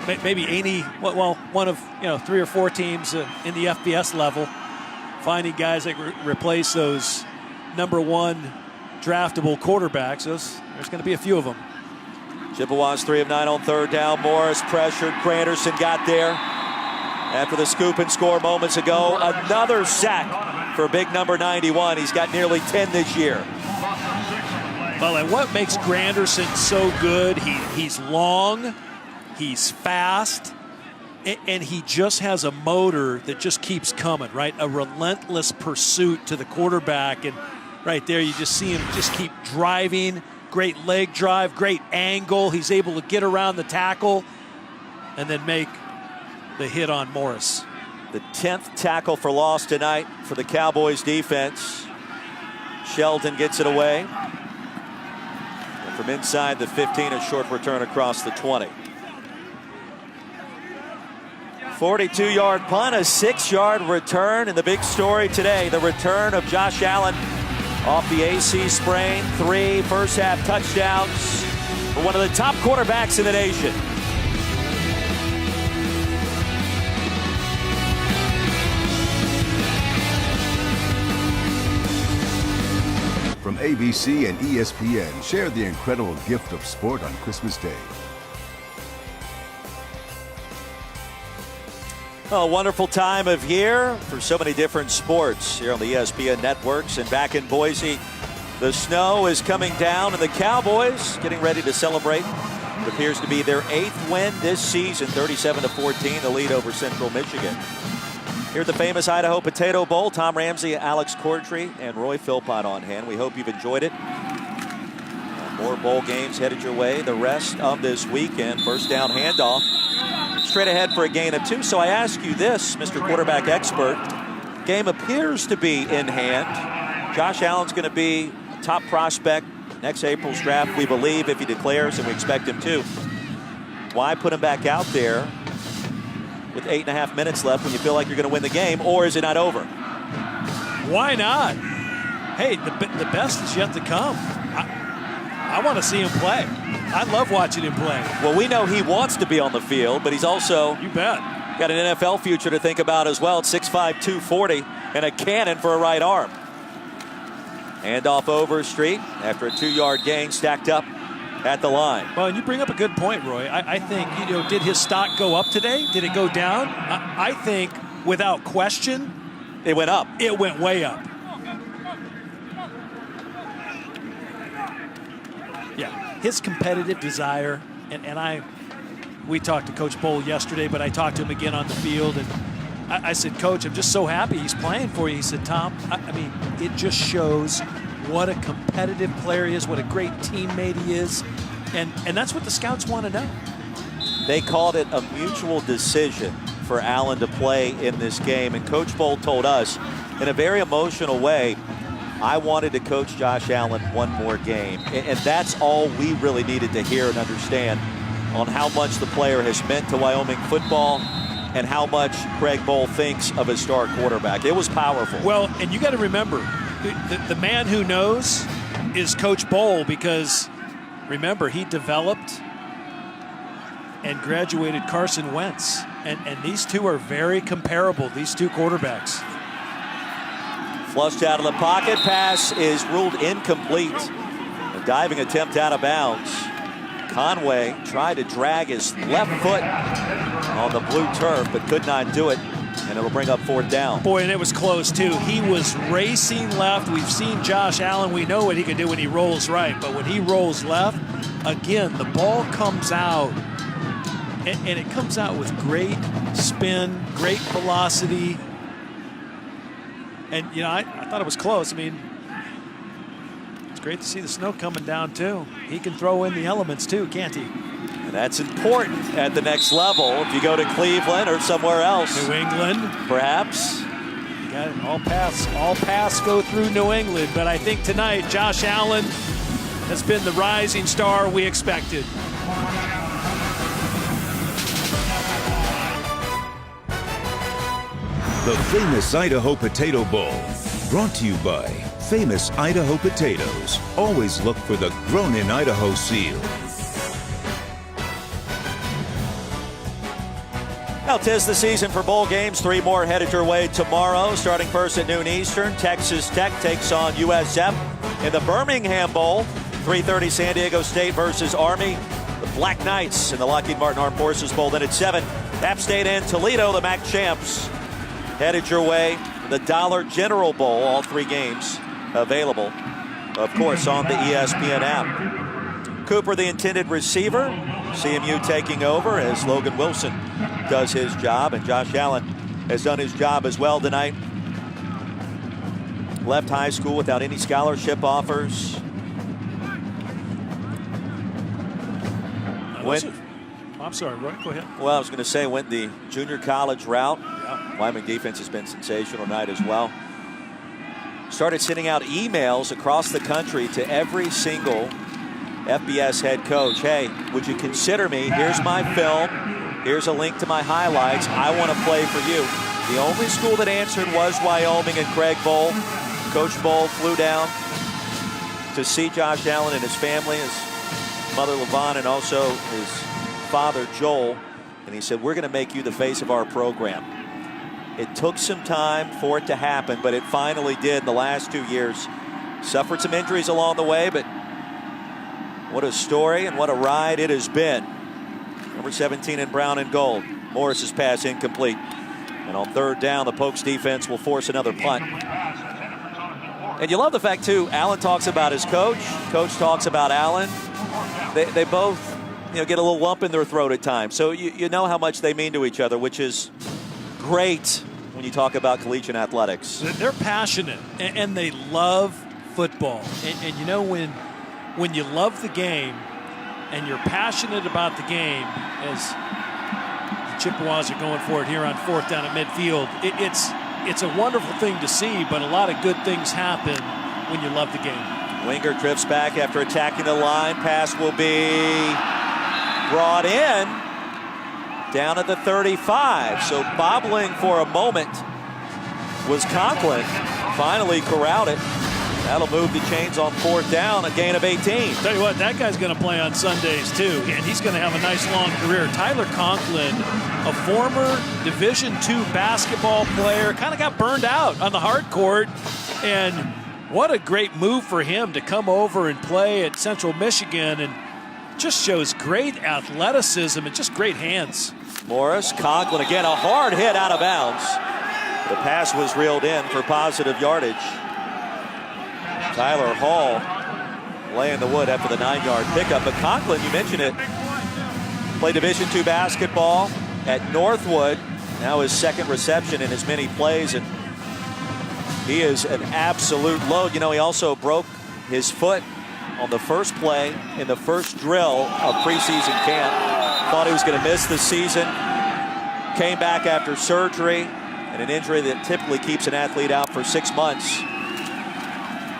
maybe one of 3 or 4 teams in the FBS level, finding guys that replace those number 1 draftable quarterbacks. There's going to be a few of them. Chippewas 3 of 9 on 3rd down. Morris pressured. Granderson got there after the scoop and score moments ago. Another sack for big number 91. He's got nearly 10 this year. Well, and what makes Granderson so good, he's long, he's fast, and he just has a motor that just keeps coming, right? A relentless pursuit to the quarterback. And right there, you just see him just keep driving. Great leg drive, great angle. He's able to get around the tackle and then make the hit on Morris. The 10th tackle for loss tonight for the Cowboys defense. Sheldon gets it away. From inside the 15, a short return across the 20. 42-yard punt, a 6-yard return, and the big story today, the return of Josh Allen off the AC sprain. 3 first-half touchdowns for one of the top quarterbacks in the nation. From ABC and ESPN share the incredible gift of sport on Christmas Day. A wonderful time of year for so many different sports here on the ESPN networks. And back in Boise, the snow is coming down, and the Cowboys getting ready to celebrate what appears to be their 8th win this season, 37-14, the lead over Central Michigan. Here at the famous Idaho Potato Bowl, Tom Ramsey, Alex Cordry, and Roy Philpott on hand. We hope you've enjoyed it. More bowl games headed your way the rest of this weekend. First down handoff. Straight ahead for a gain of 2. So I ask you this, Mr. Quarterback Expert. Game appears to be in hand. Josh Allen's going to be a top prospect next April's draft, we believe, if he declares, and we expect him to. Why put him back out there with 8.5 minutes left when you feel like you're going to win the game, or is it not over? Why not? Hey, the best is yet to come. I want to see him play. I love watching him play. Well, we know he wants to be on the field, but he's also you bet got an NFL future to think about as well. At 6'5", 240, and a cannon for a right arm. Handoff over Street after a 2-yard gain, stacked up at the line. Well, and you bring up a good point, Roy. I think, did his stock go up today? Did it go down? I think, without question, it went up. It went way up. Yeah, his competitive desire, and we talked to Coach Bowl yesterday, but I talked to him again on the field, and I said, Coach, I'm just so happy he's playing for you. He said, Tom, I mean, it just shows what a competitive player he is, what a great teammate he is, and that's what the scouts want to know. They called it a mutual decision for Allen to play in this game, and Coach Bowl told us in a very emotional way, I wanted to coach Josh Allen one more game, and that's all we really needed to hear and understand on how much the player has meant to Wyoming football and how much Craig Bowl thinks of his star quarterback. It was powerful. Well, and you got to remember, the man who knows is Coach Bowl, because remember, he developed and graduated Carson Wentz, and these two are very comparable, these two quarterbacks. Flushed out of the pocket, pass is ruled incomplete. A diving attempt out of bounds. Conway tried to drag his left foot on the blue turf, but could not do it, and it'll bring up 4th down. Boy, and it was close, too. He was racing left. We've seen Josh Allen. We know what he can do when he rolls right, but when he rolls left, again, the ball comes out, and it comes out with great spin, great velocity. And, I thought it was close. I mean, it's great to see the snow coming down, too. He can throw in the elements, too, can't he? And that's important at the next level. If you go to Cleveland or somewhere else. New England. Perhaps. You got it. All paths go through New England. But I think tonight, Josh Allen has been the rising star we expected. The famous Idaho Potato Bowl, brought to you by Famous Idaho Potatoes. Always look for the Grown-in Idaho seal. Now, 'tis the season for bowl games. 3 more headed your way tomorrow. Starting first at noon Eastern, Texas Tech takes on USF in the Birmingham Bowl. 3:30 San Diego State versus Army. The Black Knights in the Lockheed Martin Armed Forces Bowl. Then at 7, App State and Toledo, the MAC champs. Headed your way, the Dollar General Bowl, all 3 games available, of course, on the ESPN app. Cooper, the intended receiver, CMU taking over as Logan Wilson does his job, and Josh Allen has done his job as well tonight. Left high school without any scholarship offers. I'm sorry, Roy, go ahead. Well, I was going to say, went the junior college route. Yeah. Wyoming defense has been sensational tonight as well. Started sending out emails across the country to every single FBS head coach. Hey, would you consider me? Here's my film. Here's a link to my highlights. I want to play for you. The only school that answered was Wyoming and Craig Bowl. Coach Bowl flew down to see Josh Allen and his family, his mother LaVon, and also his father Joel, and he said, we're going to make you the face of our program. It took some time for it to happen, but it finally did in the last 2 years. Suffered some injuries along the way, but what a story and what a ride it has been. Number 17 in brown and gold. Morris's pass incomplete. And on third down, the Pokes defense will force another punt. And you love the fact, too, Allen talks about his coach. Coach talks about Allen. They both, get a little lump in their throat at times. So you know how much they mean to each other, which is great when you talk about collegiate athletics. They're passionate, and they love football. And when you love the game and you're passionate about the game, as the Chippewas are going for it here on fourth down at midfield, it's a wonderful thing to see, but a lot of good things happen when you love the game. Winger drifts back after attacking the line. Pass will be brought in down at the 35. So bobbling for a moment was Conklin. Finally corralled it. That'll move the chains on fourth down, a gain of 18. Tell you what, that guy's going to play on Sundays too, and he's going to have a nice long career. Tyler Conklin, a former Division II basketball player, kind of got burned out on the hard court, and what a great move for him to come over and play at Central Michigan, and just shows great athleticism and just great hands. Morris, Conklin again, a hard hit out of bounds. The pass was reeled in for positive yardage. Tyler Hall laying the wood after the 9-yard pickup. But Conklin, you mentioned it, played Division II basketball at Northwood. Now his second reception in as many plays, and he is an absolute load. He also broke his foot on the first play in the first drill of preseason camp. Thought he was going to miss the season. Came back after surgery and an injury that typically keeps an athlete out for 6 months.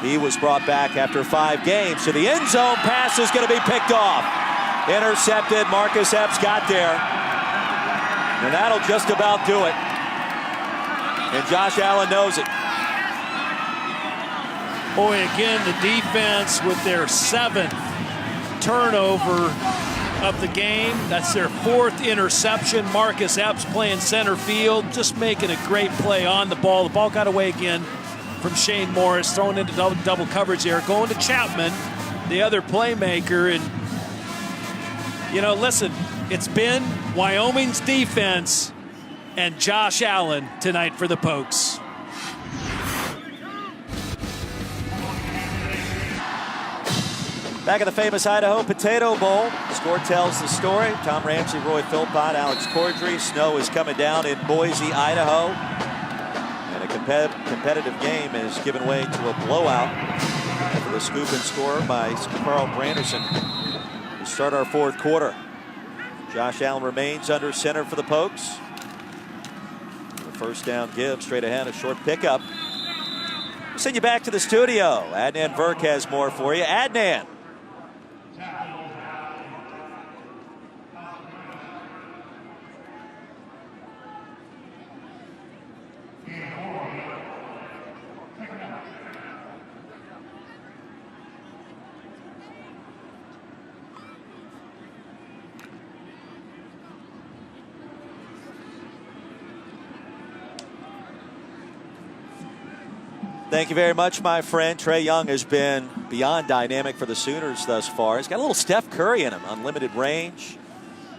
He was brought back after 5 games. So the end zone pass is going to be picked off. Intercepted. Marcus Epps got there. And that'll just about do it. And Josh Allen knows it. Boy, again, the defense with their 7th turnover of the game. That's their 4th interception. Marcus Epps playing center field, just making a great play on the ball. The ball got away again from Shane Morris, thrown into double coverage there, going to Chapman, the other playmaker. And, listen, it's been Wyoming's defense and Josh Allen tonight for the Pokes. Back at the famous Idaho Potato Bowl. The score tells the story. Tom Ramsey, Roy Philpott, Alex Cordry. Snow is coming down in Boise, Idaho. And a competitive game is given way to a blowout after the scoop and score by Carl Branderson to start our fourth quarter. Josh Allen remains under center for the Pokes. The first down give straight ahead, a short pickup. We'll send you back to the studio. Adnan Virk has more for you. Adnan. Thank you very much, my friend. Trae Young has been beyond dynamic for the Sooners thus far. He's got a little Steph Curry in him. Unlimited range.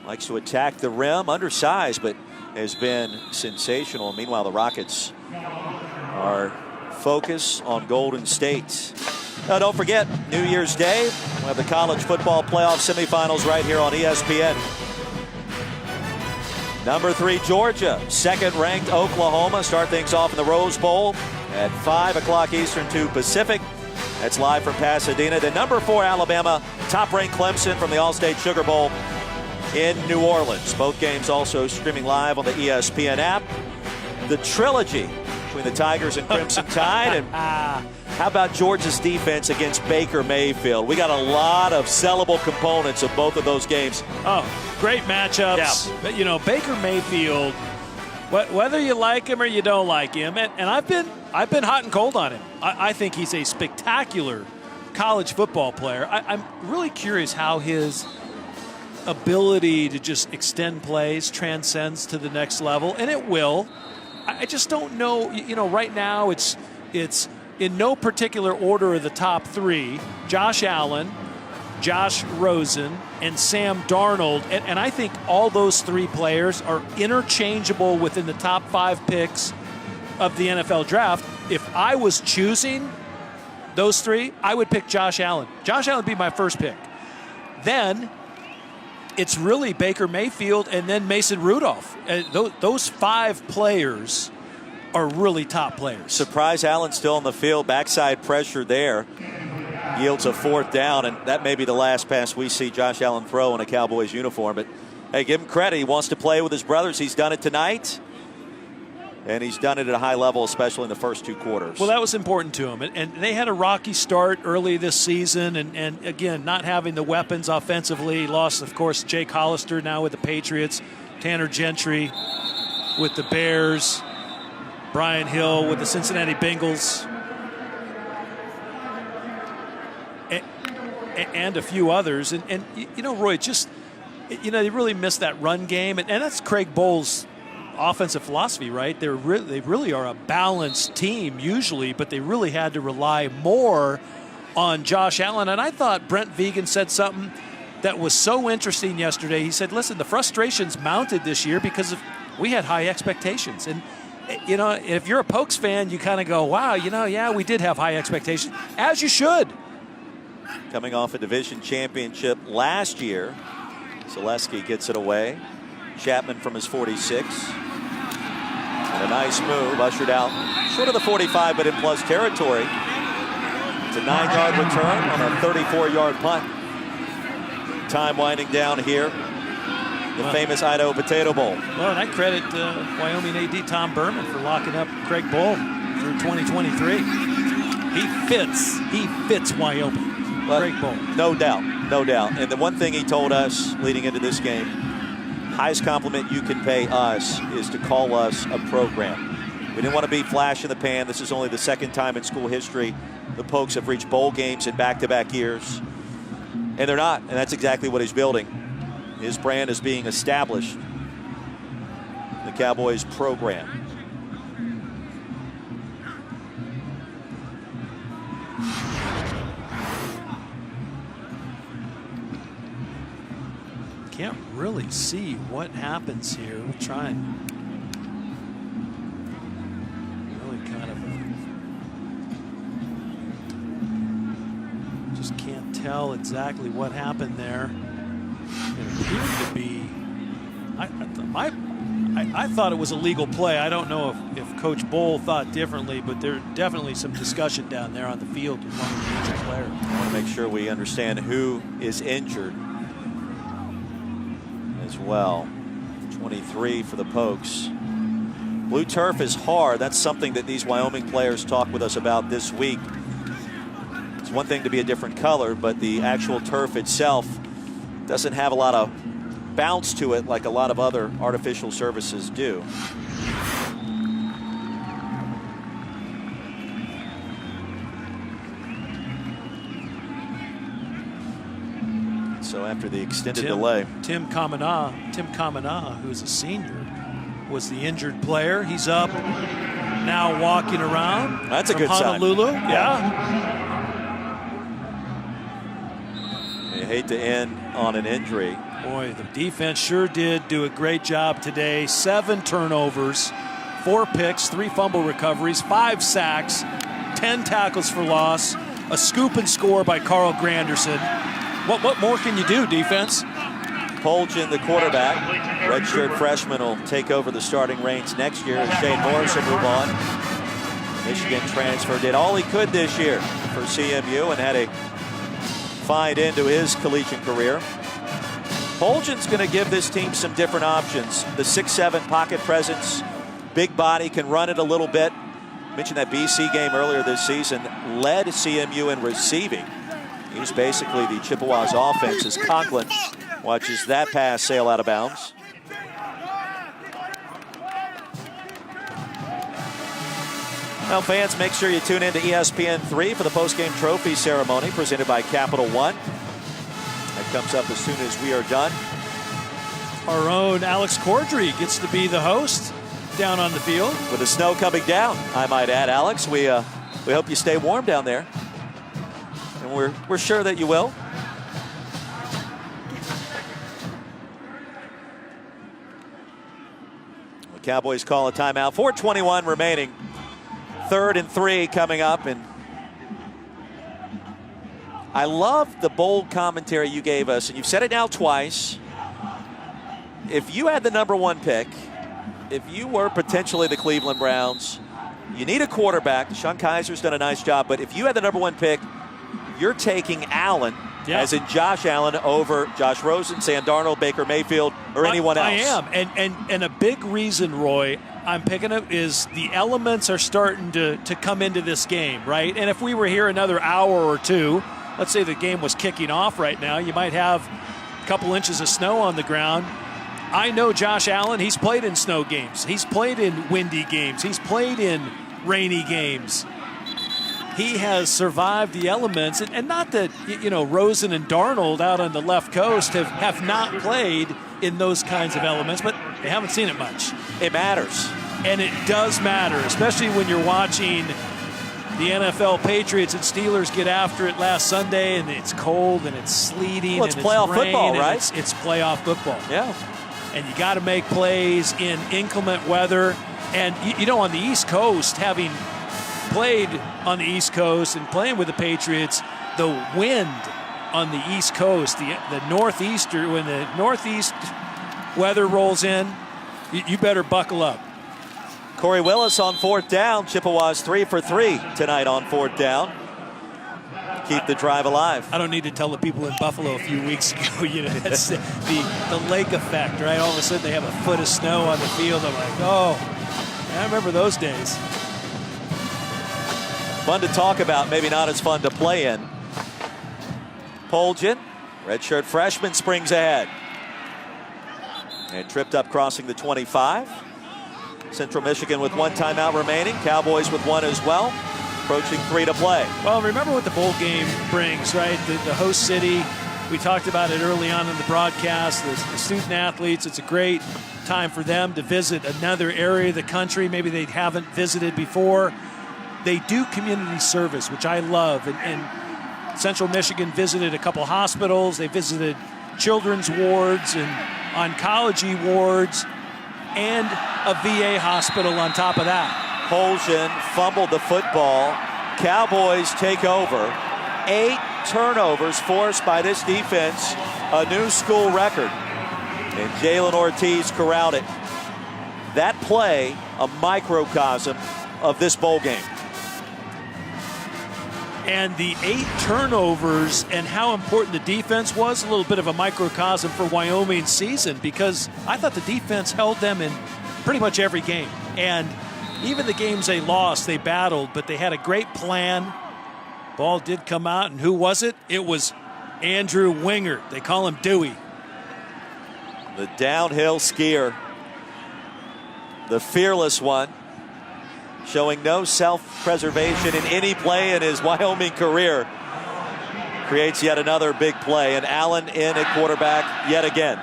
Likes to attack the rim. Undersized, but has been sensational. Meanwhile, the Rockets are focused on Golden State. Now, don't forget, New Year's Day, we'll have the college football playoff semifinals right here on ESPN. Number 3, Georgia. Second-ranked Oklahoma start things off in the Rose Bowl at 5 o'clock Eastern, 2 Pacific. That's live from Pasadena. The number 4 Alabama, top-ranked Clemson from the All-State Sugar Bowl in New Orleans. Both games also streaming live on the ESPN app. The trilogy between the Tigers and Crimson Tide. And how about Georgia's defense against Baker Mayfield? We got a lot of sellable components of both of those games. Oh, great matchups. Yeah. But, Baker Mayfield, whether you like him or you don't like him, and I've been hot and cold on him. I think he's a spectacular college football player. I'm really curious how his ability to just extend plays transcends to the next level, and it will. I just don't know. Right now it's in no particular order of the top three, Josh Allen, Josh Rosen, and Sam Darnold. And I think all those three players are interchangeable within the top 5 picks of the NFL draft. If I was choosing those three, I would pick Josh Allen. Josh Allen would be my first pick. Then it's really Baker Mayfield and then Mason Rudolph. Those 5 players are really top players. Surprise Allen still on the field. Backside pressure there. Yields a 4th down, and that may be the last pass we see Josh Allen throw in a Cowboys uniform. But, hey, give him credit. He wants to play with his brothers. He's done it tonight. And he's done it at a high level, especially in the first 2 quarters. Well, that was important to him. And they had a rocky start early this season. And again, not having the weapons offensively. Lost, of course, Jake Hollister now with the Patriots. Tanner Gentry with the Bears. Brian Hill with the Cincinnati Bengals. And a few others. And you know, Roy, just, you know, they really missed that run game. And that's Craig Bohl's offensive philosophy, right? They really are a balanced team usually, but they really had to rely more on Josh Allen. And I thought Brent Vegan said something that was so interesting yesterday. He said, listen, the frustration's mounted this year because we had high expectations. And, you know, if you're a Pokes fan, you kind of go, wow, you know, yeah, we did have high expectations, as you should. Coming off a division championship last year, Zaleski gets it away. Chapman from his 46. And a nice move, ushered out short of the 45, but in plus territory. It's a 9-yard return on a 34-yard punt. Time winding down here. The famous Idaho Potato Bowl. Well, and I credit Wyoming AD Tom Berman for locking up Craig Bohl through 2023. He fits Wyoming. Craig Bohl. No doubt, no doubt. And the one thing he told us leading into this game, highest compliment you can pay us is to call us a program. We didn't want to be flash in the pan. This is only the 2nd time in school history the Pokes have reached bowl games in back-to-back years. And they're not, and that's exactly what he's building. His brand is being established. The Cowboys program. Can't really see what happens here. We'll try and really kind of just can't tell exactly what happened there. It appeared to be, I thought it was a legal play. I don't know if Coach Bohl thought differently, but there's definitely some discussion down there on the field with one of the injured players. I want to make sure we understand who is injured as well. 23 for the Pokes. Blue turf is hard. That's something that these Wyoming players talked with us about this week. It's one thing to be a different color, but the actual turf itself doesn't have a lot of bounce to it like a lot of other artificial surfaces do. So after the extended delay, Tim Kamana, who's a senior, was the injured player. He's up now, walking around. That's a good Honolulu. sign. Yeah. You hate to end on an injury. Boy, the defense sure did do a great job today. 7 turnovers, 4 picks, 3 fumble recoveries, 5 sacks, 10 tackles for loss, a scoop and score by Carl Granderson. What more can you do, defense? Poljan, the quarterback, redshirt freshman, will take over the starting reins next year. Shane Morris will move on. Michigan transfer did all he could this year for CMU and had a fine end to his collegiate career. Poljan's going to give this team some different options. The 6'7" pocket presence, big body, can run it a little bit. Mentioned that BC game earlier this season, led CMU in receiving. He's basically the Chippewas offense as Conklin watches that pass sail out of bounds. Now, fans, make sure you tune in to ESPN3 for the postgame trophy ceremony presented by Capital One. That comes up as soon as we are done. Our own Alex Cordry gets to be the host down on the field. With the snow coming down, I might add, Alex, we We hope you stay warm down there. And we're sure that you will. The Cowboys call a timeout. 4:21 remaining. 3rd and 3 coming up. And I love the bold commentary you gave us, and you've said it now twice. If you had the #1 pick, if you were potentially the Cleveland Browns, you need a quarterback. Sean Kaiser's done a nice job, but if you had the #1 pick, you're taking Allen, as in Josh Allen, over Josh Rosen, Sam Darnold, Baker Mayfield, or anyone else. I am, and a big reason, Roy, I'm picking up is the elements are starting to come into this game, right? And if we were here another hour or two, let's say the game was kicking off right now, you might have a couple inches of snow on the ground. I know Josh Allen, he's played in snow games. He's played in windy games. He's played in rainy games. He has survived the elements. And not that, Rosen and Darnold out on the left coast have not played in those kinds of elements, but they haven't seen it much. It matters. And it does matter, especially when you're watching the NFL Patriots and Steelers get after it last Sunday, and it's cold and it's sleeting. Well, it's and playoff it's rain, football, and right? It's playoff football. Yeah. And you got to make plays in inclement weather. And, on the East Coast, having played on the East Coast and playing with the Patriots, the wind on the East Coast, the northeaster, when the northeast weather rolls in, you better buckle up. Corey Willis on 4th down. Chippewas 3 for 3 tonight on 4th down. Keep the drive alive. I don't need to tell the people in Buffalo a few weeks ago, that's the lake effect, right? All of a sudden they have a foot of snow on the field. I'm like, oh, I remember those days. Fun to talk about, maybe not as fun to play in. Poljan, redshirt freshman, springs ahead. And tripped up crossing the 25. Central Michigan with 1 timeout remaining. Cowboys with 1 as well. Approaching 3 to play. Well, remember what the bowl game brings, right? The host city. We talked about it early on in the broadcast. The student athletes, it's a great time for them to visit another area of the country maybe they haven't visited before. They do community service, which I love. And Central Michigan visited a couple hospitals. They visited children's wards and oncology wards and a VA hospital on top of that. Poljan fumbled the football. Cowboys take over. 8 turnovers forced by this defense. A new school record. And Jalen Ortiz corralled it. That play, a microcosm of this bowl game. And the 8 turnovers and how important the defense was, a little bit of a microcosm for Wyoming's season, because I thought the defense held them in pretty much every game. And even the games they lost, they battled, but they had a great plan. Ball did come out, and who was it? It was Andrew Wingert. They call him Dewey. The downhill skier. The fearless one. Showing no self-preservation in any play in his Wyoming career. Creates yet another big play, and Allen in at quarterback yet again.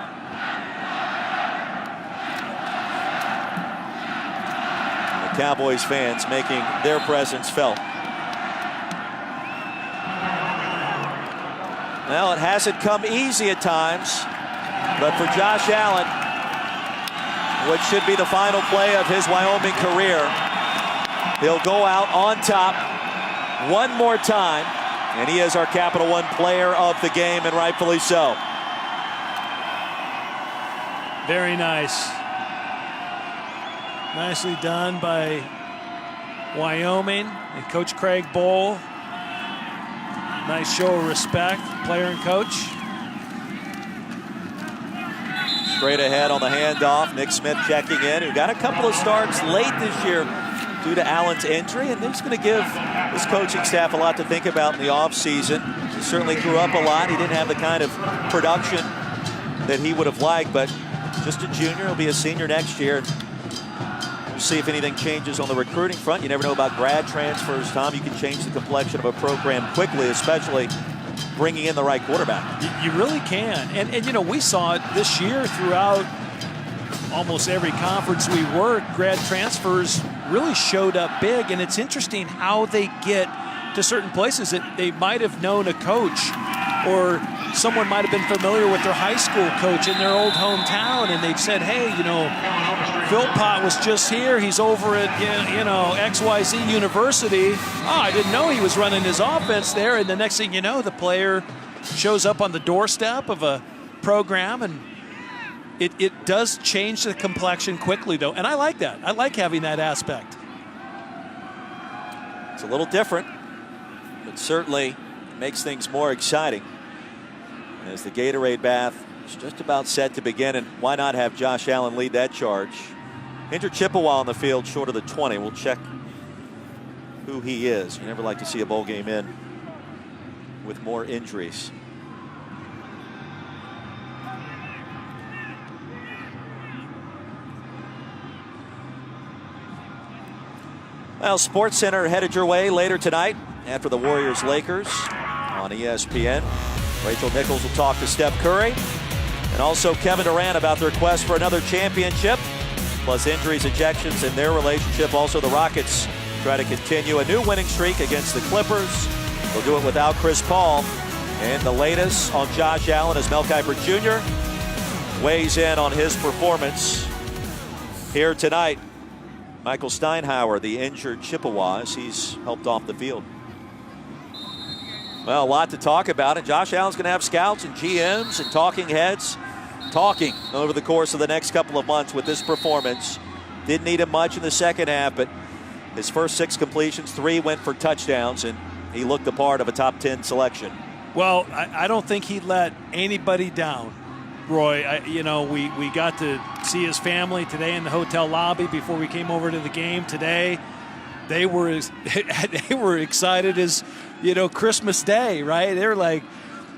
The Cowboys fans making their presence felt. Well, it hasn't come easy at times, but for Josh Allen, what should be the final play of his Wyoming career, he'll go out on top one more time, and he is our Capital One player of the game, and rightfully so. Very nice. Nicely done by Wyoming and Coach Craig Bohl. Nice show of respect, player and coach. Straight ahead on the handoff, Nick Smith checking in, who got a couple of starts late this year due to Allen's injury, and Nick's going to give his coaching staff a lot to think about in the offseason. He certainly grew up a lot. He didn't have the kind of production that he would have liked, but just a junior. He'll be a senior next year. We'll see if anything changes on the recruiting front. You never know about grad transfers, Tom. You can change the complexion of a program quickly, especially bringing in the right quarterback. You really can. And we saw it this year throughout almost every conference we worked. Grad transfers really showed up big. And it's interesting how they get to certain places that they might have known a coach, or someone might have been familiar with their high school coach in their old hometown, and they've said, hey, Philpott was just here. He's over at, XYZ University. Oh, I didn't know he was running his offense there. And the next thing you know, the player shows up on the doorstep of a program, and it does change the complexion quickly, though. And I like that. I like having that aspect. It's a little different, but certainly makes things more exciting. As the Gatorade bath is just about set to begin, and why not have Josh Allen lead that charge? Injured Chippewa on the field, short of the 20. We'll check who he is. You never like to see a bowl game in with more injuries. Well, Sports Center headed your way later tonight after the Warriors-Lakers on ESPN. Rachel Nichols will talk to Steph Curry and also Kevin Durant about their quest for another championship, plus injuries, ejections, and their relationship. Also, the Rockets try to continue a new winning streak against the Clippers. They'll do it without Chris Paul. And the latest on Josh Allen as Mel Kiper Jr. weighs in on his performance here tonight. Michael Steinhauer, the injured Chippewas, he's helped off the field. Well, a lot to talk about, and Josh Allen's going to have scouts and GMs and talking heads talking over the course of the next couple of months with this performance. Didn't need him much in the second half, but his first 6 completions, 3 went for touchdowns, and he looked the part of a top 10 selection. Well, I don't think he let anybody down, Roy. We got to see his family today in the hotel lobby before we came over to the game today. They were excited as, Christmas Day, right? They're like,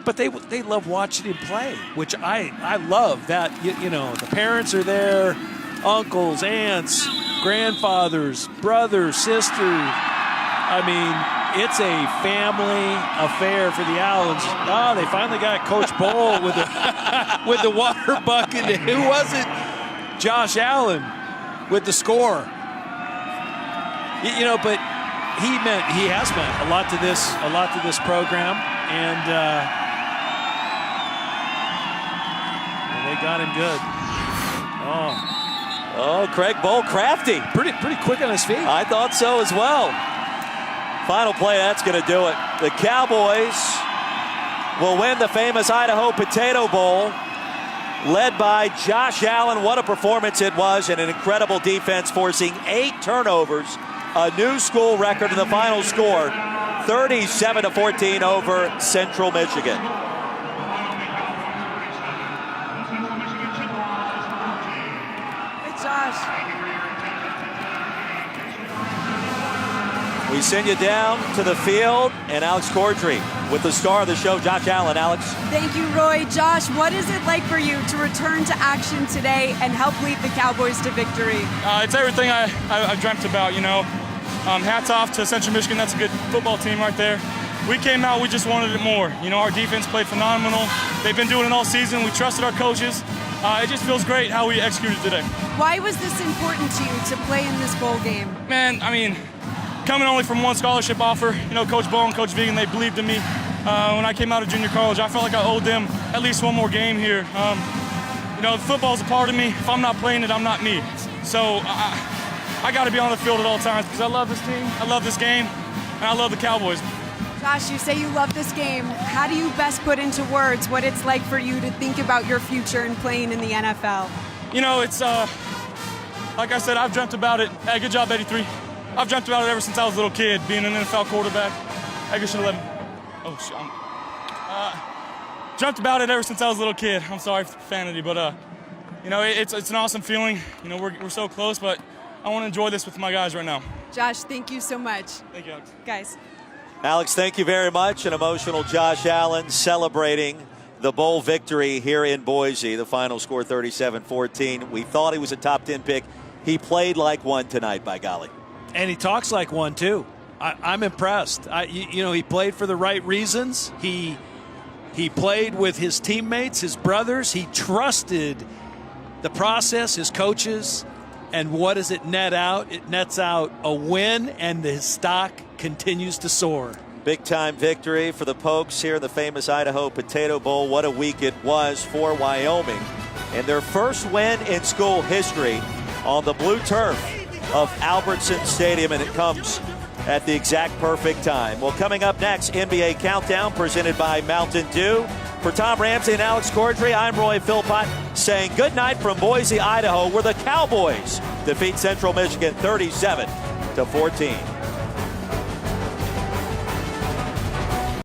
but they love watching him play, which I love that. The parents are there, uncles, aunts, grandfathers, brothers, sisters. I mean, it's a family affair for the Allens. Oh, they finally got Coach Bowl with the water bucket. Who was it? Josh Allen with the score. But he has meant a lot to this program, and they got him good. Oh, Craig Bowl crafty. Pretty quick on his feet. I thought so as well. Final play, that's going to do it. The Cowboys will win the famous Idaho Potato Bowl, led by Josh Allen. What a performance it was, and an incredible defense, forcing 8 turnovers. A new school record in the final score, 37-14 over Central Michigan. Hey, Josh. We send you down to the field, and Alex Cordry with the star of the show, Josh Allen. Alex. Thank you, Roy. Josh, what is it like for you to return to action today and help lead the Cowboys to victory? It's everything I've dreamt about, Hats off to Central Michigan. That's a good football team right there. We came out, we just wanted it more. Our defense played phenomenal. They've been doing it all season. We trusted our coaches. It just feels great how we executed today. Why was this important to you to play in this bowl game? Man, coming only from one scholarship offer, Coach Bowl and Coach Vegan, they believed in me. When I came out of junior college, I felt like I owed them at least one more game here. Football's a part of me. If I'm not playing it, I'm not me. So I got to be on the field at all times because I love this team, I love this game, and I love the Cowboys. Josh, you say you love this game. How do you best put into words what it's like for you to think about your future and playing in the NFL? It's like I said, I've dreamt about it. Hey, good job, 83. I've dreamt about it ever since I was a little kid, being an NFL quarterback. I guess I should have let him. Oh, shit. Dreamt about it ever since I was a little kid. I'm sorry for profanity, but it's an awesome feeling. We're so close, but I want to enjoy this with my guys right now. Josh, thank you so much. Thank you, Alex. Guys. Alex, thank you very much. An emotional Josh Allen celebrating the bowl victory here in Boise. The final score 37-14. We thought he was a top 10 pick. He played like one tonight, by golly. And he talks like one, too. I'm impressed. He played for the right reasons. He played with his teammates, his brothers. He trusted the process, his coaches. And what does it net out? It nets out a win, and his stock continues to soar. Big-time victory for the Pokes here in the famous Idaho Potato Bowl. What a week it was for Wyoming. And their first win in school history on the blue turf of Albertson Stadium, and it comes at the exact perfect time. Well, coming up next, NBA Countdown presented by Mountain Dew. For Tom Ramsey and Alex Cordry, I'm Roy Philpott saying good night from Boise, Idaho, where the Cowboys defeat Central Michigan 37-14.